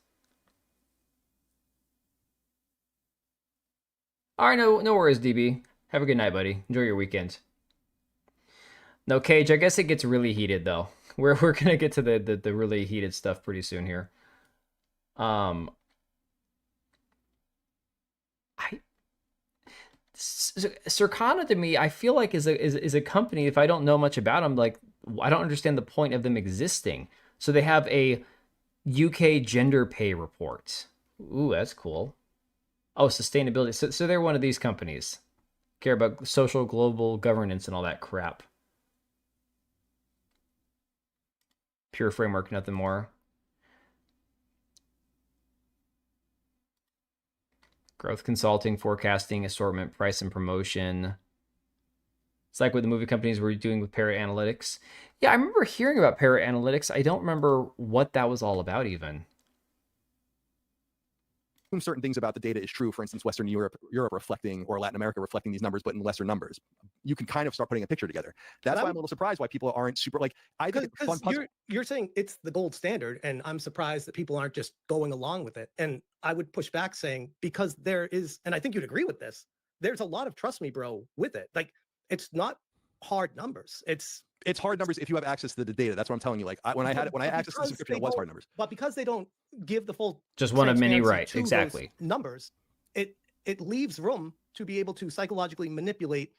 All right, no worries, DB. Have a good night, buddy. Enjoy your weekend. No, Cage, I guess it gets really heated, though. We're going to get to the really heated stuff pretty soon here. Circana, to me, I feel like is a company, if I don't know much about them, like, I don't understand the point of them existing. So they have a UK gender pay report. Ooh, that's cool. Oh, sustainability. So they're one of these companies. Care about social global governance and all that crap. Pure framework, nothing more. Growth consulting, forecasting, assortment, price, and promotion. It's like what the movie companies were doing with Parrot Analytics. Yeah, I remember hearing about Parrot Analytics. I don't remember what that was all about even. Certain things about the data is true. For instance, Western Europe reflecting, or Latin America reflecting these numbers, but in lesser numbers. You can kind of start putting a picture together. That's why I'm a little surprised why people aren't super like. I think it's a fun puzzle. You're saying it's the gold standard, and I'm surprised that people aren't just going along with it. And I would push back saying, because there is, and I think you'd agree with this, there's a lot of trust me, bro, with it. Like, it's not hard numbers. It's hard numbers if you have access to the data. That's what I'm telling you. Like when I accessed the subscription, it was hard numbers. But because they don't give the full just one of many, right? to Exactly. those numbers, it leaves room to be able to psychologically manipulate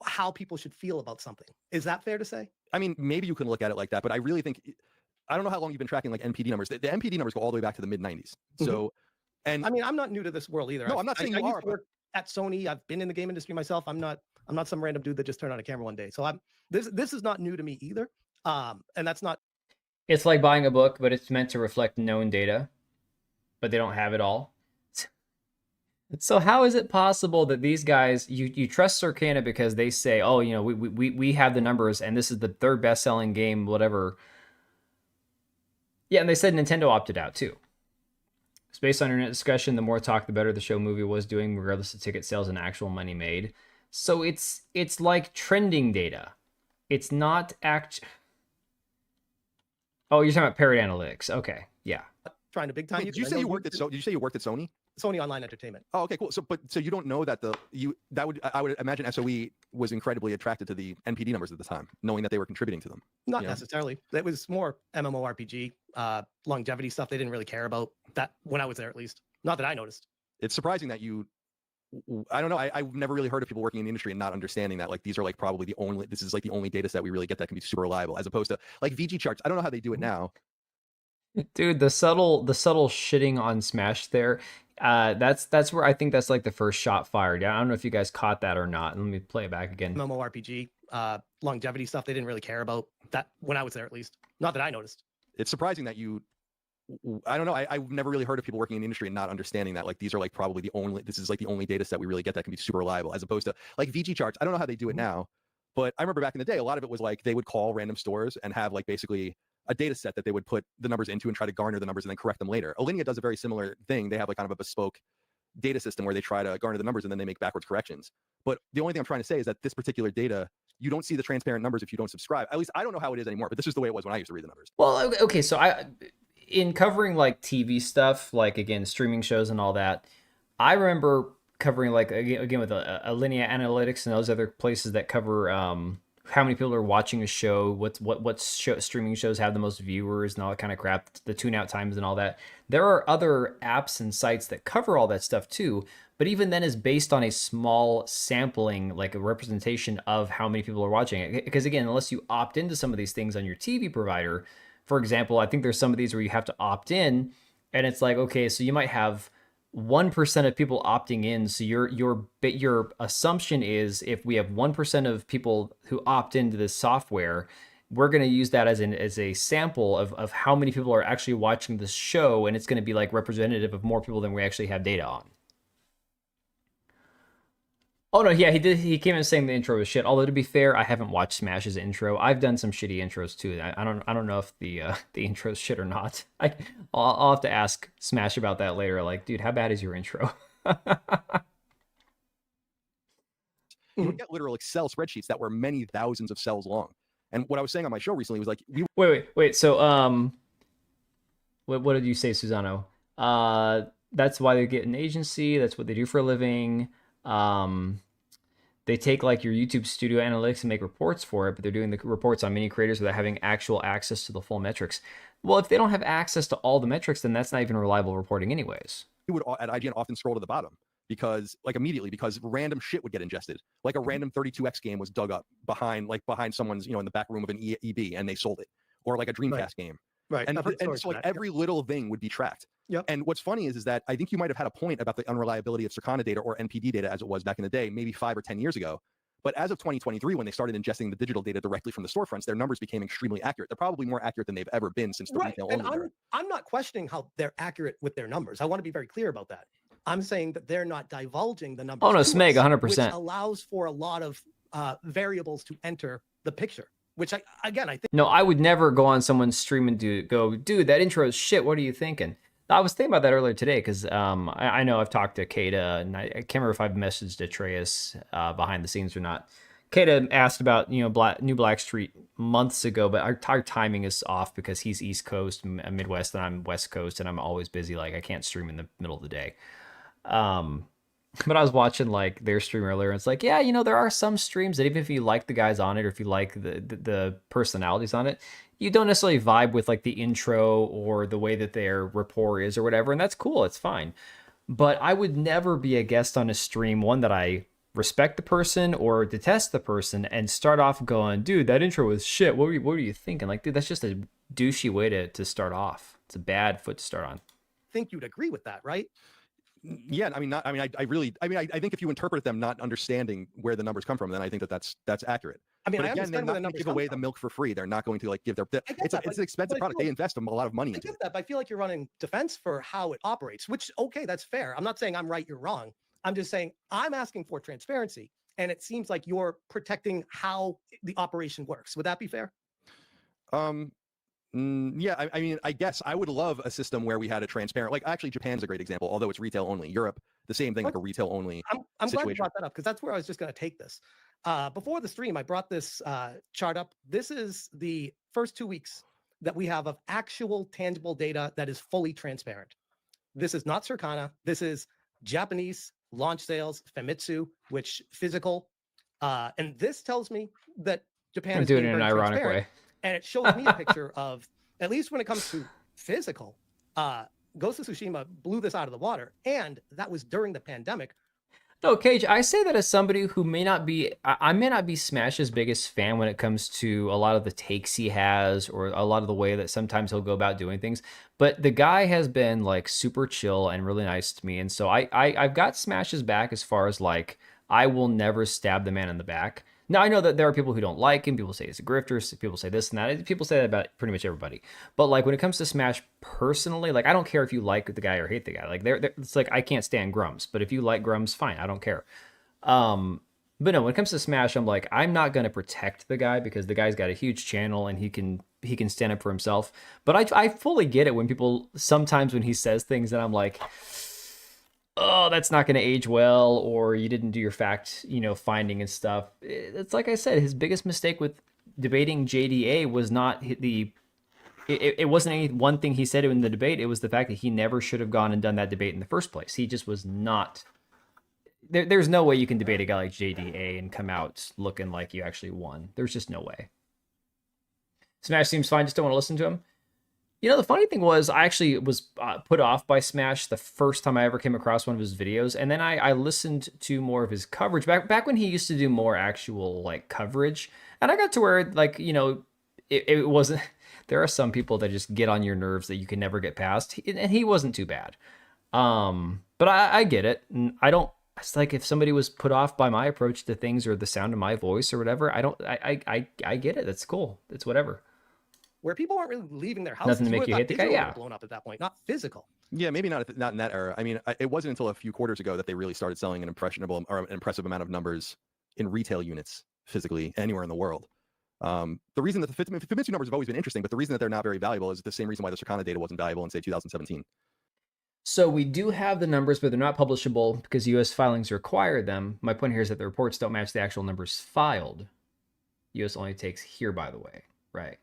how people should feel about something. Is that fair to say? I mean, maybe you can look at it like that, but I really think, I don't know how long you've been tracking like NPD numbers. The NPD numbers go all the way back to the mid 90s. So, and I mean, I'm not new to this world either. No, I'm not saying you are. I work at Sony. I've been in the game industry myself. I'm not some random dude that just turned on a camera one day. So this is not new to me either. And that's not. It's like buying a book, but it's meant to reflect known data, but they don't have it all. So how is it possible that these guys, you trust Circana because they say, oh, you know, we have the numbers and this is the third best selling game, whatever. Yeah, and they said Nintendo opted out too. It's based on internet discussion. The more talk, the better the show movie was doing, regardless of ticket sales and actual money made. So it's like trending data. It's not Oh, you're talking about Parrot Analytics. Okay, yeah. Trying to big time. Did you say you worked at Sony? Sony Online Entertainment. Oh, okay, cool. So you don't know that I would imagine SOE was incredibly attracted to the NPD numbers at the time, knowing that they were contributing to them. Not necessarily. It was more MMORPG, longevity stuff. They didn't really care about that when I was there, at least. Not that I noticed. It's surprising that I don't know. I've never really heard of people working in the industry and not understanding that like these are like probably this is like the only data set we really get that can be super reliable, as opposed to like VG charts. I don't know how they do it now. Dude, the subtle shitting on Smash there. That's where I think that's like the first shot fired. I don't know if you guys caught that or not. Let me play it back again. MMORPG, longevity stuff. They didn't really care about that when I was there, at least. Not that I noticed. It's surprising that I don't know. I've never really heard of people working in the industry and not understanding that like these are like probably this is like the only data set we really get that can be super reliable, as opposed to like VG charts. I don't know how they do it now, but I remember back in the day, a lot of it was like they would call random stores and have like basically a data set that they would put the numbers into and try to garner the numbers and then correct them later. Alinea does a very similar thing. They have like kind of a bespoke data system where they try to garner the numbers and then they make backwards corrections. But the only thing I'm trying to say is that this particular data, you don't see the transparent numbers if you don't subscribe. At least I don't know how it is anymore, but this is the way it was when I used to read the numbers. Well, okay, so in covering like TV stuff, like again, streaming shows and all that, I remember covering like again with Alinea Analytics and those other places that cover how many people are watching a show, what streaming shows have the most viewers and all that kind of crap, the tune out times and all that. There are other apps and sites that cover all that stuff too, but even then is based on a small sampling, like a representation of how many people are watching it. Because again, unless you opt into some of these things on your TV provider, for example, I think there's some of these where you have to opt in and it's like, okay, so you might have 1% of people opting in. So your assumption is if we have 1% of people who opt into this software, we're going to use that as a sample of how many people are actually watching this show. And it's going to be like representative of more people than we actually have data on. Oh no, yeah, he came in saying the intro was shit. Although to be fair, I haven't watched Smash's intro. I've done some shitty intros too. I don't know if the intro's shit or not. I'll have to ask Smash about that later. Like, dude, how bad is your intro? You would get literal Excel spreadsheets that were many thousands of cells long. And what I was saying on my show recently was like, wait. So what did you say, Susano? That's why they get an agency. That's what they do for a living. They take like your YouTube studio analytics and make reports for it, but they're doing the reports on mini creators without having actual access to the full metrics. Well, if they don't have access to all the metrics, then that's not even reliable reporting anyways. You would at IGN often scroll to the bottom because random shit would get ingested. Like a random 32X game was dug up behind someone's, in the back room of an EB and they sold it, or like a Dreamcast game. Right. And so like every little thing would be tracked. Yep. And what's funny is that I think you might have had a point about the unreliability of Circana data or NPD data as it was back in the day, maybe 5 or 10 years ago. But as of 2023, when they started ingesting the digital data directly from the storefronts, their numbers became extremely accurate. They're probably more accurate than they've ever been since the retail only era. I'm not questioning how they're accurate with their numbers. I want to be very clear about that. I'm saying that they're not divulging the numbers. Oh no, to Smeg, us, 100%. Which allows for a lot of variables to enter the picture. Which I think. No, I would never go on someone's stream and go, dude, that intro is shit. What are you thinking? I was thinking about that earlier today because I know I've talked to Kata, and I can't remember if I've messaged Atreus behind the scenes or not. Kata asked about New Blackstreet months ago, but our timing is off because he's East Coast, Midwest, and I'm West Coast, and I'm always busy. Like I can't stream in the middle of the day. But I was watching like their stream earlier, and it's like, yeah, there are some streams that even if you like the guys on it, or if you like the personalities on it, you don't necessarily vibe with like the intro or the way that their rapport is or whatever, and that's cool. It's fine. But I would never be a guest on a stream, one that I respect the person or detest the person, and start off going, dude, that intro was shit. What were you thinking? Like, dude, that's just a douchey way to start off. It's a bad foot to start on. I think you'd agree with that, right? Yeah, I think if you interpret them not understanding where the numbers come from, then I think that's accurate. I mean, but I again, they're understand not where the going to numbers give away come the from. milk for free. They're not going to like give their. It's an expensive product. They invest a lot of money into it. That, but I feel like you're running defense for how it operates. Which, okay, that's fair. I'm not saying I'm right, you're wrong. I'm just saying I'm asking for transparency, and it seems like you're protecting how the operation works. Would that be fair? Yeah, I mean, I guess I would love a system where we had a transparent, like actually Japan's a great example, although it's retail only. Europe, the same thing, like a retail only. I'm glad you brought that up because that's where I was just going to take this. Before the stream, I brought this chart up. This is the first 2 weeks that we have of actual tangible data that is fully transparent. This is not Circana. This is Japanese launch sales, Famitsu, which physical. And this tells me that Japan is doing being it in very an ironic transparent. way. And it shows me a picture of, at least when it comes to physical, Ghost of Tsushima blew this out of the water. And that was during the pandemic. No, Cage, I say that as somebody who may not be Smash's biggest fan when it comes to a lot of the takes he has or a lot of the way that sometimes he'll go about doing things. But the guy has been like super chill and really nice to me. And so I've got Smash's back as far as like, I will never stab the man in the back. Now, I know that there are people who don't like him. People say he's a grifter. People say this and that. People say that about pretty much everybody. But, like, when it comes to Smash personally, like, I don't care if you like the guy or hate the guy. Like, it's like, I can't stand Grums. But if you like Grums, fine. I don't care. But no, when it comes to Smash, I'm like, I'm not going to protect the guy because the guy's got a huge channel and he can stand up for himself. But I fully get it when people, sometimes when he says things that I'm like, oh, that's not going to age well, or you didn't do your fact, finding and stuff. It's like I said, his biggest mistake with debating JDA was not it wasn't any one thing he said in the debate. It was the fact that he never should have gone and done that debate in the first place. He just was not. There's no way you can debate a guy like JDA and come out looking like you actually won. There's just no way. Smash seems fine. Just don't want to listen to him. The funny thing was, I actually was put off by Smash the first time I ever came across one of his videos, and then I listened to more of his coverage back when he used to do more actual like coverage, and I got to where like it wasn't. There are some people that just get on your nerves that you can never get past, and he wasn't too bad. But I get it, and I don't. It's like if somebody was put off by my approach to things or the sound of my voice or whatever, I get it. That's cool. It's whatever. Where people aren't really leaving their houses. Nothing to make you hate the guy, yeah. Blown up at that point, not physical. Yeah, maybe not in that era. I mean, it wasn't until a few quarters ago that they really started selling an impressive amount of numbers in retail units physically anywhere in the world. The reason that the Famitsu numbers have always been interesting, but the reason that they're not very valuable is the same reason why the Circana data wasn't valuable in, say, 2017. So we do have the numbers, but they're not publishable because U.S. filings require them. My point here is that the reports don't match the actual numbers filed. U.S. only takes here, by the way. Right.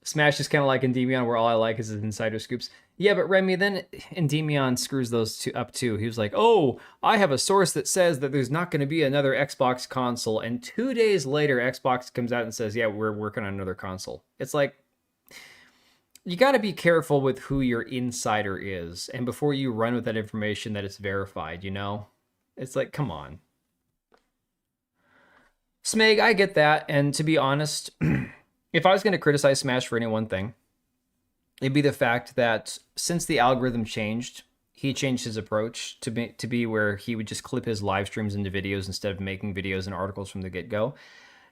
Smash is kind of like Endymion, where all I like is his insider scoops. Yeah, but Remy, then Endymion screws those two up too. He was like, oh, I have a source that says that there's not going to be another Xbox console. And 2 days later, Xbox comes out and says, yeah, we're working on another console. It's like, you got to be careful with who your insider is. And before you run with that information that it's verified, It's like, come on. Smeg, I get that. And to be honest... If I was going to criticize Smash for any one thing, it'd be the fact that since the algorithm changed, he changed his approach to be where he would just clip his live streams into videos instead of making videos and articles from the get-go.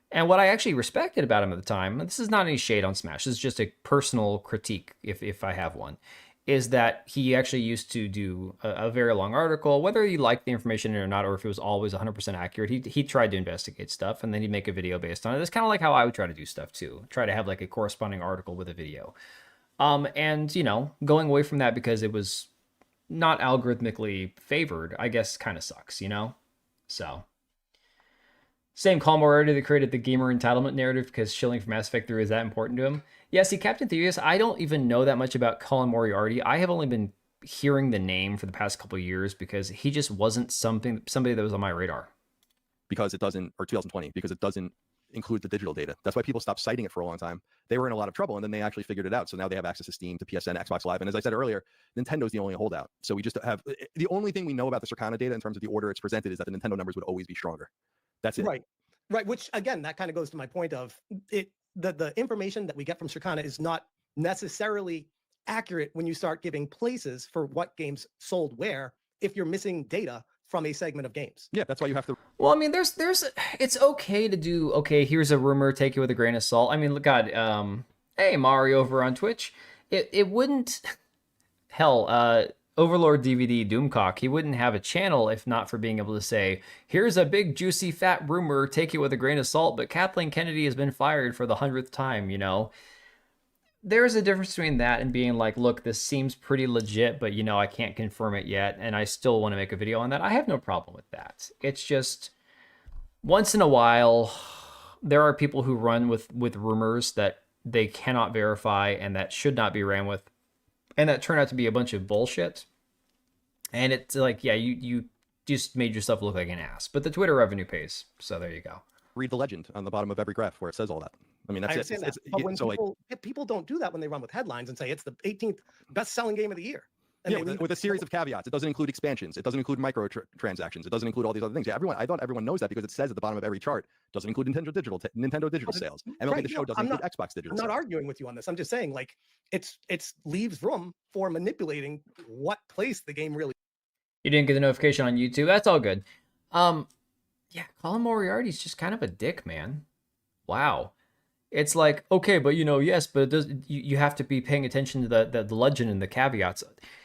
And what I actually respected about him at the time, and this is not any shade on Smash, this is just a personal critique, if I have one, is that he actually used to do a very long article, whether he liked the information or not, or if it was always 100% accurate. He tried to investigate stuff, and then he'd make a video based on it. It's kind of like how I would try to do stuff too. Try to have like a corresponding article with a video. And, you know, going away from that because it was not algorithmically favored, I guess kind of sucks, you know? So... Same Call Moriarty that created the gamer entitlement narrative because shilling for Mass Effect 3 is that important to him. Yeah, see, Captain Theus, I don't even know that much about Colin Moriarty. I have only been hearing the name for the past couple of years because he just wasn't somebody that was on my radar. Because it doesn't, or 2020, because it doesn't include the digital data. That's why people stopped citing it for a long time. They were in a lot of trouble, and then they actually figured it out. So now they have access to Steam, to PSN, Xbox Live. And as I said earlier, Nintendo's the only holdout. So we just have, the only thing we know about the Circana data in terms of the order it's presented is that the Nintendo numbers would always be stronger. That's it. Right. Which again, that kind of goes to my point of it. The information that we get from Circana is not necessarily accurate when you start giving places for what games sold where, if you're missing data from a segment of games. Yeah, that's why you have to. Well, I mean, it's okay to do, okay, here's a rumor, take it with a grain of salt. I mean, God, hey, Mario over on Twitch. It wouldn't, hell, Overlord DVD Doomcock, he wouldn't have a channel if not for being able to say, here's a big, juicy, fat rumor, take it with a grain of salt, but Kathleen Kennedy has been fired for the 100th time, you know? There's a difference between that and being like, look, this seems pretty legit, but, you know, I can't confirm it yet, and I still want to make a video on that. I have no problem with that. It's just, once in a while, there are people who run with rumors that they cannot verify and that should not be ran with, and that turned out to be a bunch of bullshit. And it's like, yeah, you just made yourself look like an ass. But the Twitter revenue pays, so there you go. Read the legend on the bottom of every graph where it says all that. I mean, that's it. But when people don't do that when they run with headlines and say it's the 18th best-selling game of the year. And yeah, with a series of caveats. It doesn't include expansions. It doesn't include microtransactions. It doesn't include all these other things. Yeah, I thought everyone knows that because it says at the bottom of every chart, doesn't include Nintendo digital sales. MLB The Show doesn't include Xbox digital sales. I'm not arguing with you on this. I'm just saying, like, it leaves room for manipulating what place the game really. You didn't get the notification on YouTube. That's all good. Yeah, Colin Moriarty's just kind of a dick, man. Wow. It's like, okay, but you know, yes, but it does. You have to be paying attention to the legend and the caveats.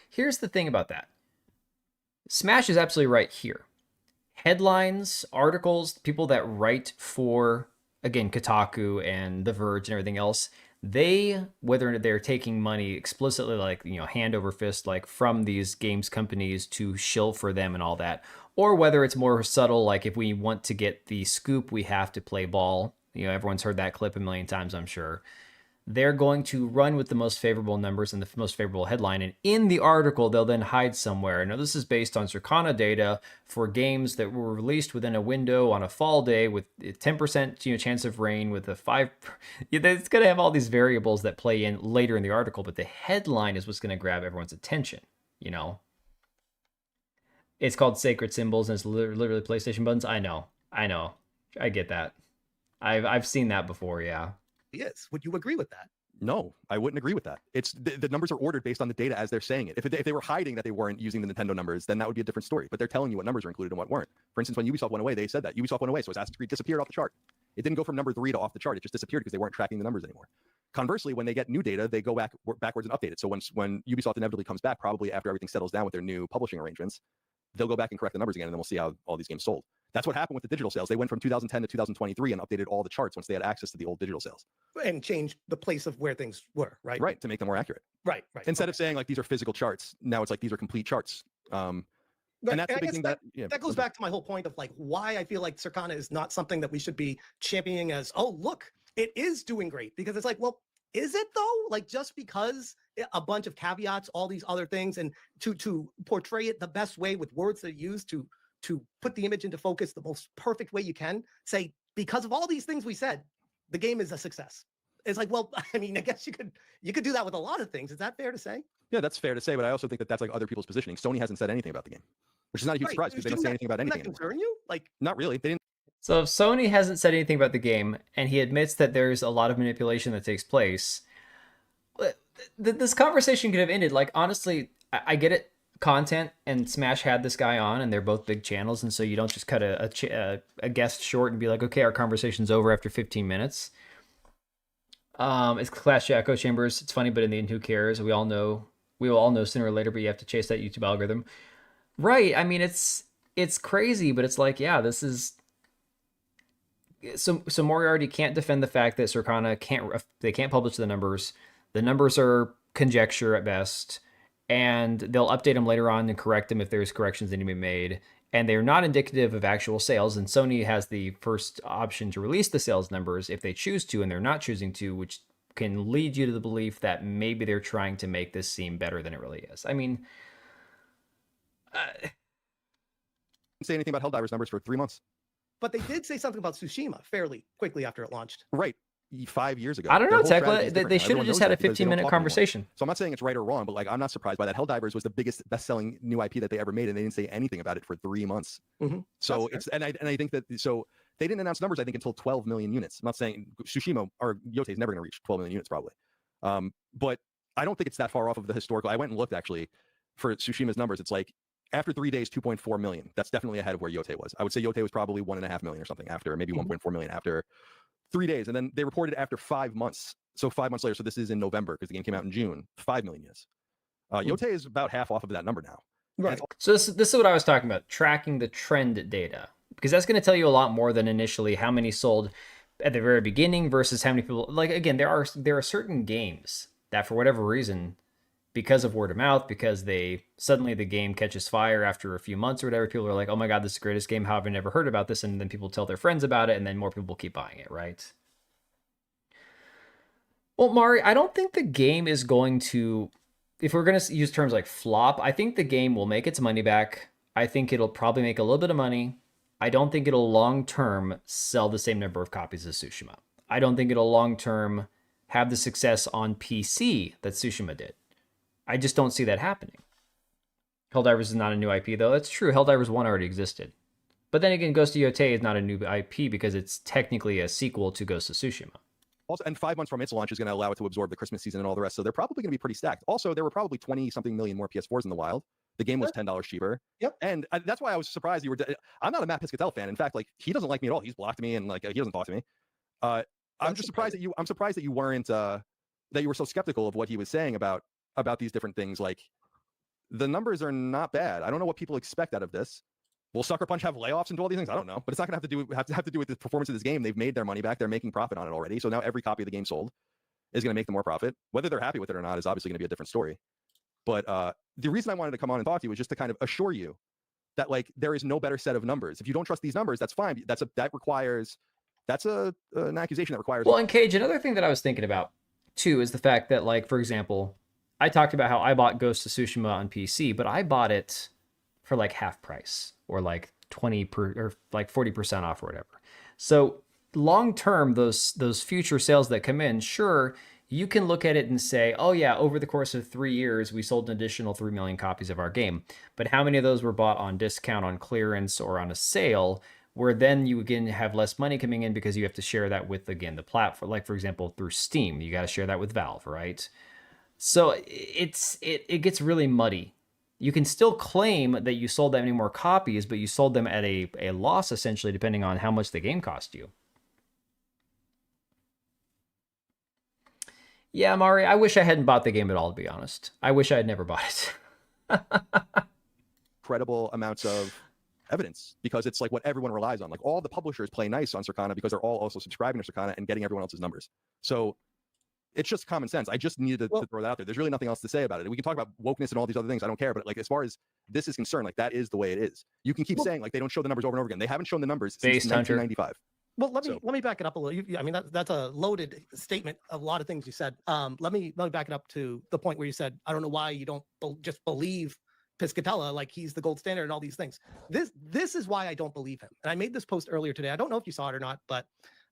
Here's the thing about that. Smash is absolutely right here. Headlines, articles, people that write for, again, Kotaku and The Verge and everything else, they, whether they're taking money explicitly, like, you know, hand over fist, like from these games companies to shill for them and all that, or whether it's more subtle, like if we want to get the scoop, we have to play ball. You know, everyone's heard that clip a million times, I'm sure. They're going to run with the most favorable numbers and the most favorable headline. And in the article, they'll then hide somewhere. Now, this is based on Circana data for games that were released within a window on a fall day with a 10% chance of rain with a 5. It's going to have all these variables that play in later in the article, but the headline is what's going to grab everyone's attention, you know? It's called Sacred Symbols, and it's literally PlayStation buttons. I know. I get that. I've seen that before, yeah. Yes. Would you agree with that? No, I wouldn't agree with that. It's the numbers are ordered based on the data as they're saying it. If they were hiding that they weren't using the Nintendo numbers, then that would be a different story. But they're telling you what numbers are included and what weren't. For instance, when Ubisoft went away, they said that Ubisoft went away, so Assassin's Creed disappeared off the chart. It didn't go from number 3 to off the chart. It just disappeared because they weren't tracking the numbers anymore. Conversely, when they get new data, they go backwards and update it. So when Ubisoft inevitably comes back, probably after everything settles down with their new publishing arrangements, they'll go back and correct the numbers again, and then we'll see how all these games sold. That's what happened with the digital sales. They went from 2010 to 2023 and updated all the charts once they had access to the old digital sales. And changed the place of where things were, right? Right, to make them more accurate. Right. Instead of saying like these are physical charts, now it's like these are complete charts. And that's the big thing that goes back to my whole point of like why I feel like Circana is not something that we should be championing as, oh, look, it is doing great. Because it's like, well, is it though? Like just because a bunch of caveats, all these other things, and to portray it the best way with words that are used to put the image into focus the most perfect way you can, say, because of all these things we said, the game is a success. It's like, well, I mean, I guess you could do that with a lot of things. Is that fair to say? Yeah, that's fair to say, but I also think that that's like other people's positioning. Sony hasn't said anything about the game, which is not a huge surprise because they don't say anything about anything. Does that concern you? Like, not really. They didn't. So if Sony hasn't said anything about the game, and he admits that there's a lot of manipulation that takes place, this conversation could have ended. Like, honestly, I get it. content, and Smash had this guy on, and they're both big channels, and so you don't just cut a guest short and be like, okay, our conversation's over after 15 minutes. It's Clash Echo Chambers. It's funny, but in the end, who cares? We will all know sooner or later, but you have to chase that YouTube algorithm. Right. I mean, it's crazy, but it's like, yeah, this is... So Moriarty can't defend the fact that Circana can't publish the numbers. The numbers are conjecture at best, and they'll update them later on and correct them if there's corrections that need to be made. And they're not indicative of actual sales, and Sony has the first option to release the sales numbers if they choose to, and they're not choosing to, which can lead you to the belief that maybe they're trying to make this seem better than it really is. I mean... Didn't say anything about Helldivers numbers for 3 months. But they did say something about Tsushima fairly quickly after it launched. Right. 5 years ago. I don't Their know, whole Tekla. strategy is different They now. should have Everyone just knows had a that because they don't 15-minute talk conversation. anymore. So I'm not saying it's right or wrong, but like I'm not surprised by that. Helldivers was the biggest best-selling new IP that they ever made, and they didn't say anything about it for 3 months. So it's and I think that so they didn't announce numbers, I think, until 12 million units. I'm not saying Tsushima or Yotei is never going to reach 12 million units probably. But I don't think it's that far off of the historical. I went and looked actually for Tsushima's numbers. It's like after 3 days, 2.4 million. That's definitely ahead of where Yotei was. I would say Yotei was probably 1.5 million or something after, maybe 1.4 million after 3 days. And then they reported after 5 months. So 5 months later, so this is in November because the game came out in June, 5 million units. Yotei is about half off of that number now. Right. So this is what I was talking about, tracking the trend data, because that's going to tell you a lot more than initially how many sold at the very beginning versus how many people. Like, again, there are certain games that for whatever reason, because of word of mouth, because suddenly the game catches fire after a few months or whatever, people are like, oh my God, this is the greatest game. How have I never heard about this? And then people tell their friends about it, and then more people keep buying it, right? Well, Mari, I don't think the game is going to, if we're going to use terms like flop, I think the game will make its money back. I think it'll probably make a little bit of money. I don't think it'll long-term sell the same number of copies as Tsushima. I don't think it'll long-term have the success on PC that Tsushima did. I just don't see that happening. Helldivers is not a new IP, though. That's true. Helldivers 1 already existed. But then again, Ghost of Yotei is not a new IP because it's technically a sequel to Ghost of Tsushima. Also, and 5 months from its launch is going to allow it to absorb the Christmas season and all the rest. So they're probably going to be pretty stacked. Also, there were probably 20-something million more PS4s in the wild. The game was $10 cheaper. Yep. And that's why I was surprised you were... I'm not a Matt Piscatella fan. In fact, like, he doesn't like me at all. He's blocked me and like he doesn't talk to me. I'm just surprised that you... I'm surprised that you weren't... that you were so skeptical of what he was saying about these different things. Like, the numbers are not bad. I don't know what people expect out of this. Will Sucker Punch have layoffs and do all these things? I don't know, but it's not going to have to do with the performance of this game. They've made their money back. They're making profit on it already. So now every copy of the game sold is going to make them more profit. Whether they're happy with it or not is obviously going to be a different story. But the reason I wanted to come on and talk to you was just to kind of assure you that like there is no better set of numbers. If you don't trust these numbers, that's fine. That's an accusation that requires. Well, and Cage, another thing that I was thinking about too is the fact that, like, for example, I talked about how I bought Ghost of Tsushima on PC, but I bought it for like half price or like 40% off or whatever. So long term, those future sales that come in, sure, you can look at it and say, oh yeah, over the course of 3 years, we sold an additional 3 million copies of our game. But how many of those were bought on discount, on clearance, or on a sale, where then you again have less money coming in because you have to share that with, again, the platform. Like, for example, through Steam, you got to share that with Valve, right? So it gets really muddy. You can still claim that you sold that many more copies, but you sold them at a loss, essentially, depending on how much the game cost you. Yeah, Mari, I wish I hadn't bought the game at all, to be honest. I wish I had never bought it. Credible amounts of evidence, because it's like what everyone relies on. Like, all the publishers play nice on Circana because they're all also subscribing to Circana and getting everyone else's numbers. So it's just common sense. I just needed to throw that out there. There's really nothing else to say about it. We can talk about wokeness and all these other things. I don't care. But like, as far as this is concerned, like, that is the way it is. You can keep saying like they don't show the numbers over and over again. They haven't shown the numbers since 1995. Well, let me back it up a little. I mean, that's a loaded statement of a lot of things you said. Let me back it up to the point where you said, I don't know why you don't just believe Piscatella, like he's the gold standard and all these things. This is why I don't believe him. And I made this post earlier today. I don't know if you saw it or not, but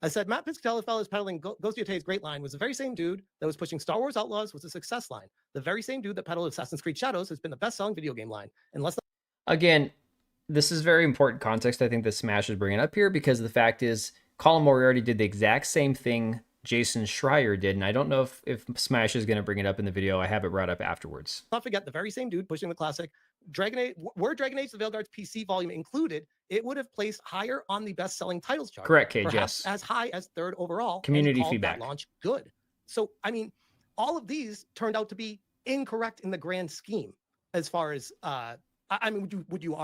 I said Matt Piscatella fellas peddling Ghost of Yotei's great line was the very same dude that was pushing Star Wars Outlaws was a success line. The very same dude that peddled Assassin's Creed Shadows has been the best-selling video game line. Again, this is very important context I think that Smash is bringing up here, because the fact is Colin Moriarty did the exact same thing Jason Schreier did, and I don't know if Smash is going to bring it up in the video. I have it brought up afterwards. Not forget the very same dude pushing the classic were Dragon Age: The Veilguard's PC volume included, it would have placed higher on the best-selling titles chart. Correct, Cage, perhaps yes. as high as third overall. Community and he called feedback. that launch good. So, I mean, all of these turned out to be incorrect in the grand scheme. As far as, I mean, would you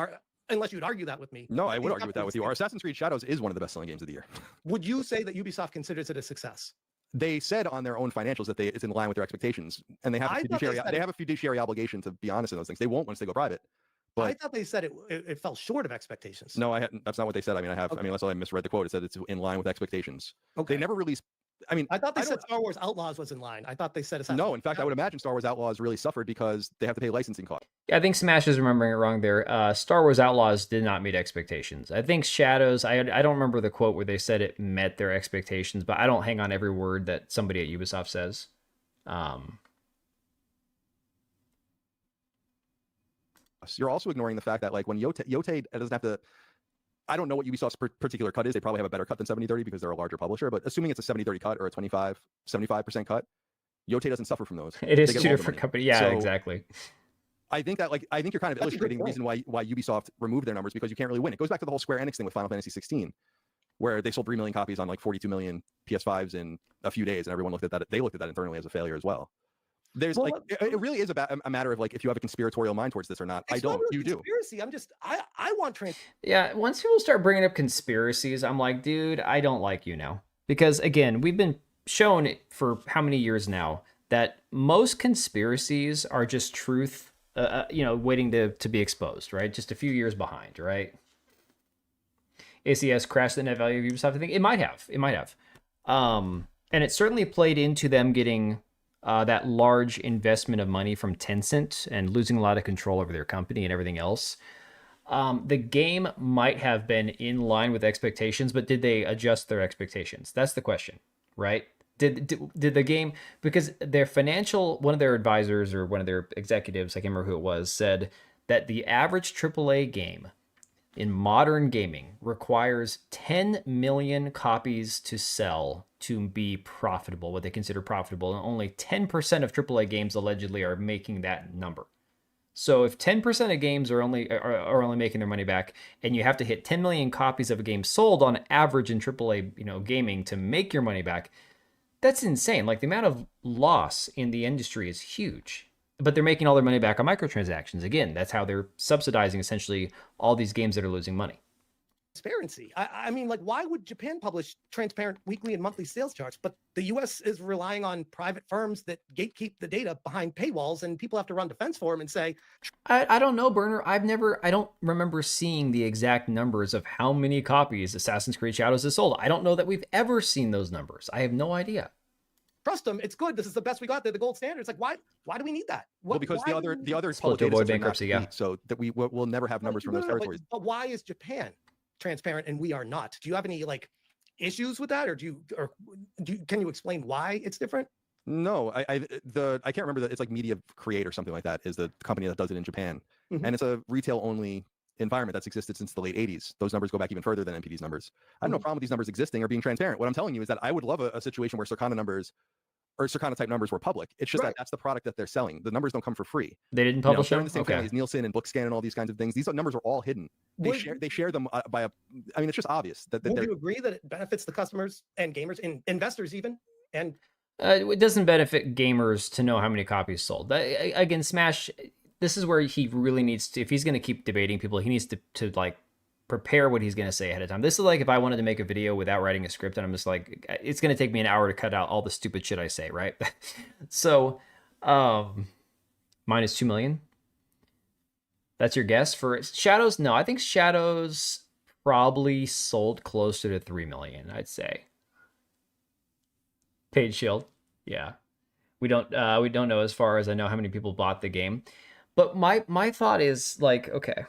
unless you'd argue that with me? No, I would argue with that with you. Our Assassin's Creed Shadows is one of the best-selling games of the year. Would you say that Ubisoft considers it a success? They said on their own financials that it's in line with their expectations, and they have a fiduciary obligation to be honest in those things. They won't once they go private. But I thought they said it fell short of expectations. No, I hadn't. That's not what they said. I mean, I mean, unless I misread the quote. It said it's in line with expectations. Okay. They never released. I mean, I thought they said Star Wars Outlaws was in line. I thought they said no. In fact, I would imagine Star Wars Outlaws really suffered because they have to pay licensing costs. Yeah, I think Smash is remembering it wrong there. Star Wars Outlaws did not meet expectations. I think Shadows, I don't remember the quote where they said it met their expectations, but I don't hang on every word that somebody at Ubisoft says. You're also ignoring the fact that like when Yotei doesn't have to. I don't know what Ubisoft's particular cut is. They probably have a better cut than 70-30 because they're a larger publisher. But assuming it's a 70-30 cut or a 75% cut, Yotei doesn't suffer from those. It is two different companies. Yeah, so, exactly. I think you're kind of illustrating the reason why Ubisoft removed their numbers, because you can't really win. It goes back to the whole Square Enix thing with Final Fantasy 16, where they sold 3 million copies on like 42 million PS5s in a few days, and everyone looked at that. They looked at that internally as a failure as well. There's it really is about a matter of like if you have a conspiratorial mind towards this or not. I don't. Really you do. Conspiracy. I want Yeah. Once people start bringing up conspiracies, I'm like, dude, I don't like you now, because again, we've been shown for how many years now that most conspiracies are just truth, waiting to be exposed, right? Just a few years behind, right? ACS crashed the net value of Ubisoft. I think it might have. And it certainly played into them getting that large investment of money from Tencent and losing a lot of control over their company and everything else. The game might have been in line with expectations, but did they adjust their expectations? That's the question, right? Did the game, because one of their advisors or one of their executives, I can't remember who it was, said that the average AAA game in modern gaming requires 10 million copies to sell to be profitable, what they consider profitable, and only 10% of AAA games allegedly are making that number. So if 10% of games are only making their money back, and you have to hit 10 million copies of a game sold on average in AAA, gaming to make your money back, that's insane. Like, the amount of loss in the industry is huge. But they're making all their money back on microtransactions. Again, that's how they're subsidizing essentially all these games that are losing money. Transparency. I mean, like, why would Japan publish transparent weekly and monthly sales charts, but the U.S. is relying on private firms that gatekeep the data behind paywalls, and people have to run defense for them and say, I don't know, Burner. I don't remember seeing the exact numbers of how many copies Assassin's Creed Shadows has sold. I don't know that we've ever seen those numbers. I have no idea. Trust them. It's good. This is the best we got. They're the gold standard. It's like, why do we need that? Well, because the other public data sets bankruptcy, yeah. So that we'll never have numbers from those territories. But why is Japan transparent and we are not? Do you have any issues with that, or can you explain why it's different? No, I can't remember that. It's like Media Create or something like that is the company that does it in Japan, and it's a retail only environment that's existed since the late 80s. Those numbers go back even further than NPD's numbers. I have no problem with these numbers existing or being transparent. What I'm telling you is that I would love a situation where Circana numbers or Circana type numbers were public. It's just that's the product that they're selling. The numbers don't come for free. They didn't publish them? them? The same family as Nielsen and Bookscan and all these kinds of things. These numbers are all hidden. They share them by a. I mean, it's just obvious that. Would you agree that it benefits the customers and gamers and investors even? And it doesn't benefit gamers to know how many copies sold. Again, Smash. This is where he really needs to. If he's going to keep debating people, he needs to like prepare what he's going to say ahead of time. This is like if I wanted to make a video without writing a script, and I'm just like, it's going to take me an hour to cut out all the stupid shit I say, right? So, minus 2 million. That's your guess for Shadows? No, I think Shadows probably sold closer to 3 million, I'd say. Paid Shield. Yeah. We don't know, as far as I know, how many people bought the game. But my thought is, like, okay,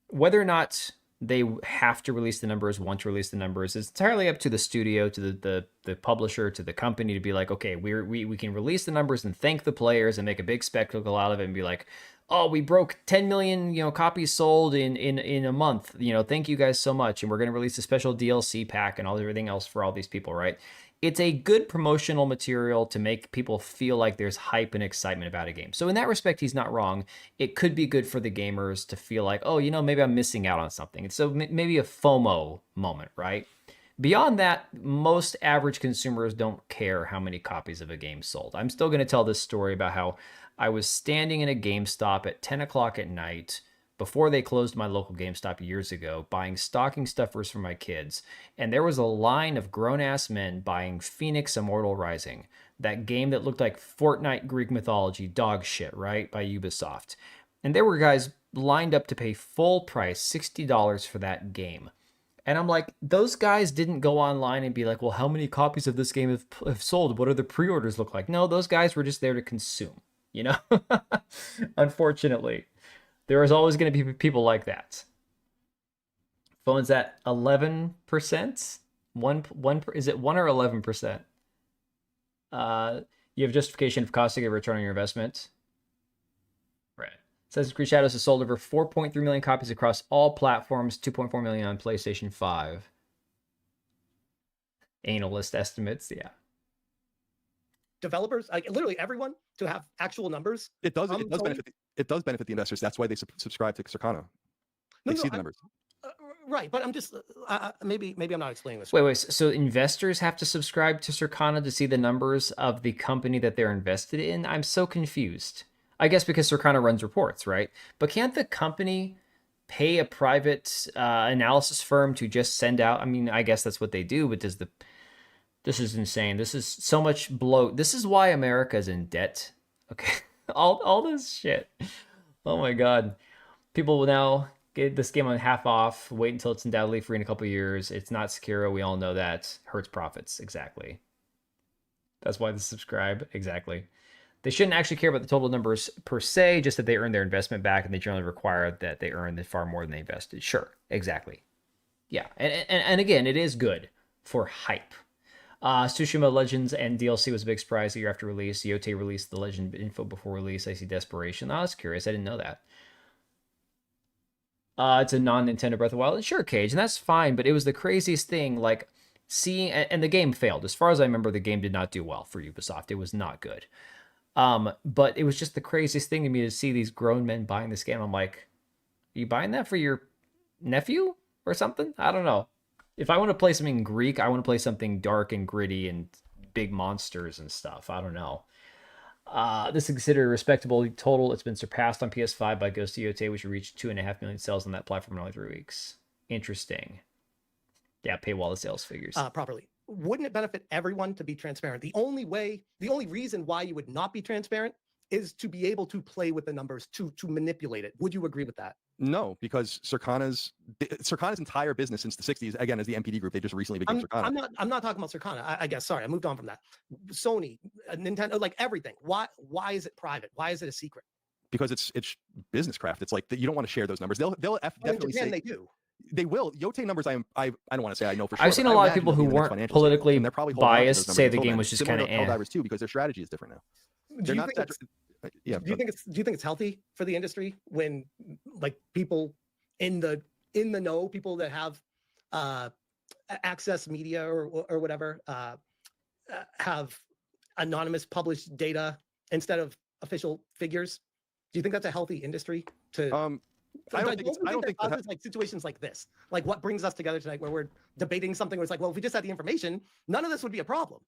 whether or not they have to release the numbers, want to release the numbers, is entirely up to the studio, to the publisher, to the company to be like, okay, we can release the numbers and thank the players and make a big spectacle out of it and be like, oh, we broke 10 million copies sold in a month. Thank you guys so much, and we're going to release a special DLC pack and everything else for all these people, right? it's a good promotional material to make people feel like there's hype and excitement about a game. So in that respect, he's not wrong. It could be good for the gamers to feel like, oh, maybe I'm missing out on something. And so maybe a FOMO moment, right? Beyond that, most average consumers don't care how many copies of a game sold. I'm still going to tell this story about how I was standing in a GameStop at 10 o'clock at night before they closed my local GameStop years ago, buying stocking stuffers for my kids. And there was a line of grown-ass men buying Phoenix Immortal Rising, that game that looked like Fortnite Greek mythology dog shit, right, by Ubisoft. And there were guys lined up to pay full price, $60 for that game. And I'm like, those guys didn't go online and be like, well, how many copies of this game have sold? What do the pre-orders look like? No, those guys were just there to consume, Unfortunately, there is always going to be people like that. Phone's at 11%. Is it 1 or 11%? You have justification of cost to get a return on your investment. Right. Assassin's Creed Shadows has sold over 4.3 million copies across all platforms, 2.4 million on PlayStation 5. Analyst estimates, yeah. Developers, like literally everyone, to have actual numbers. It does benefit the investors. That's why they subscribe to Circana. They see the numbers. Right, but I'm just maybe I'm not explaining this. Wait. So investors have to subscribe to Circana to see the numbers of the company that they're invested in? I'm so confused. I guess because Circana runs reports, right? But can't the company pay a private analysis firm to just send out? I mean, I guess that's what they do, but this is insane. This is so much bloat. This is why America is in debt. Okay, all this shit. Oh my God. People will now get this game on half off. Wait until it's undoubtedly free in a couple of years. It's not Sekiro. We all know that. Hurts profits. Exactly. That's why they subscribe. Exactly. They shouldn't actually care about the total numbers per se, just that they earn their investment back, and they generally require that they earn far more than they invested. Sure, exactly. Yeah, and again, it is good for hype. Tsushima Legends and DLC was a big surprise a year after release. Yotei released the Legend info before release. I see Desperation. I was curious. I didn't know that. It's a non-Nintendo Breath of the Wild. Sure, Cage, and that's fine, but it was the craziest thing, like seeing... And the game failed. As far as I remember, the game did not do well for Ubisoft. It was not good. But it was just the craziest thing to me to see these grown men buying this game. I'm like, are you buying that for your nephew or something? I don't know. If I want to play something Greek, I want to play something dark and gritty and big monsters and stuff. I don't know. This is considered a respectable total. It's been surpassed on PS5 by Ghost of Yotei, which reached 2.5 million sales on that platform in only 3 weeks. Interesting. Yeah, paywall the sales figures. Properly. Wouldn't it benefit everyone to be transparent? The only reason why you would not be transparent is to be able to play with the numbers, to manipulate it. Would you agree with that? No, because Circana's entire business since the 60s, again, as the MPD group, they just recently became Circana. I'm not talking about Circana. I guess, sorry, I moved on from that. Sony, Nintendo, like everything. Why is it private? Why is it a secret? Because it's business craft. It's like you don't want to share those numbers. They'll definitely say they do. They will. Yotei numbers, I don't want to say I know for sure. I've seen a lot of people who weren't politically biased say the game was just kind of Helldivers too, because their strategy is different now. Do you think it's healthy for the industry when like people in the know, people that have access media or whatever have anonymous published data instead of official figures? Do you think that's a healthy industry to I don't think like situations like this, like what brings us together tonight, where we're debating something where it's like, well, if we just had the information, none of this would be a problem.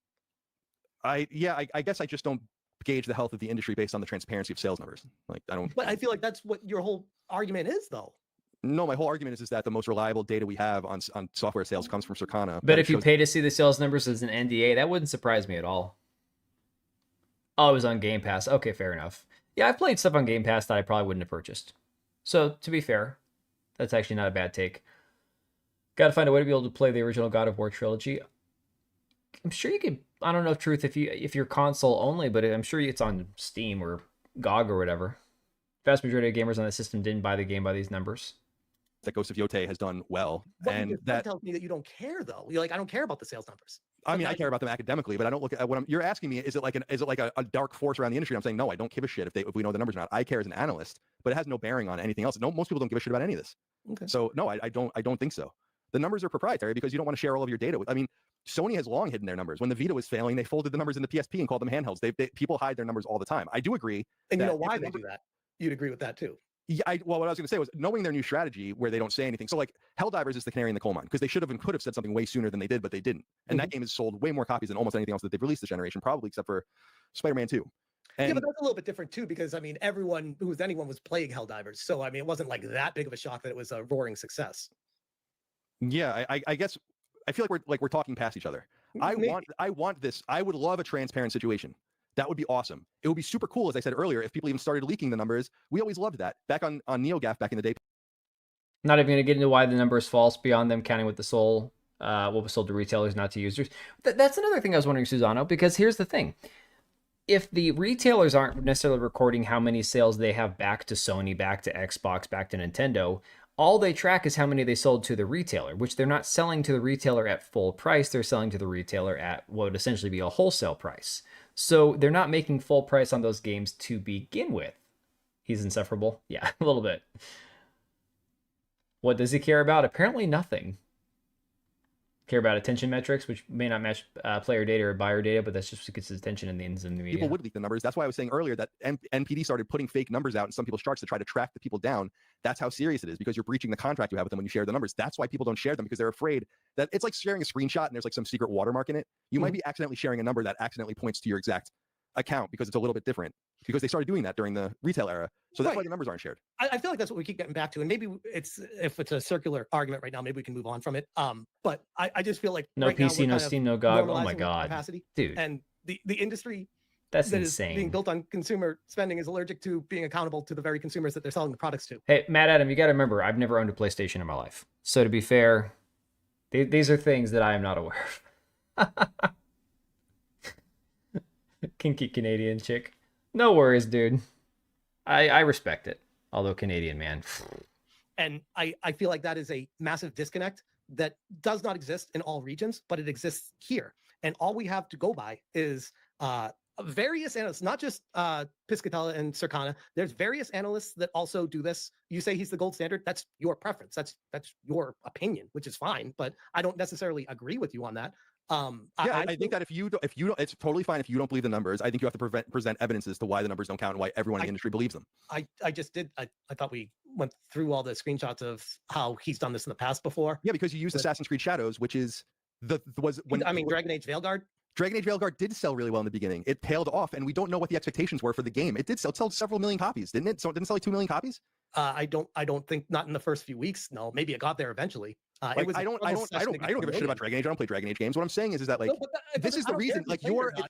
I guess I just don't gauge the health of the industry based on the transparency of sales numbers. Like I don't. But I feel like that's what your whole argument is, though. No, my whole argument is that the most reliable data we have on software sales comes from Circana. But if you pay to see the sales numbers as an NDA, that wouldn't surprise me at all. Oh, it was on Game Pass. Okay, fair enough. Yeah, I've played stuff on Game Pass that I probably wouldn't have purchased. So, to be fair, that's actually not a bad take. Got to find a way to be able to play the original God of War trilogy. I'm sure you could. I don't know if truth if you're console only, but I'm sure it's on Steam or GOG or whatever. Vast majority of gamers on that system didn't buy the game by these numbers. That Ghost of Yotei has done well, and that tells me that you don't care, though. You're like, I don't care about the sales numbers. I mean, I care about them academically, but I don't look at what you're asking me. Is it like a dark force around the industry? I'm saying no. I don't give a shit if we know the numbers or not. I care as an analyst, but it has no bearing on anything else. Most people don't give a shit about any of this. Okay. So no, I don't think so. The numbers are proprietary because you don't want to share all of your data with. I mean, Sony has long hidden their numbers. When the Vita was failing, they folded the numbers in the PSP and called them handhelds. People hide their numbers all the time. I do agree. And you know why they do that? You'd agree with that too. Yeah, well, what I was going to say was knowing their new strategy where they don't say anything. So like Helldivers is the canary in the coal mine because they should have and could have said something way sooner than they did, but they didn't. And that game has sold way more copies than almost anything else that they've released this generation, probably except for Spider-Man 2. Yeah, but that's a little bit different too, because I mean, anyone was playing Helldivers, so I mean, it wasn't like that big of a shock that it was a roaring success. Yeah, I guess I feel like we're talking past each other. I want this. I would love a transparent situation. That would be awesome. It would be super cool, as I said earlier, if people even started leaking the numbers. We always loved that. Back on NeoGAF back in the day. Not even going to get into why the number is false beyond them counting with the soul, what was sold to retailers, not to users. That's another thing I was wondering, Susano, because here's the thing. If the retailers aren't necessarily recording how many sales they have back to Sony, back to Xbox, back to Nintendo, all they track is how many they sold to the retailer, which they're not selling to the retailer at full price. They're selling to the retailer at what would essentially be a wholesale price. So they're not making full price on those games to begin with. He's insufferable. Yeah, a little bit. What does he care about? Apparently nothing. Care about attention metrics, which may not match player data or buyer data, but that's just what gets his attention in the media. People would leak the numbers. That's why I was saying earlier that NPD started putting fake numbers out in some people's charts to try to track the people down. That's how serious it is, because you're breaching the contract you have with them when you share the numbers. That's why people don't share them, because they're afraid that it's like sharing a screenshot and there's like some secret watermark in it. You might be accidentally sharing a number that accidentally points to your exact account because it's a little bit different, because they started doing that during the retail era. So that's why the numbers aren't shared. I feel like that's what we keep getting back to, and maybe if it's a circular argument right now, maybe we can move on from it. But I just feel like no right PC, now no Steam, no GOG. Oh my God, capacity, dude! And the industry that's that insane. is being built on consumer spending is allergic to being accountable to the very consumers that they're selling the products to. Hey, Matt Adam, you got to remember, I've never owned a PlayStation in my life. So to be fair, these are things that I am not aware of. Kinky Canadian chick. No worries, dude. I respect it. Although Canadian, man. And I feel like that is a massive disconnect that does not exist in all regions, but it exists here. And all we have to go by is various analysts, not just Piscatella and Circana. There's various analysts that also do this. You say he's the gold standard. That's your preference. That's your opinion, which is fine. But I don't necessarily agree with you on that. I think that if you don't, it's totally fine if you don't believe the numbers. I think you have to present evidence as to why the numbers don't count and why everyone in the industry believes them. I just did. I thought we went through all the screenshots of how he's done this in the past before. Yeah, because you used Assassin's Creed Shadows, which is Dragon Age Veilguard. Dragon Age Veilguard did sell really well in the beginning. It tailed off, and we don't know what the expectations were for the game. It did sell. It sold several million copies, didn't it? So it didn't sell like 2 million copies. I don't think, not in the first few weeks. No, maybe it got there eventually. I don't give a shit about Dragon Age. I don't play Dragon Age games. What I'm saying is that like this is the reason. Like you're okay.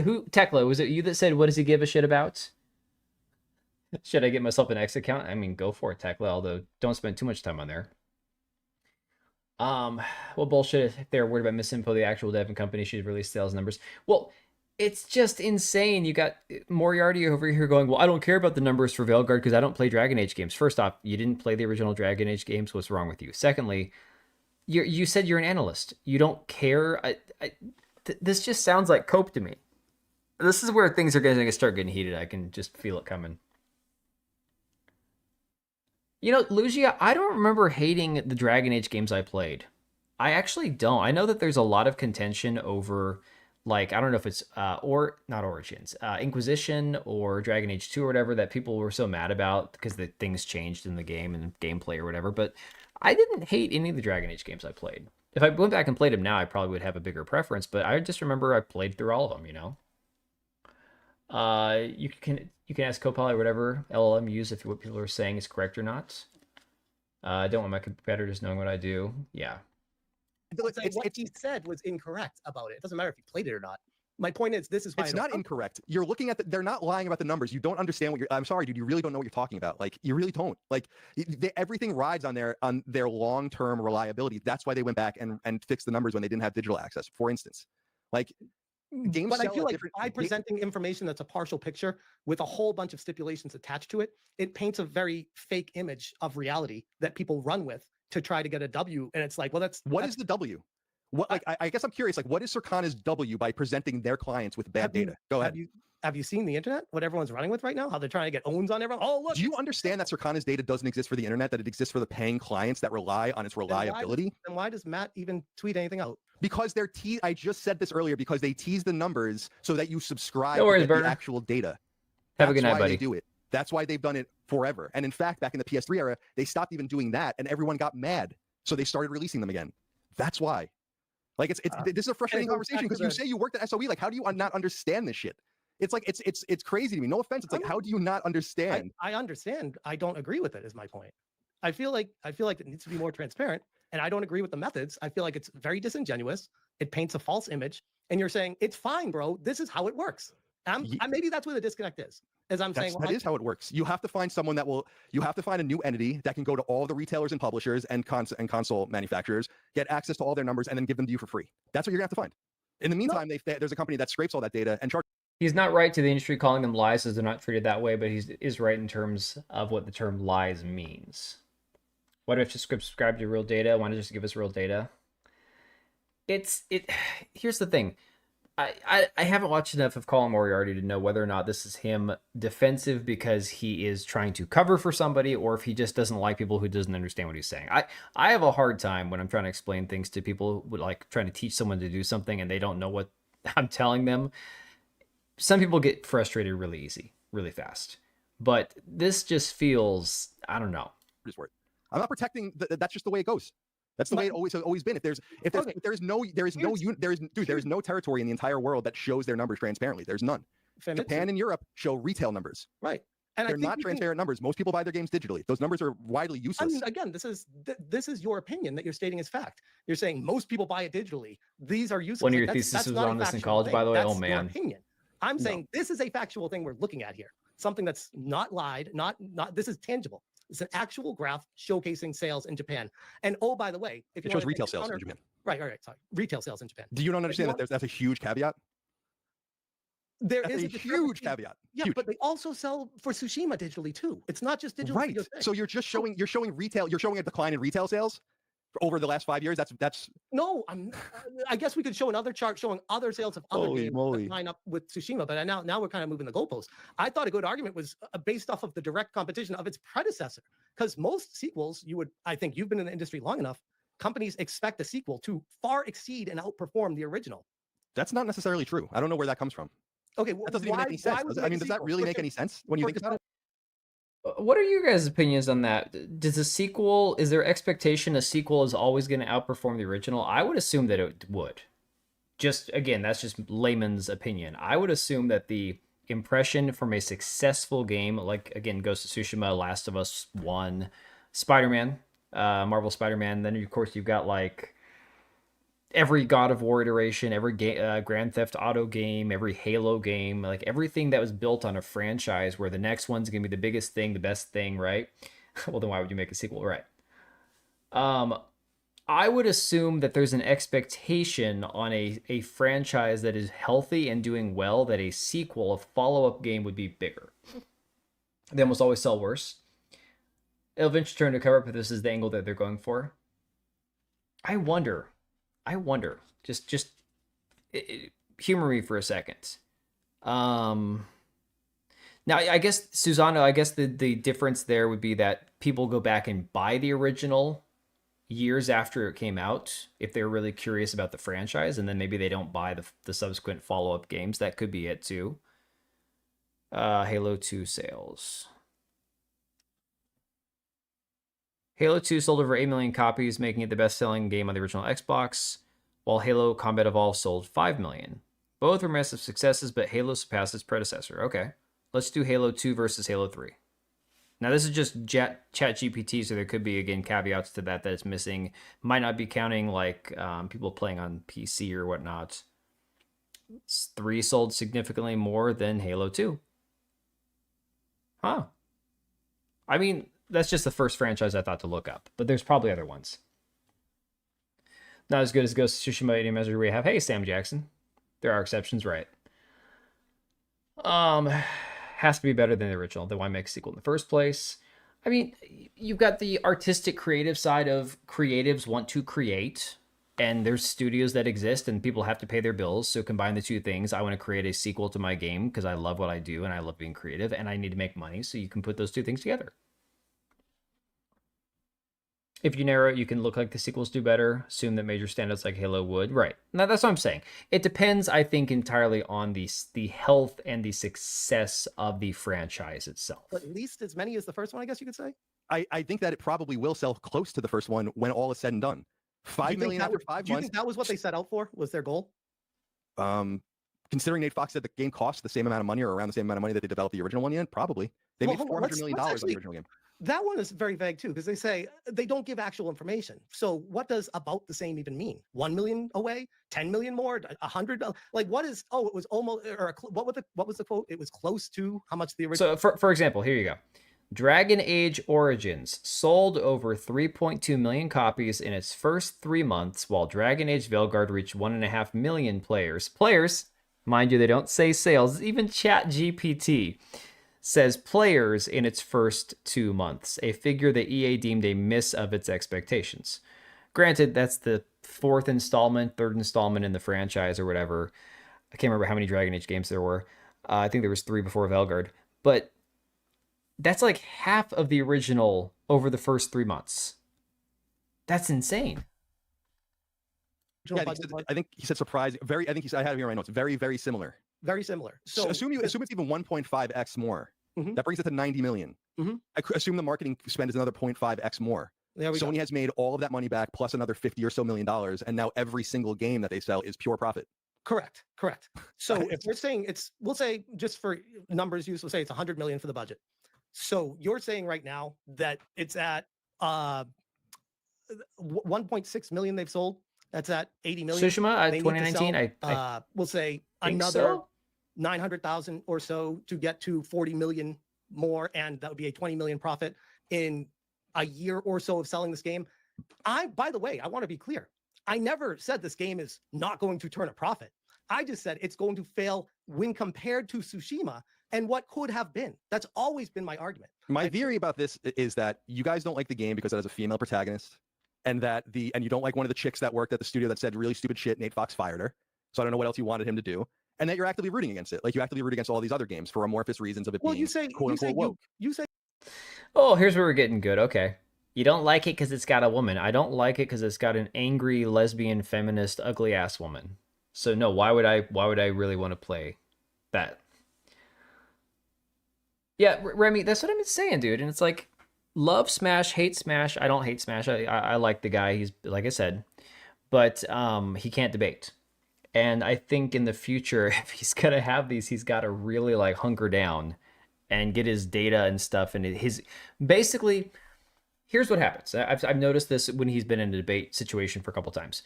Who Tekla, was it you that said what does he give a shit about? Should I get myself an X account? I mean, go for it, Tekla. Although don't spend too much time on there. Well, bullshit. If they're worried about misinfo, the actual dev and company should release sales numbers. Well, it's just insane. You got Moriarty over here going, well, I don't care about the numbers for Veilguard because I don't play Dragon Age games. First off, you didn't play the original Dragon Age games. What's wrong with you? Secondly, you said you're an analyst. You don't care. This just sounds like cope to me. This is where things are going to start getting heated. I can just feel it coming. You know, Lugia, I don't remember hating the Dragon Age games I played. I actually don't. I know that there's a lot of contention over, like, I don't know if it's, or not Origins, Inquisition or Dragon Age 2 or whatever that people were so mad about because the things changed in the game and gameplay or whatever. But I didn't hate any of the Dragon Age games I played. If I went back and played them now, I probably would have a bigger preference. But I just remember I played through all of them, you know? You can ask Copilot or whatever LLM use if what people are saying is correct or not. I don't want my competitors knowing what I do. Yeah. What he said was incorrect about it. It doesn't matter if you played it or not. My point is, this is why it's not incorrect. You're looking at they're not lying about the numbers. You don't understand what I'm sorry, dude. You really don't know what you're talking about. Like, you really don't. Like, everything rides on their long-term reliability. That's why they went back and fixed the numbers when they didn't have digital access, for instance. Like, games. But I feel like by presenting information that's a partial picture with a whole bunch of stipulations attached to it, it paints a very fake image of reality that people run with to try to get a W. And it's like, well, what is the W? What, like, I guess I'm curious, like, what is Circana's W by presenting their clients with bad data? Go ahead. Have you seen the internet? What everyone's running with right now? How they're trying to get owns on everyone? Oh, look. Do you understand that Circana's data doesn't exist for the internet, that it exists for the paying clients that rely on its reliability? Then why does Matt even tweet anything out? Because they're I just said this earlier, because they tease the numbers so that you subscribe No worries, to get Burner. the actual data. Have a good night, why buddy. They do it. That's why they've done it forever. And in fact, back in the PS3 era, they stopped even doing that, and everyone got mad. So they started releasing them again. That's why. Like this is a frustrating conversation, because you say you worked at SOE. Like, how do you not understand this shit? It's like it's crazy to me. No offense. It's like, how do you not understand? I understand. I don't agree with it. Is my point. I feel like it needs to be more transparent, and I don't agree with the methods. I feel like it's very disingenuous. It paints a false image, and you're saying it's fine, bro. This is how it works. Maybe that's where the disconnect is. As I'm saying, that is how it works. You have to find someone that will. You have to find a new entity that can go to all the retailers and publishers and console manufacturers, get access to all their numbers, and then give them to you for free. That's what you're gonna have to find. In the meantime, there's a company that scrapes all that data and charges. He's not right to the industry calling them lies, as they're not treated that way, but he is right in terms of what the term lies means. Why do I have to subscribe to real data? Why not just give us real data? Here's the thing. I haven't watched enough of Colin Moriarty to know whether or not this is him defensive because he is trying to cover for somebody, or if he just doesn't like people who doesn't understand what he's saying. I have a hard time when I'm trying to explain things to people who like trying to teach someone to do something and they don't know what I'm telling them. Some people get frustrated really easy, really fast. But this just feels, I don't know. I'm not protecting. That's just the way it goes. That's the way it always been. There is no territory in the entire world that shows their numbers transparently. There's none. Japan and Europe show retail numbers. Right. And they're not transparent numbers. Most people buy their games digitally. Those numbers are widely useless. I mean, again, this is your opinion that you're stating as fact. You're saying most people buy it digitally. These are useless. One of your theses was on this in college, by the way. That's oh man. Your opinion. I'm saying this is a factual thing we're looking at here. Something that's not lied, not this is tangible. It's an actual graph showcasing sales in Japan. And oh, by the way, if you it shows retail sales in Japan. Right, sorry. Retail sales in Japan. Do you not understand that that's a huge caveat? That's a huge caveat. Yeah, huge. But they also sell for Tsushima digitally too. It's not just digital. Right. So you're showing retail. You're showing a decline in retail sales over the last 5 years. That's no. I guess we could show another chart showing other sales of other games that line up with Tsushima. But now we're kind of moving the goalposts. I thought a good argument was based off of the direct competition of its predecessor, because most sequels I think you've been in the industry long enough. Companies expect a sequel to far exceed and outperform the original. That's not necessarily true. I don't know where that comes from. Okay, that doesn't even make any sense. Does that really make any sense when you think about it? What are your guys' opinions on that? Does is there expectation a sequel is always going to outperform the original? I would assume that it would. Again, that's just layman's opinion. I would assume that the impression from a successful game, like, again, Ghost of Tsushima, Last of Us 1, Spider-Man, Marvel Spider-Man, then, of course, you've got, like, every God of War iteration, every Grand Theft Auto game, every Halo game, like everything that was built on a franchise where the next one's going to be the biggest thing, the best thing, right? Well, then why would you make a sequel, right? I would assume that there's an expectation on a franchise that is healthy and doing well that a sequel, a follow-up game would be bigger. They almost always sell worse. It'll eventually turn to cover, but this is the angle that they're going for. I wonder, just humor me for a second. Now, I guess, Susano, the difference there would be that people go back and buy the original years after it came out if they're really curious about the franchise, and then maybe they don't buy the subsequent follow-up games. That could be it, too. Halo 2 sales. Halo 2 sold over 8 million copies, making it the best-selling game on the original Xbox, while Halo Combat Evolved sold 5 million. Both were massive successes, but Halo surpassed its predecessor. Okay, let's do Halo 2 versus Halo 3. Now, this is just Chat GPT, so there could be, again, caveats to that it's missing. Might not be counting, like, people playing on PC or whatnot. 3 sold significantly more than Halo 2. Huh. I mean, that's just the first franchise I thought to look up, but there's probably other ones. Not as good as Ghost of Tsushima any measure we have. Hey, Sam Jackson. There are exceptions, right? Has to be better than the original. Then why make a sequel in the first place? I mean, you've got the artistic creative side of creatives want to create. and there's studios that exist and people have to pay their bills. So combine the two things. I want to create a sequel to my game because I love what I do and I love being creative and I need to make money. So you can put those two things together. If you narrow it, you can look like the sequels do better. Assume that major standouts like Halo would. Right. Now, that's what I'm saying. It depends, I think, entirely on the health and the success of the franchise itself. But at least as many as the first one, I guess you could say. I think that it probably will sell close to the first one when all is said and done. 5 million after 5 months. Do you think that was what they set out for? Was their goal? Considering Nate Fox said the game cost the same amount of money or around the same amount of money that they developed the original one in, probably. They made $400 million on the original game. That one is very vague too, because they say they don't give actual information. So what does about the same even mean? 1 million away, 10 million more, 100? Like what is? Oh, it was almost. Or what was the quote? It was close to how much the original. So for example, here you go. Dragon Age Origins sold over 3.2 million copies in its first 3 months, while Dragon Age Veilguard reached 1.5 million players. Players, mind you, they don't say sales. Even ChatGPT says players in its first 2 months, a figure that EA deemed a miss of its expectations. Granted, that's the third installment in the franchise or whatever. I can't remember how many Dragon Age games there were. I think there was 3 before Veilguard. But that's like half of the original over the first 3 months. That's insane. Yeah, I think he said surprising. I think he said, I have it here in my notes. Very, very similar. Very similar. So assume it's even 1.5x more. That brings it to 90 million. I assume the marketing spend is another 0.5x more. Sony has made all of that money back plus another $50 or so million, and now every single game that they sell is pure profit. Correct. So if we're saying we'll say just for numbers use, we'll say it's 100 million for the budget. So you're saying right now that it's at 1.6 million they've sold. That's at 80 million. Tsushima 2019. We'll say another 900,000 or so to get to 40 million more, and that would be a 20 million profit in a year or so of selling this game. By the way, I want to be clear. I never said this game is not going to turn a profit. I just said it's going to fail when compared to Tsushima and what could have been. That's always been my argument. My theory about this is that you guys don't like the game because it has a female protagonist, and you don't like one of the chicks that worked at the studio that said really stupid shit. Nate Fox fired her. So I don't know what else you wanted him to do. And that you're actively rooting against it. Like you actively root against all these other games for amorphous reasons of it being quote unquote woke. You say, oh, here's where we're getting good. Okay. You don't like it because it's got a woman. I don't like it because it's got an angry, lesbian, feminist, ugly ass woman. So no, why would I really want to play that? Yeah, Remy, that's what I'm saying, dude. And it's like, love Smash, hate Smash. I don't hate Smash. I like the guy. He's, like I said, but he can't debate. And I think in the future, if he's going to have these, he's got to really like hunker down and get his data and stuff. And basically, here's what happens. I've noticed this when he's been in a debate situation for a couple times.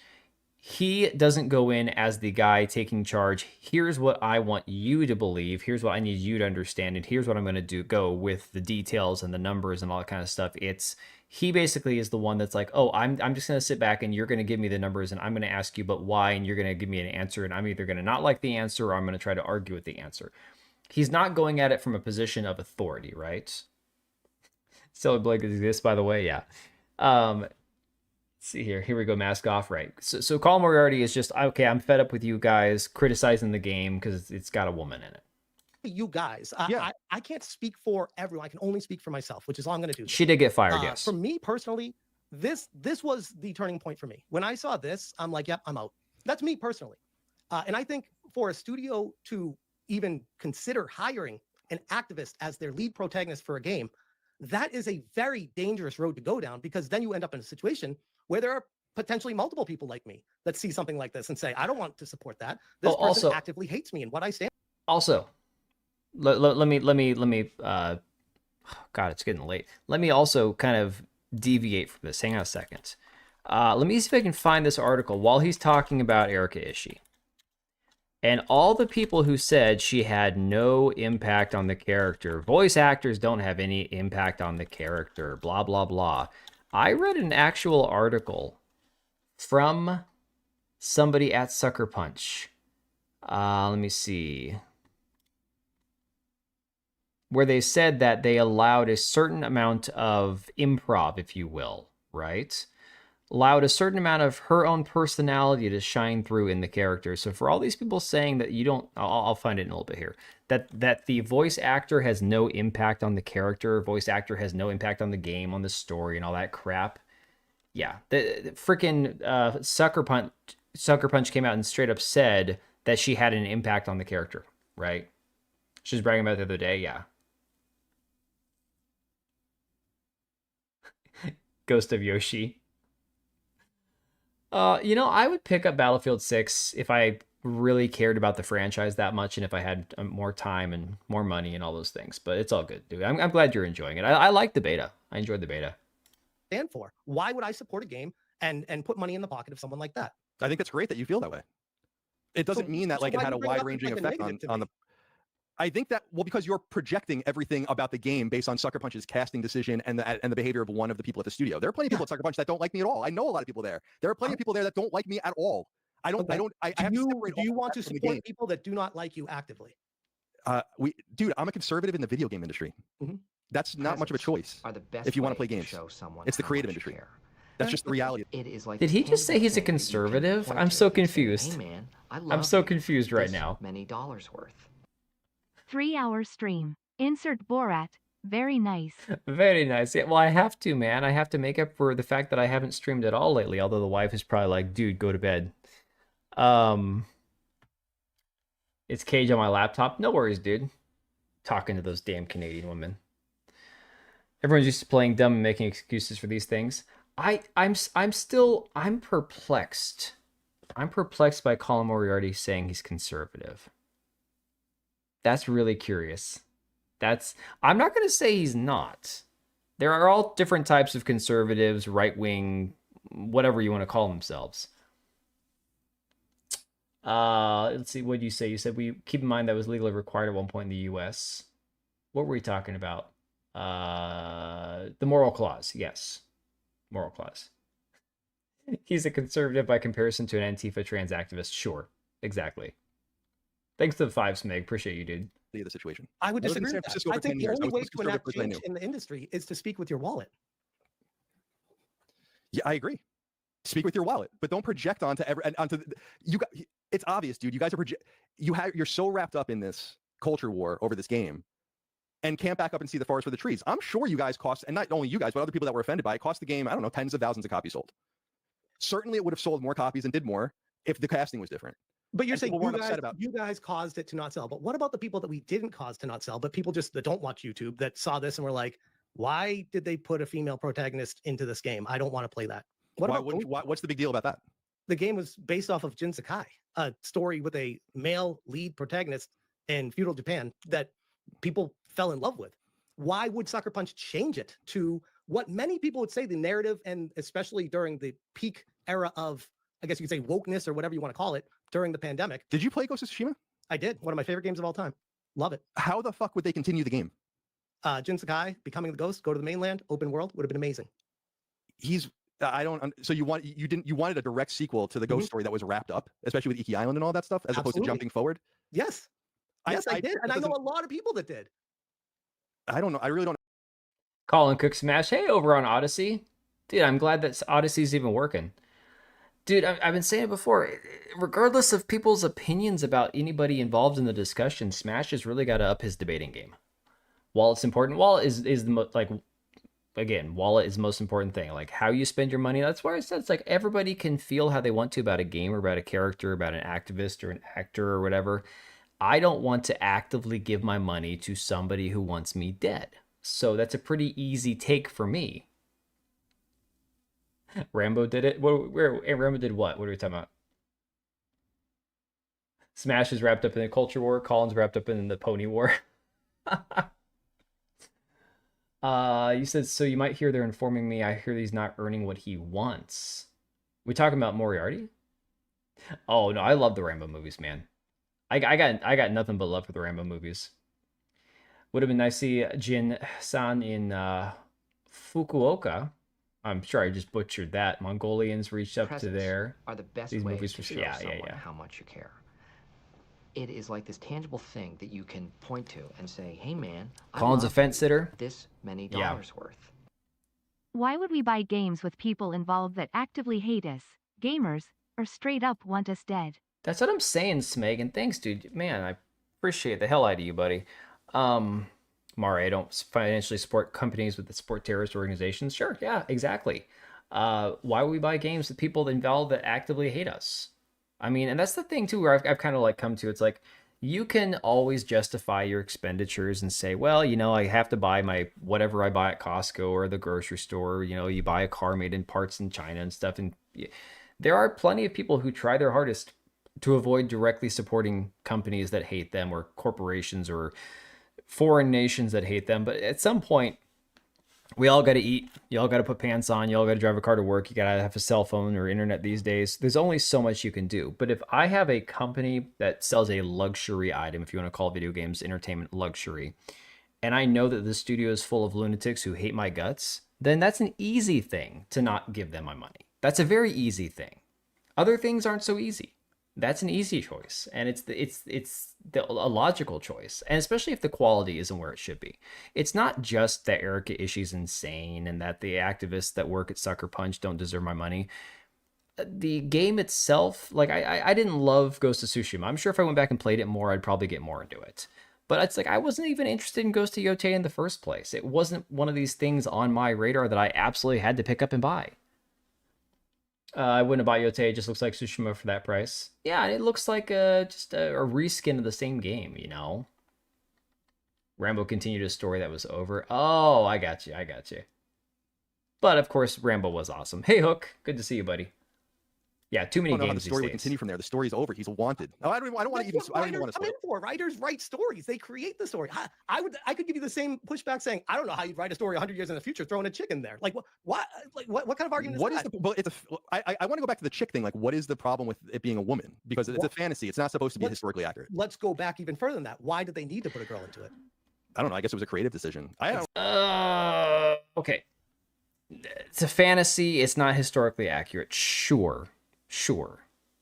He doesn't go in as the guy taking charge. Here's what I want you to believe. Here's what I need you to understand. And here's what I'm going to go with the details and the numbers and all that kind of stuff. He basically is the one that's like, oh, I'm just going to sit back and you're going to give me the numbers and I'm going to ask you, but why? And you're going to give me an answer. And I'm either going to not like the answer or I'm going to try to argue with the answer. He's not going at it from a position of authority, right? Stellar Blake exists, by the way. Yeah. Let's see here. Here we go. Mask off. Right. So Call Moriarty is just, okay, I'm fed up with you guys criticizing the game because it's got a woman in it. You guys, I can't speak for everyone. I can only speak for myself, which is all I'm going to do. She did get fired, yes. For me personally, this was the turning point for me. When I saw this, I'm like, yep, I'm out. That's me personally. And I think for a studio to even consider hiring an activist as their lead protagonist for a game, that is a very dangerous road to go down, because then you end up in a situation where there are potentially multiple people like me that see something like this and say, I don't want to support that. This person actively hates me and what I stand. Also, let me God, it's getting late. Let me also kind of deviate from this. Hang on a second. Let me see if I can find this article while he's talking about Erika Ishii. And all the people who said she had no impact on the character, voice actors don't have any impact on the character, blah, blah, blah. I read an actual article from somebody at Sucker Punch. Let me see. Where they said that they allowed a certain amount of improv, if you will, right? allowed a certain amount of her own personality to shine through in the character. So for all these people saying that you don't, I'll find it in a little bit here, that the voice actor has no impact on the character, voice actor has no impact on the game, on the story, and all that crap. Yeah, the freaking Sucker Punch came out and straight up said that she had an impact on the character, right? She was bragging about it the other day, yeah. Ghost of Yoshi. I would pick up Battlefield 6 if I really cared about the franchise that much and if I had more time and more money and all those things. But it's all good, dude. I'm glad you're enjoying it. I like the beta. I enjoyed the beta. Stand for. Why would I support a game and put money in the pocket of someone like that? I think it's great that you feel that way. It doesn't mean that like it had a wide-ranging effect on the. I think that because you're projecting everything about the game based on Sucker Punch's casting decision and the behavior of one of the people at the studio. There are plenty of people at Sucker Punch that don't like me at all. I know a lot of people there. There are plenty of people there that don't like me at all. I have to separate. Do you want to support people that do not like you actively? Dude, I'm a conservative in the video game industry. Mm-hmm. That's not much of a choice. If you want to play games, it's the creative industry. That's just the reality. It is like Did he just say he's a conservative? I'm so confused. Hey man, I'm so confused right now. Many dollars worth. 3-hour stream. Insert Borat. Very nice. Very nice. Yeah, well, I have to, man. I have to make up for the fact that I haven't streamed at all lately, although the wife is probably like, dude, go to bed. It's Cage on my laptop. No worries, dude. Talking to those damn Canadian women. Everyone's used to playing dumb and making excuses for these things. I'm perplexed. I'm perplexed by Colin Moriarty saying he's conservative. That's really curious. I'm not going to say he's not. There are all different types of conservatives, right-wing, whatever you want to call themselves. Let's see, what did you say? You said we keep in mind that was legally required at one point in the U.S. What were we talking about? The moral clause. Yes. Moral clause. He's a conservative by comparison to an Antifa trans activist. Sure. Exactly. Thanks to the 5, Smeg. Appreciate you, dude. The situation. I would disagree with that. I think the only way to enact change in the industry is to speak with your wallet. Yeah, I agree. Speak with your wallet, but don't project onto you. It's obvious, dude. You guys are you're so wrapped up in this culture war over this game, and can't back up and see the forest for the trees. I'm sure you guys and not only you guys, but other people that were offended by it, cost the game, I don't know, tens of thousands of copies sold. Certainly, it would have sold more copies and did more if the casting was different. But you're saying you guys caused it to not sell. But what about the people that we didn't cause to not sell, but people just that don't watch YouTube that saw this and were like, why did they put a female protagonist into this game? I don't want to play that. What's the big deal about that? The game was based off of Jin Sakai, a story with a male lead protagonist in feudal Japan that people fell in love with. Why would Sucker Punch change it to what many people would say the narrative, and especially during the peak era of, I guess you could say, wokeness or whatever you want to call it, during the pandemic? Did you play Ghost of Tsushima? I did. One of my favorite games of all time. Love it. How the fuck would they continue the game? Jin Sakai, becoming the ghost, go to the mainland, open world, would have been amazing. So you wanted a direct sequel to the ghost story that was wrapped up, especially with Iki Island and all that stuff, as opposed to jumping forward? Yes. Yes, I did. And I know a lot of people that did. I don't know. I really don't know. Colin Cook Smash. Hey, over on Odyssey. Dude, I'm glad that Odyssey's even working. Dude, I've been saying it before. Regardless of people's opinions about anybody involved in the discussion, Smash has really got to up his debating game. Wallet's important. Wallet is the wallet is the most important thing. Like how you spend your money. That's why I said it's like everybody can feel how they want to about a game or about a character, about an activist or an actor or whatever. I don't want to actively give my money to somebody who wants me dead. So that's a pretty easy take for me. Rambo did it. Rambo did what? What are we talking about? Smash is wrapped up in the culture war. Colin's wrapped up in the pony war. You said, so you might hear they're informing me. I hear he's not earning what he wants. We talking about Moriarty? Oh no, I love the Rambo movies, man. I got nothing but love for the Rambo movies. Would have been nice to see Jin-san in Fukuoka. I'm sure I just butchered that. Mongolians reached up to there. Are the best These way movies to for show someone how much you care. It is like this tangible thing that you can point to and say, "Hey, man, Colin's a fence sitter. This many dollars worth." Why would we buy games with people involved that actively hate us, gamers, or straight up want us dead? That's what I'm saying, Smeg, and thanks, dude. Man, I appreciate the hell out of you, buddy. Mari, I don't financially support companies that support terrorist organizations. Sure, yeah, exactly. Why would we buy games with people involved that actively hate us? I mean, and that's the thing too, where I've kind of like come to. It's like you can always justify your expenditures and say, well, you know, I have to buy my whatever I buy at Costco or the grocery store. You know, you buy a car made in parts in China and stuff, and there are plenty of people who try their hardest to avoid directly supporting companies that hate them or corporations or foreign nations that hate them. But at some point, we all got to eat. You all got to put pants on. You all got to drive a car to work. You got to have a cell phone or internet these days. There's only so much you can do. But if I have a company that sells a luxury item, if you want to call video games entertainment luxury, and I know that the studio is full of lunatics who hate my guts, then that's an easy thing to not give them my money. That's a very easy thing. Other things aren't so easy. That's an easy choice, and it's a logical choice, and especially if the quality isn't where it should be. It's not just that Erica Ishii's insane and that the activists that work at Sucker Punch don't deserve my money. The game itself, like I didn't love Ghost of Tsushima. I'm sure if I went back and played it more, I'd probably get more into it. But it's like I wasn't even interested in Ghost of Yotei in the first place. It wasn't one of these things on my radar that I absolutely had to pick up and buy. I wouldn't have bought Yotei. It just looks like Tsushima for that price. Yeah, it looks like just a reskin of the same game, you know? Rambo continued a story that was over. Oh, I got you. But, of course, Rambo was awesome. Hey, Hook. Good to see you, buddy. Yeah, too many I don't know how games the story these would days. continue from there. The story's over. He's wanted. No, I don't want to even. I don't even want to. Come in for writers write stories. They create the story. I could give you the same pushback saying I don't know how you'd write a story 100 years in the future throwing a chick in there. Like what kind of argument is that? Well, I want to go back to the chick thing. Like, what is the problem with it being a woman? Because it's a fantasy. It's not supposed to be historically accurate. Let's go back even further than that. Why did they need to put a girl into it? I don't know. I guess it was a creative decision. Okay. It's a fantasy. It's not historically accurate. Sure.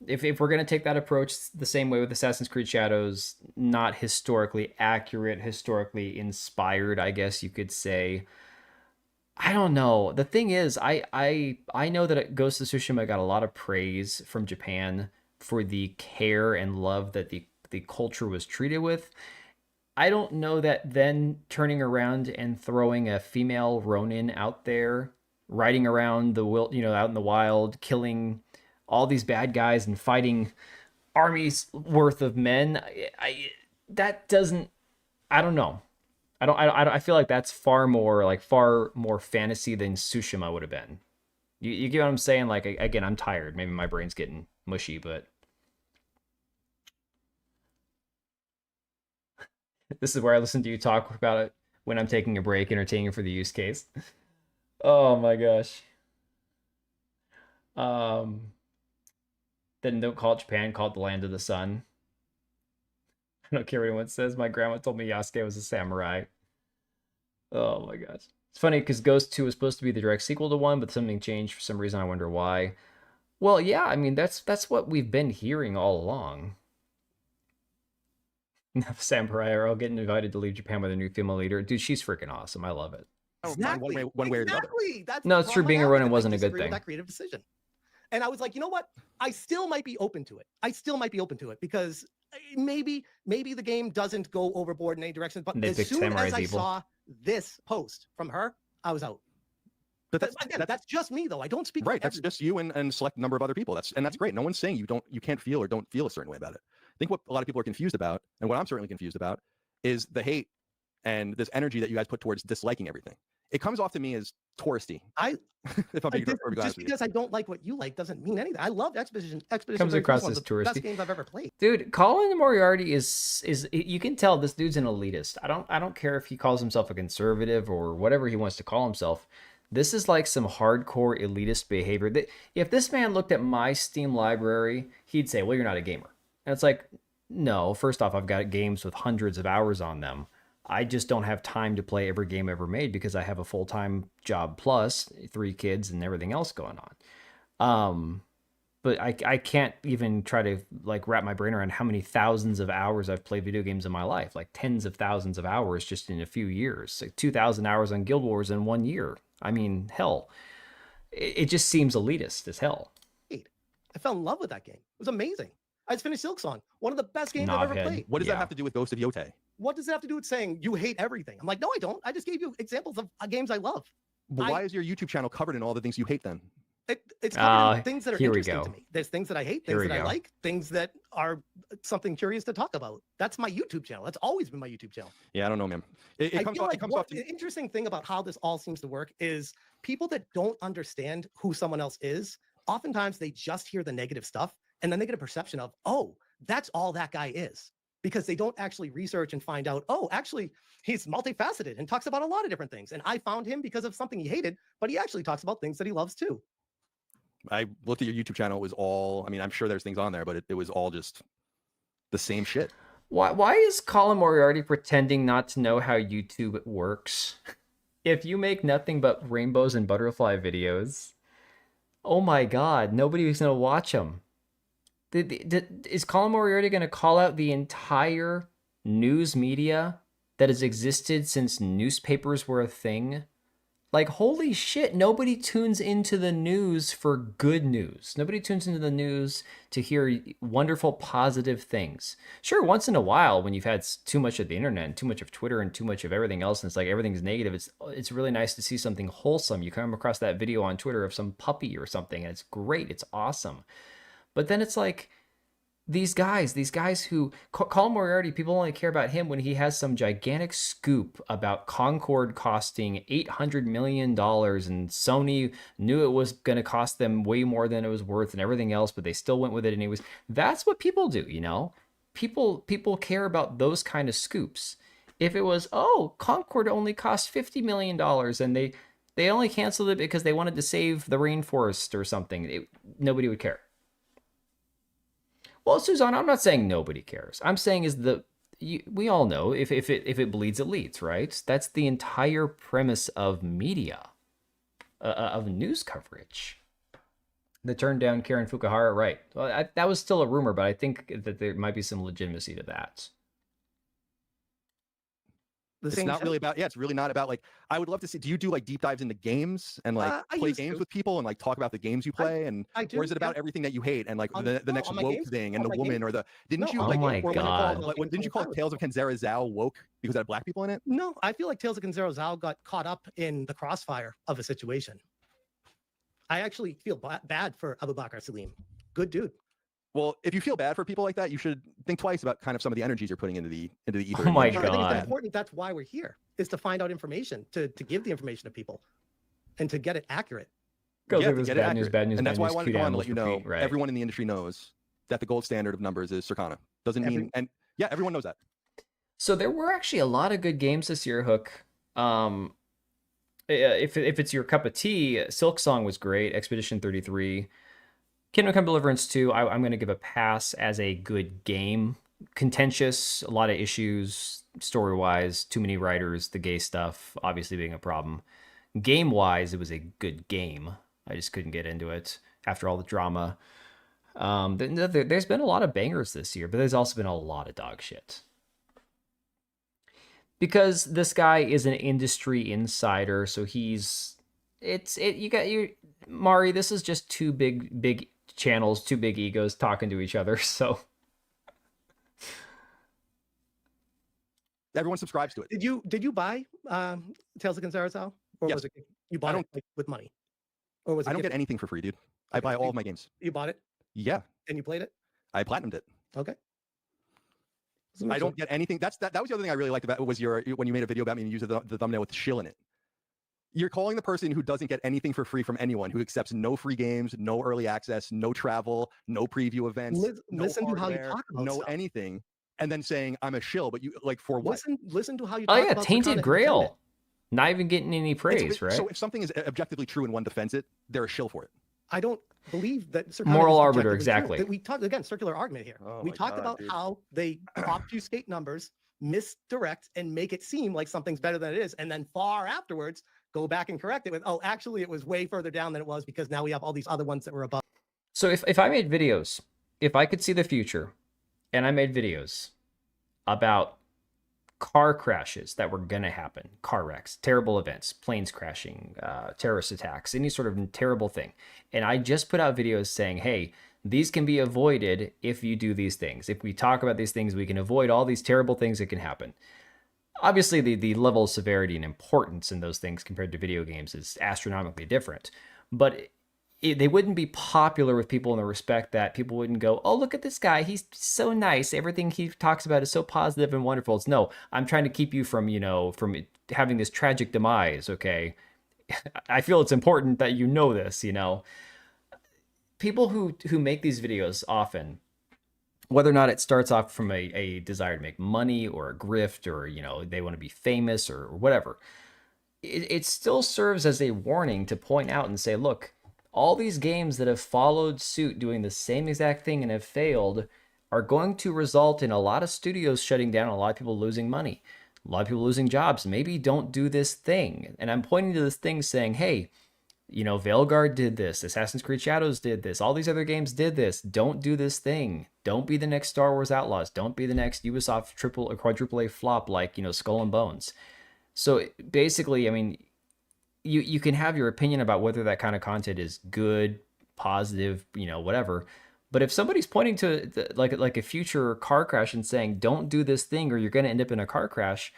If we're going to take that approach the same way with Assassin's Creed Shadows, not historically accurate, historically inspired, I guess you could say. I don't know. The thing is, I know that Ghost of Tsushima got a lot of praise from Japan for the care and love that the culture was treated with. I don't know that then turning around and throwing a female Ronin out there, riding around out in the wild, killing all these bad guys and fighting armies worth of men. That doesn't. I don't know. I feel like that's far more fantasy than Tsushima would have been. You get what I'm saying? Like, again, I'm tired. Maybe my brain's getting mushy, but this is where I listen to you talk about it when I'm taking a break, entertaining for the use case. Oh my gosh. Then don't call it Japan, call it the land of the sun. I don't care what anyone says. My grandma told me Yasuke was a samurai. Oh my gosh. It's funny because Ghost 2 was supposed to be the direct sequel to 1, but something changed for some reason. I wonder why. Well, yeah, I mean, that's what we've been hearing all along. Samurai are all getting invited to leave Japan with a new female leader. Dude, she's freaking awesome. I love it. Exactly. One way or the other. That's no, it's true. Being a Ronin wasn't a good thing. That creative decision. And I was like, you know what? I still might be open to it. Because maybe the game doesn't go overboard in any direction. But as soon as I saw this post from her, I was out. But that's just me, though. I don't speak. Right. That's just you and a select number of other people. That's great. No one's saying you can't feel or don't feel a certain way about it. I think what a lot of people are confused about, and what I'm certainly confused about, is the hate and this energy that you guys put towards disliking everything. It comes off to me as touristy. If I'm being just because I don't like what you like doesn't mean anything. I love Expedition. Comes across as touristy. Best games I've ever played. Dude, Colin Moriarty is you can tell this dude's an elitist. I don't care if he calls himself a conservative or whatever he wants to call himself. This is like some hardcore elitist behavior. If this man looked at my Steam library, he'd say, "Well, you're not a gamer." And it's like, no. First off, I've got games with hundreds of hours on them. I just don't have time to play every game ever made because I have a full-time job plus 3 kids and everything else going on. But I can't even try to like wrap my brain around how many thousands of hours I've played video games in my life, like tens of thousands of hours just in a few years, like 2,000 hours on Guild Wars in 1 year. I mean, hell, it just seems elitist as hell. I fell in love with that game. It was amazing. I just finished Silksong, one of the best games I've ever Knobhead. played. What does Yeah. that have to do with Ghost of Yotei? What does it have to do with saying you hate everything? I'm like, no, I don't. I just gave you examples of games I love. But why is your YouTube channel covered in all the things you hate then? It's covered in things that are here we interesting go. to me. There's things that I hate, Here things we that I go. like, things that are something curious to talk about. That's my YouTube channel. That's always been my YouTube channel. Yeah, I don't know, man. It I comes feel off, like it comes what off to the interesting thing about how this all seems to work is people that don't understand who someone else is, oftentimes they just hear the negative stuff and then they get a perception of, oh, that's all that guy is. Because they don't actually research and find out, oh, actually, he's multifaceted and talks about a lot of different things. And I found him because of something he hated, but he actually talks about things that he loves too. I looked at your YouTube channel. It was all, I mean, I'm sure there's things on there, but it was all just the same shit. Why is Colin Moriarty pretending not to know how YouTube works? If you make nothing but rainbows and butterfly videos, oh my god, nobody's gonna watch them. Is Colin Moriarty gonna call out the entire news media that has existed since newspapers were a thing? Like, holy shit, nobody tunes into the news for good news. Nobody tunes into the news to hear wonderful, positive things. Sure, once in a while, when you've had too much of the internet and too much of Twitter and too much of everything else, and it's like everything's negative, it's really nice to see something wholesome. You come across that video on Twitter of some puppy or something, and it's great, it's awesome. But then it's like, these guys who Colin Moriarty, people only care about him when he has some gigantic scoop about Concorde costing $800 million, and Sony knew it was going to cost them way more than it was worth and everything else, but they still went with it. And that's what people do, you know? People care about those kind of scoops. If it was, oh, Concorde only cost $50 million and they only canceled it because they wanted to save the rainforest or something, nobody would care. Well, Suzanne, I'm not saying nobody cares. I'm saying we all know if it bleeds, it leads, right? That's the entire premise of media, of news coverage. The turn down Karen Fukuhara, right? Well, that was still a rumor, but I think that there might be some legitimacy to that. It's not really about, it's really not about, like, I would love to see, do you do like deep dives into games and like play games with people and like talk about the games you play? I do, or is it about everything that you hate and like the next woke games, thing and the woman or the, didn't you Oh like, my or God. didn't you call Tales of Kenzera Zao woke because it had black people in it? No, I feel like Tales of Kenzera Zao got caught up in the crossfire of a situation. I actually feel bad for Abu Bakr Salim. Good dude. Well, if you feel bad for people like that, you should think twice about kind of some of the energies you're putting into the ether. Oh my I think it's God. important. That's why we're here, is to find out information, to give the information to people, and to get it accurate. Go Yeah, through to this get it bad news, accurate. bad news, And bad that's why I news, wanted to cute come on and animals let you know, repeat, right? everyone in the industry knows that the gold standard of numbers is Circana. Doesn't mean, and yeah, everyone knows that. So there were actually a lot of good games this year, Hook. If it's your cup of tea, Silksong was great. Expedition 33. Kingdom Come Deliverance 2, I'm going to give a pass as a good game. Contentious, a lot of issues, story-wise, too many writers, the gay stuff obviously being a problem. Game-wise, it was a good game. I just couldn't get into it after all the drama. There's been a lot of bangers this year, but there's also been a lot of dog shit. Because this guy is an industry insider, so Mari, this is just two big channels, two big egos talking to each other, so Everyone subscribes to it. Did you buy Tales of Kenzera Zao? Or Yes. was it you bought it like, with money? Or was it I don't gift? get anything for free, dude. I buy all of my games. You bought it Yeah, and you played it? I platinumed it. Okay. I don't get anything. That was the other thing I really liked about it was when you made a video about me and you used the thumbnail with the shill in it. You're calling the person who doesn't get anything for free from anyone, who accepts no free games, no early access, no travel, no preview events, Listen no to how you hardware, talk about no stuff. anything, and then saying I'm a shill, but you like for what? Listen to how you oh talk yeah, about Tainted Circana Grail. Independent. Not even getting any praise, right? So if something is objectively true and one defends it, they're a shill for it. I don't believe that Circana Moral is arbiter, objectively exactly. true. We talked again, circular argument here. Oh we my talked God, about dude. how they obfuscate numbers, misdirect, and make it seem like something's better than it is, and then far afterwards go back and correct it with, oh, actually, it was way further down than it was because now we have all these other ones that were above. So if I made videos, if I could see the future, and I made videos about car crashes that were going to happen, car wrecks, terrible events, planes crashing, terrorist attacks, any sort of terrible thing. And I just put out videos saying, hey, these can be avoided if you do these things. If we talk about these things, we can avoid all these terrible things that can happen. Obviously, the level of severity and importance in those things compared to video games is astronomically different. But they wouldn't be popular with people in the respect that people wouldn't go, oh, look at this guy. He's so nice. Everything he talks about is so positive and wonderful. It's no, I'm trying to keep you from, from having this tragic demise, okay? I feel it's important that you know this, People who make these videos often, whether or not it starts off from a desire to make money or a grift or, they want to be famous or whatever, it still serves as a warning to point out and say, look, all these games that have followed suit doing the same exact thing and have failed are going to result in a lot of studios shutting down, a lot of people losing money, a lot of people losing jobs. Maybe don't do this thing. And I'm pointing to this thing saying, hey, Veilguard did this, Assassin's Creed Shadows did this, all these other games did this. Don't do this thing. Don't be the next Star Wars Outlaws. Don't be the next Ubisoft triple or quadruple A flop like, Skull and Bones. So basically, you can have your opinion about whether that kind of content is good, positive, whatever. But if somebody's pointing to like a future car crash and saying, don't do this thing or you're going to end up in a car crash,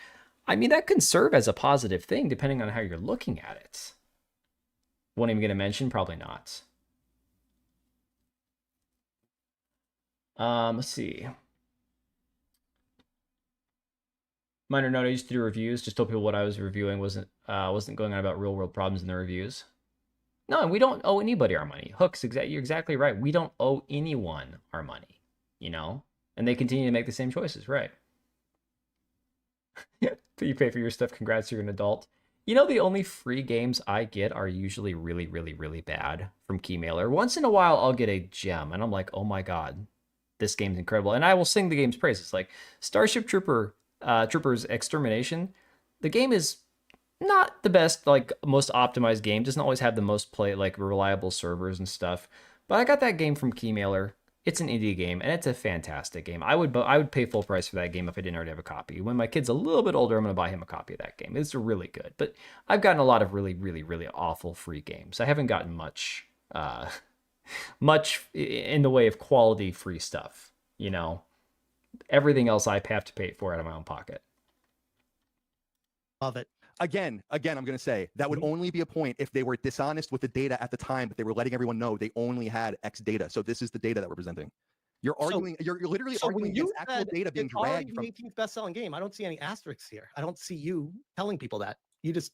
that can serve as a positive thing depending on how you're looking at it. Won't even get a mention? Probably not. Let's see. Minor note, I used to do reviews, just told people what I was reviewing wasn't going on about real world problems in the reviews. No, and we don't owe anybody our money. Hooks, you're exactly right. We don't owe anyone our money, And they continue to make the same choices, right? You pay for your stuff, congrats, you're an adult. The only free games I get are usually really, really, really bad from Keymailer. Once in a while, I'll get a gem, and I'm like, oh my god, this game's incredible. And I will sing the game's praises. Like Starship Troopers Extermination, the game is not the best, most optimized game. Doesn't always have the most reliable servers and stuff. But I got that game from Keymailer. It's an indie game, and it's a fantastic game. I would pay full price for that game if I didn't already have a copy. When my kid's a little bit older, I'm going to buy him a copy of that game. It's really good. But I've gotten a lot of really, really, really awful free games. I haven't gotten much in the way of quality free stuff. Everything else I have to pay for out of my own pocket. Love it. Again, I'm going to say that would only be a point if they were dishonest with the data at the time, but they were letting everyone know they only had X data. So this is the data that we're presenting. You're arguing. You're literally arguing against actual data being dragged from the 18th best-selling game. I don't see any asterisks here. I don't see you telling people that. You just,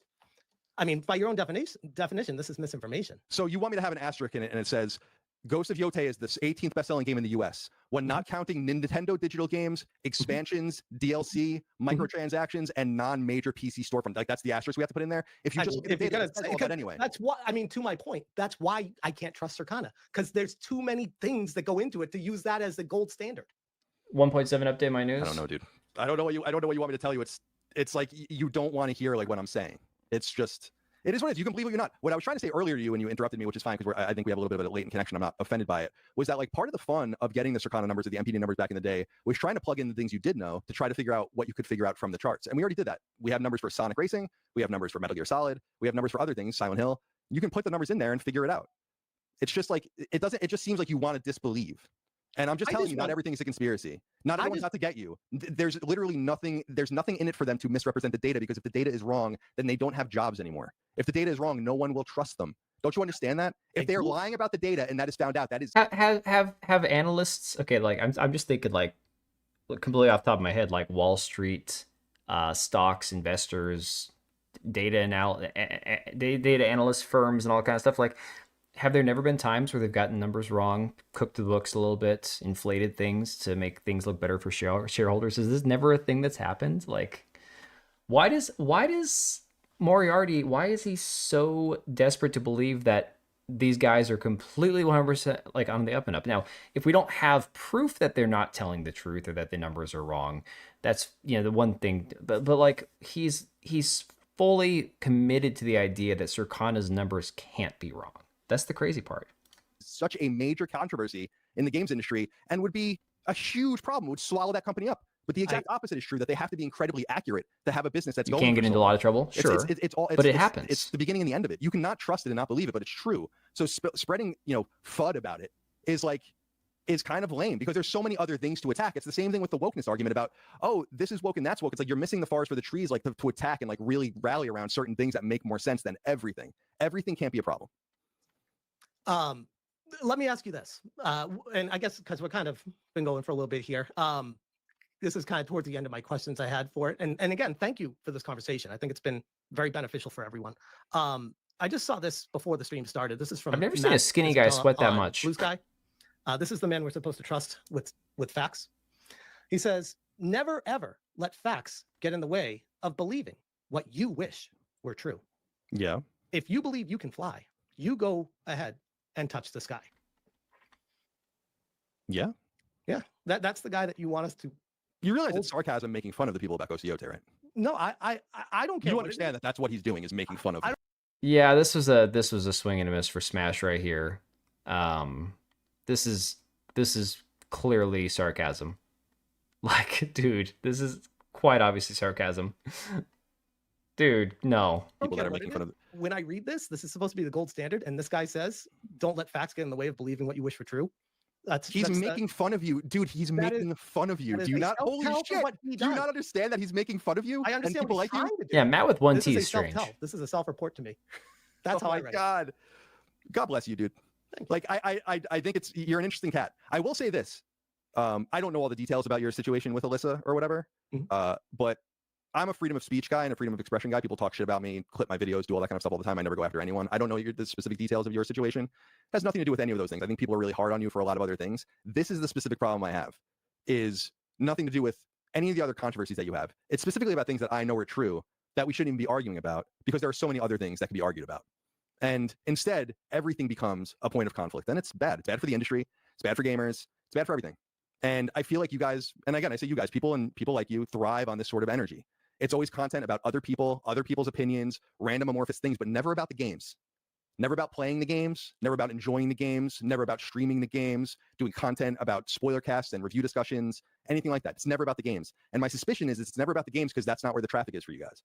by your own definition, this is misinformation. So you want me to have an asterisk in it, and it says, Ghost of Yotei is the 18th best-selling game in the U.S. When not counting Nintendo digital games, expansions, DLC, microtransactions, and non-major PC storefront. That's the asterisk we have to put in there. If you just look at the data, it's all that anyway. That's what to my point. That's why I can't trust Circana, because there's too many things that go into it to use that as the gold standard. 1.7 update my news. I don't know, dude. I don't know what you want me to tell you. It's like you don't want to hear what I'm saying. It's just. It is what it is. You can believe it or not. What I was trying to say earlier to you when you interrupted me, which is fine because I think we have a little bit of a latent connection. I'm not offended by it. Was that part of the fun of getting the Circana numbers or the MPD numbers back in the day was trying to plug in the things you did know to try to figure out what you could figure out from the charts. And we already did that. We have numbers for Sonic Racing. We have numbers for Metal Gear Solid. We have numbers for other things, Silent Hill. You can put the numbers in there and figure it out. It's just it doesn't. It just seems like you want to disbelieve. And I'm just telling you, not everything is a conspiracy. Not everyone's out to get you. There's literally nothing. There's nothing in it for them to misrepresent the data, because if the data is wrong, then they don't have jobs anymore. If the data is wrong, no one will trust them. Don't you understand that? If they're lying about the data and that is found out, that is have analysts. Okay, I'm just thinking completely off the top of my head, Wall Street, stocks, investors, data analyst firms, and all kind of stuff. Have there never been times where they've gotten numbers wrong, cooked the books a little bit, inflated things to make things look better for shareholders? Is this never a thing that's happened? Why does Moriarty, why is he so desperate to believe that these guys are completely 100% on the up and up? Now, if we don't have proof that they're not telling the truth or that the numbers are wrong, that's the one thing. But he's fully committed to the idea that Circana's numbers can't be wrong. That's the crazy part. Such a major controversy in the games industry and would be a huge problem, would swallow that company up. But the exact opposite is true, that they have to be incredibly accurate to have a business that's You going can't for get so into a long. lot of trouble. Sure. But it happens. It's the beginning and the end of it. You cannot trust it and not believe it, but it's true. So spreading, FUD about it is kind of lame, because there's so many other things to attack. It's the same thing with the wokeness argument about, oh, this is woke and that's woke. It's like you're missing the forest for the trees, like to attack and like really rally around certain things that make more sense than everything. Everything can't be a problem. Let me ask you this, and I guess because we're kind of been going for a little bit here. This is kind of towards the end of my questions I had for it, and again, thank you for this conversation. I think it's been very beneficial for everyone. I just saw this before the stream started. This is from I've never seen a skinny guy sweat that much. Blue Sky. This is the man we're supposed to trust with facts. He says, "Never ever let facts get in the way of believing what you wish were true." Yeah. If you believe you can fly, you go ahead and touch the sky. Yeah. Yeah. That's the guy that you want us to. You realize it's sarcasm making fun of the people about Ghost Yotei, right? No, I don't care. You understand that that's what he's doing, is making fun of them. Yeah, this was a swing and a miss for Smash right here. This is clearly sarcasm. Like, dude, this is quite obviously sarcasm. Dude, no. People that are making fun of. When I read this is supposed to be the gold standard, and this guy says, "Don't let facts get in the way of believing what you wish were true." He's making fun of you, dude. He's making fun of you. Do you not? Holy shit! Do you not understand that he's making fun of you? I understand people what he's like you. trying to do. Yeah, Matt with one This T is is a strange. self-tell. This is a self-report to me. That's how I read Oh my God. God bless you, dude. Like I think you're an interesting cat. I will say this. I don't know all the details about your situation with Alyssa or whatever. But I'm a freedom of speech guy and a freedom of expression guy. People talk shit about me, clip my videos, do all that kind of stuff all the time. I never go after anyone. I don't know the specific details of your situation. It has nothing to do with any of those things. I think people are really hard on you for a lot of other things. This is the specific problem I have, is nothing to do with any of the other controversies that you have. It's specifically about things that I know are true that we shouldn't even be arguing about, because there are so many other things that can be argued about. And instead, everything becomes a point of conflict. And it's bad. It's bad for the industry. It's bad for gamers. It's bad for everything. And I feel like you guys, and again, I say you guys, people like you thrive on this sort of energy. It's always content about other people, other people's opinions, random amorphous things, but never about the games. Never about playing the games, never about enjoying the games, never about streaming the games, doing content about spoiler casts and review discussions, anything like that. It's never about the games. And my suspicion is it's never about the games because that's not where the traffic is for you guys.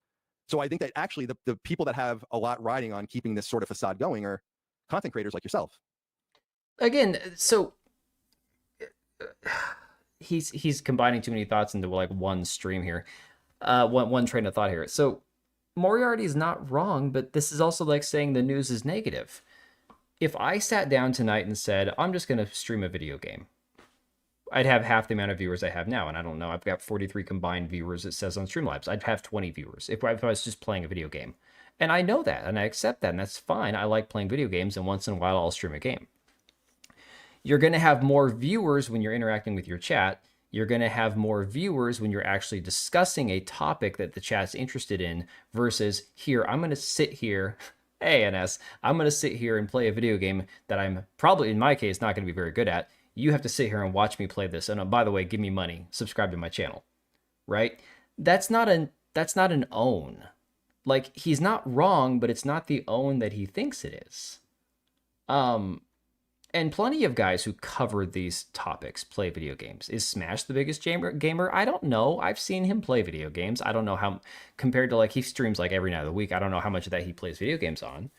So I think that actually the people that have a lot riding on keeping this sort of facade going are content creators like yourself. Again, so he's combining too many thoughts into like one stream here. One train of thought here. So Moriarty is not wrong, but this is also like saying the news is negative. If I sat down tonight and said, I'm just going to stream a video game, I'd have half the amount of viewers I have now. And I don't know, I've got 43 combined viewers, it says on Streamlabs. I'd have 20 viewers if I was just playing a video game. And I know that, and I accept that, and that's fine. I like playing video games, and once in a while I'll stream a game. You're going to have more viewers when you're interacting with your chat. You're going to have more viewers when you're actually discussing a topic that the chat's interested in, versus here, I'm going to sit here, hey NS, I'm going to sit here and play a video game that I'm probably, in my case, not going to be very good at. You have to sit here and watch me play this. And by the way, give me money, subscribe to my channel, right? That's not an own. Like, he's not wrong, but it's not the own that he thinks it is. And plenty of guys who cover these topics play video games. Is Smash the biggest gamer? I don't know. I've seen him play video games. I don't know how, compared to like, he streams like every night of the week. I don't know how much of that he plays video games on.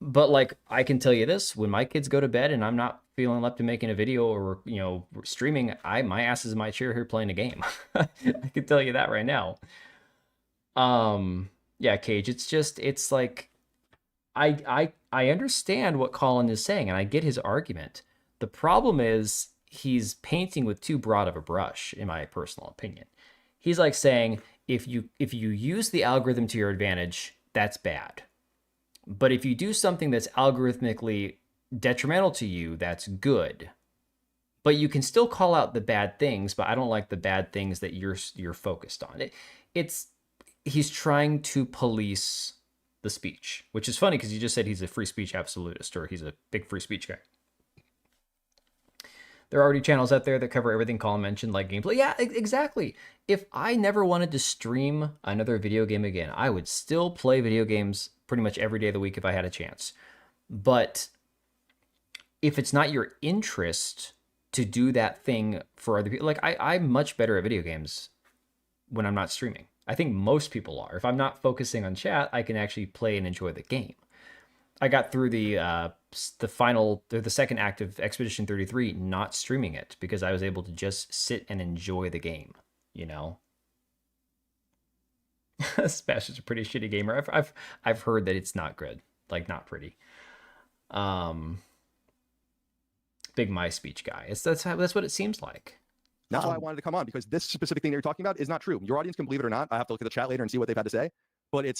But like, I can tell you this, when my kids go to bed and I'm not feeling up to making a video or, streaming, my ass is in my chair here playing a game. I can tell you that right now. Yeah, Cage, it's like, I understand what Colin is saying, and I get his argument. The problem is he's painting with too broad of a brush, in my personal opinion. He's like saying, if you use the algorithm to your advantage, that's bad. But if you do something that's algorithmically detrimental to you, that's good. But you can still call out the bad things, but I don't like the bad things that you're focused on. He's trying to police the speech, which is funny because you just said he's a free speech absolutist, or he's a big free speech guy. There are already channels out there that cover everything Colin mentioned, like gameplay. Yeah, exactly. If I never wanted to stream another video game again, I would still play video games pretty much every day of the week if I had a chance. But if it's not your interest, to do that thing for other people. Like I'm much better at video games when I'm not streaming. I think most people are. If I'm not focusing on chat, I can actually play and enjoy the game. I got through the second act of Expedition 33 not streaming it because I was able to just sit and enjoy the game, you know. Smash is a pretty shitty gamer. I've heard that it's not good, like not pretty. Big my speech guy. That's what it seems like. That's why I wanted to come on, because this specific thing that you're talking about is not true. Your audience can believe it or not. I have to look at the chat later and see what they've had to say, but it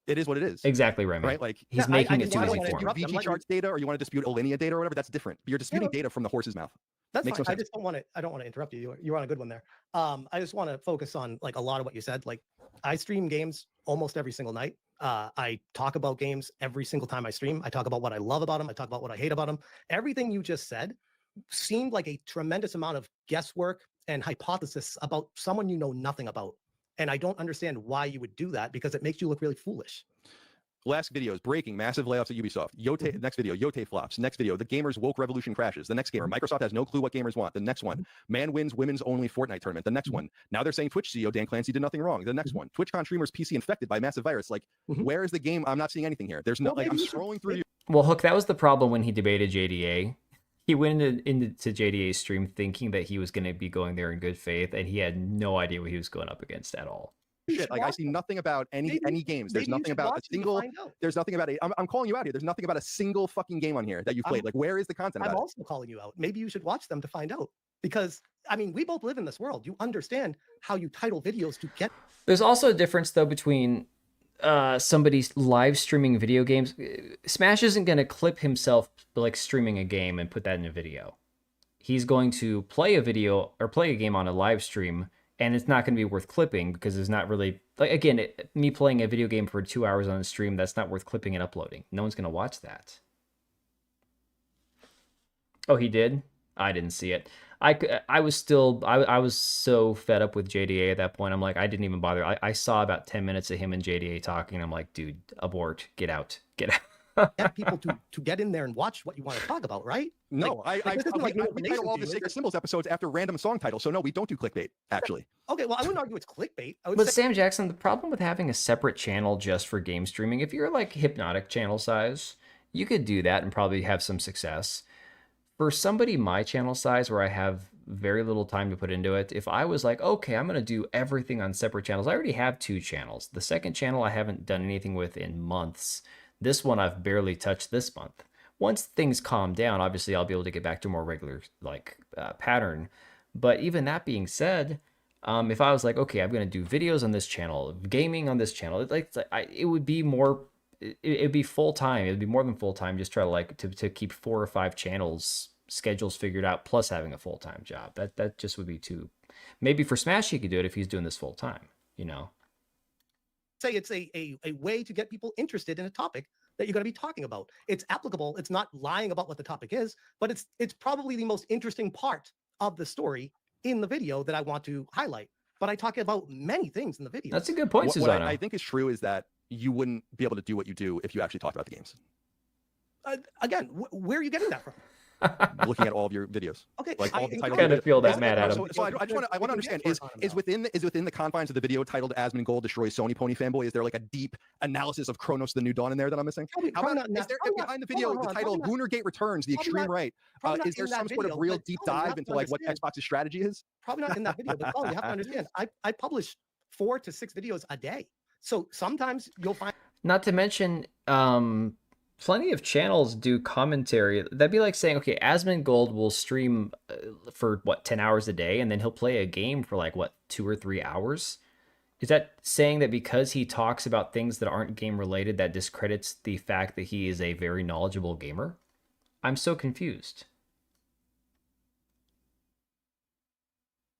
is what it is. Exactly, Remy. Right? Like he's making it too easy easy for him. VG charts data, or you want to dispute Alinea data or whatever, that's different. You're disputing data from the horse's mouth. That's Makes fine. no sense. I just don't want to. I don't want to interrupt you. You're on a good one there. I just want to focus on like a lot of what you said. Like I stream games almost every single night. I talk about games every single time I stream. I talk about what I love about them. I talk about what I hate about them. Everything you just said seemed like a tremendous amount of guesswork and hypothesis about someone you know nothing about. And I don't understand why you would do that, because it makes you look really foolish. Last videos, breaking, massive layoffs at Ubisoft. Yotei, next video, Yotei flops. Next video, the gamers woke revolution crashes. The next gamer, Microsoft has no clue what gamers want. The next one, man wins women's only Fortnite tournament. The next one, now they're saying Twitch CEO Dan Clancy did nothing wrong. The next one, TwitchCon streamers PC infected by massive virus. Like, where is the game? I'm not seeing anything here. There's no, like, I'm scrolling through. Well, Hook, that was the problem when he debated JDA. He went into JDA's stream thinking that he was going to be going there in good faith, and he had no idea what he was going up against at all. Shit, like I see nothing about any games. There's nothing about a single. There's nothing about it. I'm calling you out here. There's nothing about a single fucking game on here that you've played. Like, where is the content? I'm also calling you out. Maybe you should watch them to find out, because I mean, we both live in this world. You understand how you title videos to get. There's also a difference though between somebody's live streaming video games. Smash isn't going to clip himself like streaming a game and put that in a video. He's going to play a video or play a game on a live stream, and it's not going to be worth clipping because it's not really, like, again, me playing a video game for 2 hours on a stream, that's not worth clipping and uploading. No one's going to watch that. Oh, he did? I didn't see it. I was so fed up with JDA at that point. I'm like, I didn't even bother. I saw about 10 minutes of him and JDA talking, and I'm like, dude, abort, get out. Get people to get in there and watch what you want to talk about, right? No, we title all the Sacred Symbols episodes after random song titles, so no, we don't do clickbait, actually. Okay, well, I wouldn't argue it's clickbait. But Sam Jackson, the problem with having a separate channel just for game streaming, if you're like Hypnotic channel size, you could do that and probably have some success. For somebody my channel size, where I have very little time to put into it, if I was like, okay, I'm going to do everything on separate channels, I already have 2 channels. The second channel I haven't done anything with in months. This one I've barely touched this month. Once things calm down, obviously I'll be able to get back to a more regular pattern. But even that being said, if I was like, okay, I'm going to do videos on this channel, gaming on this channel, it would be more. It'd be full time. It'd be more than full time. Just try to keep 4 or 5 channels schedules figured out, plus having a full time job. That just would be too. Maybe for Smash he could do it if he's doing this full time. You know. Say it's a way to get people interested in a topic that you're going to be talking about. It's applicable. It's not lying about what the topic is, but it's probably the most interesting part of the story in the video that I want to highlight. But I talk about many things in the video. That's a good point, What Susanna. I think is true is that you wouldn't be able to do what you do if you actually talked about the games. Again, where are you getting that from? Looking at all of your videos. Okay, like all the titles. kind of feel that mad at him. So I want to understand, is within the confines of the video titled Asmongold Gold Destroys Sony Pony Fanboy, is there like a deep analysis of Chronos the New Dawn in there that I'm missing? How about, is there behind the video the title Lunar Gate Returns, the extreme right? Is there some sort of real deep dive into like what Xbox's strategy is? Probably not in that video, but you have to understand, I publish 4 to 6 videos a day. So sometimes you'll find. Not to mention, plenty of channels do commentary. That'd be like saying, okay, Asmongold will stream for 10 hours a day, and then he'll play a game for 2 or 3 hours. Is that saying that because he talks about things that aren't game related, that discredits the fact that he is a very knowledgeable gamer? I'm so confused.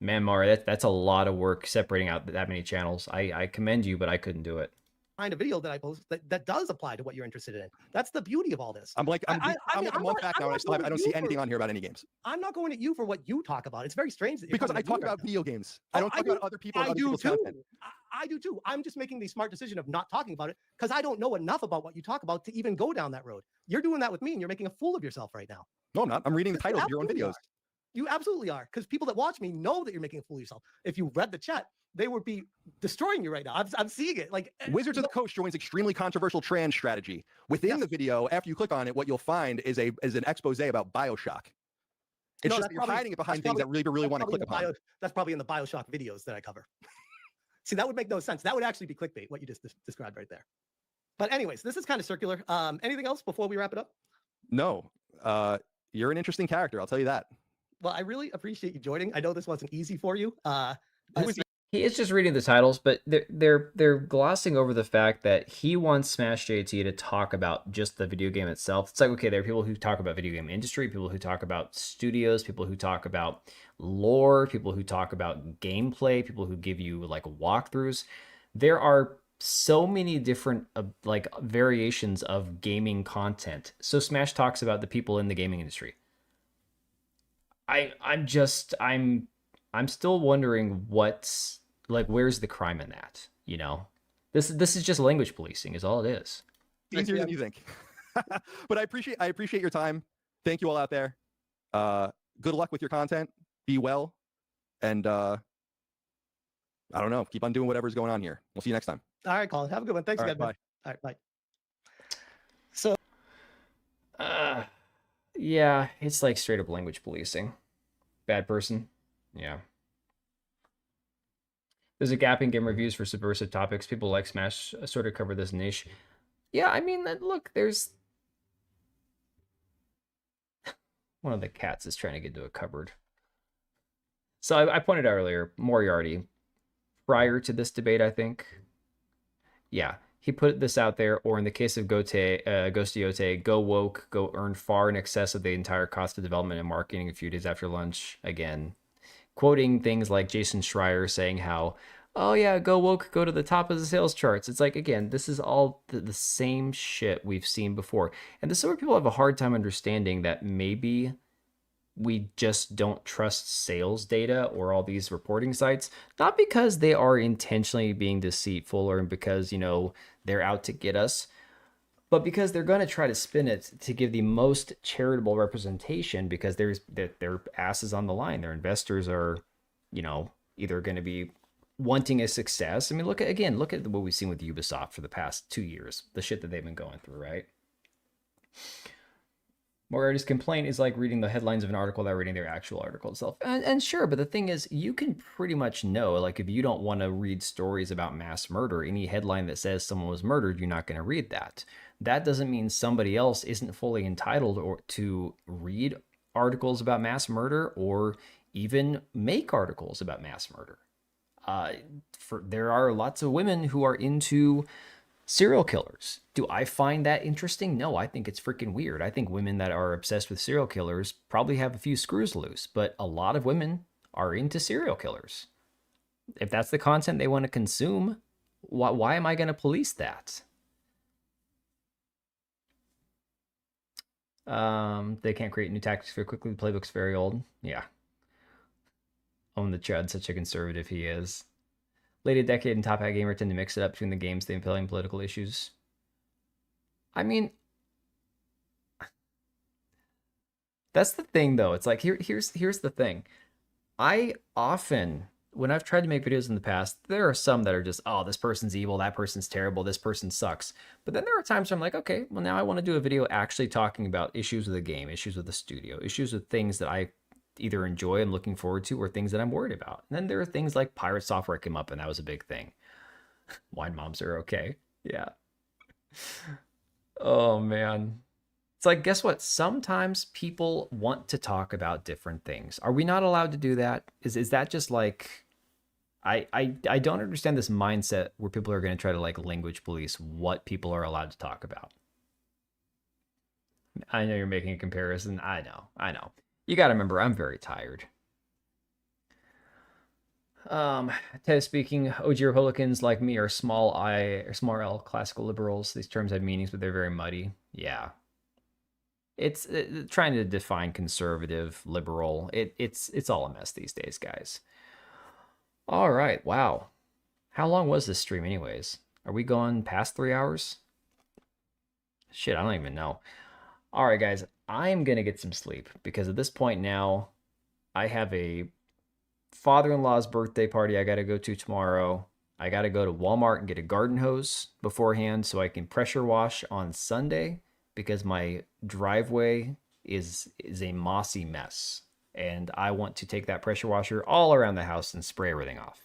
Man, Mari, that's a lot of work separating out that many channels. I commend you, but I couldn't do it. Find a video that I post that does apply to what you're interested in. That's the beauty of all this. I'm like a month back now, and I don't see anything on here about any games. I'm not going at you for what you talk about. It's very strange that because I talk about video games. I don't talk about other people. I do too. I do too. I'm just making the smart decision of not talking about it because I don't know enough about what you talk about to even go down that road. You're doing that with me, and you're making a fool of yourself right now. No, I'm not. I'm reading the titles of your own absolutely videos. are. You absolutely are, because people that watch me know that you're making a fool of yourself. If you read the chat, they would be destroying you right now. I'm seeing it. Like Wizards of the Coast joins extremely controversial trans strategy. Within the video, after you click on it, what you'll find is an expose about BioShock. It's just that you're hiding it behind things that really want to click upon. That's probably in the BioShock videos that I cover. See, that would make no sense. That would actually be clickbait, what you just described right there. But anyways, this is kind of circular. Anything else before we wrap it up? No. You're an interesting character, I'll tell you that. Well, I really appreciate you joining. I know this wasn't easy for you. He is just reading the titles, but they're glossing over the fact that he wants Smash JT to talk about just the video game itself. It's like, okay, there are people who talk about video game industry, people who talk about studios, people who talk about lore, people who talk about gameplay, people who give you like walkthroughs. There are so many different like variations of gaming content. So Smash talks about the people in the gaming industry. I'm still wondering what's like, where's the crime in that? You know, this is just language policing is all it is. Easier than you think. But I appreciate your time. Thank you all out there. Good luck with your content. Be well. And I don't know, keep on doing whatever's going on here. We'll see you next time. All right, Colin. Have a good one. Thanks again. Bye. All right, bye. So yeah, it's like straight up language policing. Bad person. Yeah. There's a gap in game reviews for subversive topics. People like Smash sort of cover this niche. Yeah, I mean, look, there's... One of the cats is trying to get into a cupboard. So I pointed out earlier, Moriarty, prior to this debate, I think. Yeah, he put this out there, or in the case of Ghost Yotei, go woke, go earn far in excess of the entire cost of development and marketing a few days after lunch. Again, quoting things like Jason Schreier saying how, oh yeah, go woke, go to the top of the sales charts. It's like, again, this is all the same shit we've seen before. And this is where people have a hard time understanding that maybe we just don't trust sales data or all these reporting sites, not because they are intentionally being deceitful or because, you know, they're out to get us, but because they're going to try to spin it to give the most charitable representation, because their ass is on the line. Their investors are, you know, either going to be wanting a success. I mean, look at what we've seen with Ubisoft for the past 2 years, the shit that they've been going through, right? Moriarty's complaint is like reading the headlines of an article without reading their actual article itself. And sure, but the thing is, you can pretty much know, like, if you don't want to read stories about mass murder, any headline that says someone was murdered, you're not going to read that. That doesn't mean somebody else isn't fully entitled to read articles about mass murder or even make articles about mass murder. There are lots of women who are into serial killers. Do I find that interesting? No, I think it's freaking weird. I think women that are obsessed with serial killers probably have a few screws loose, but a lot of women are into serial killers. If that's the content they want to consume, why am I going to police that? They can't create new tactics very quickly. The playbook's very old. Yeah. Own the Chud, such a conservative he is. Late a decade and Top Hat Gamer tend to mix it up between the games, the impelling political issues. I mean, that's the thing, though. It's like, here's the thing. I often, when I've tried to make videos in the past, there are some that are just, oh, this person's evil, that person's terrible, this person sucks. But then there are times where I'm like, okay, well, now I want to do a video actually talking about issues with the game, issues with the studio, issues with things that I either enjoy and looking forward to, or things that I'm worried about. And then there are things like pirate software came up, and that was a big thing. Wine moms are okay. Yeah. Oh man. It's like, guess what? Sometimes people want to talk about different things. Are we not allowed to do that? Is that just like, I don't understand this mindset where people are going to try to like language police what people are allowed to talk about. I know you're making a comparison. I know. You got to remember, I'm very tired. Ted speaking, OG Republicans like me are small L classical liberals. These terms have meanings, but they're very muddy. Yeah. It's trying to define conservative, liberal. It's all a mess these days, guys. All right. Wow. How long was this stream anyways? Are we going past 3 hours? Shit, I don't even know. All right, guys, I'm going to get some sleep because at this point now, I have a father-in-law's birthday party I got to go to tomorrow. I got to go to Walmart and get a garden hose beforehand so I can pressure wash on Sunday because my driveway is a mossy mess. And I want to take that pressure washer all around the house and spray everything off.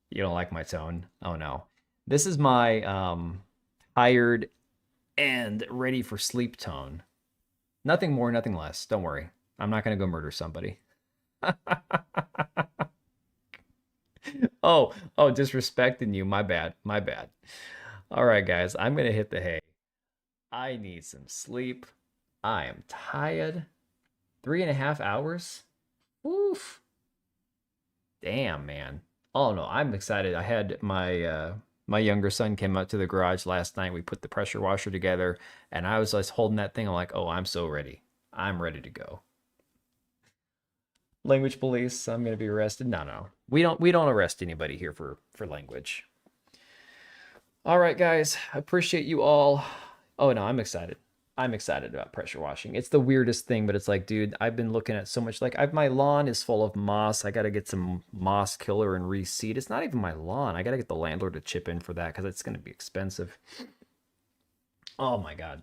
You don't like my tone? Oh no. This is my tired and ready for sleep tone. Nothing more, nothing less. Don't worry. I'm not going to go murder somebody. Oh, disrespecting you. My bad. My bad. All right, guys. I'm going to hit the hay. I need some sleep. I am tired. 3.5 hours? Oof. Damn, man. Oh, no. I'm excited. I had my my younger son came out to the garage last night. We put the pressure washer together, and I was just holding that thing. I'm like, oh, I'm so ready. I'm ready to go. Language police, I'm gonna be arrested. No. We don't arrest anybody here for language. All right, guys. I appreciate you all. Oh no, I'm excited. I'm excited about pressure washing. It's the weirdest thing, but it's like, dude, I've been looking at so much. Like, my lawn is full of moss. I got to get some moss killer and reseed. It's not even my lawn. I got to get the landlord to chip in for that because it's going to be expensive. Oh my God.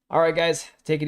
All right, guys, take it easy.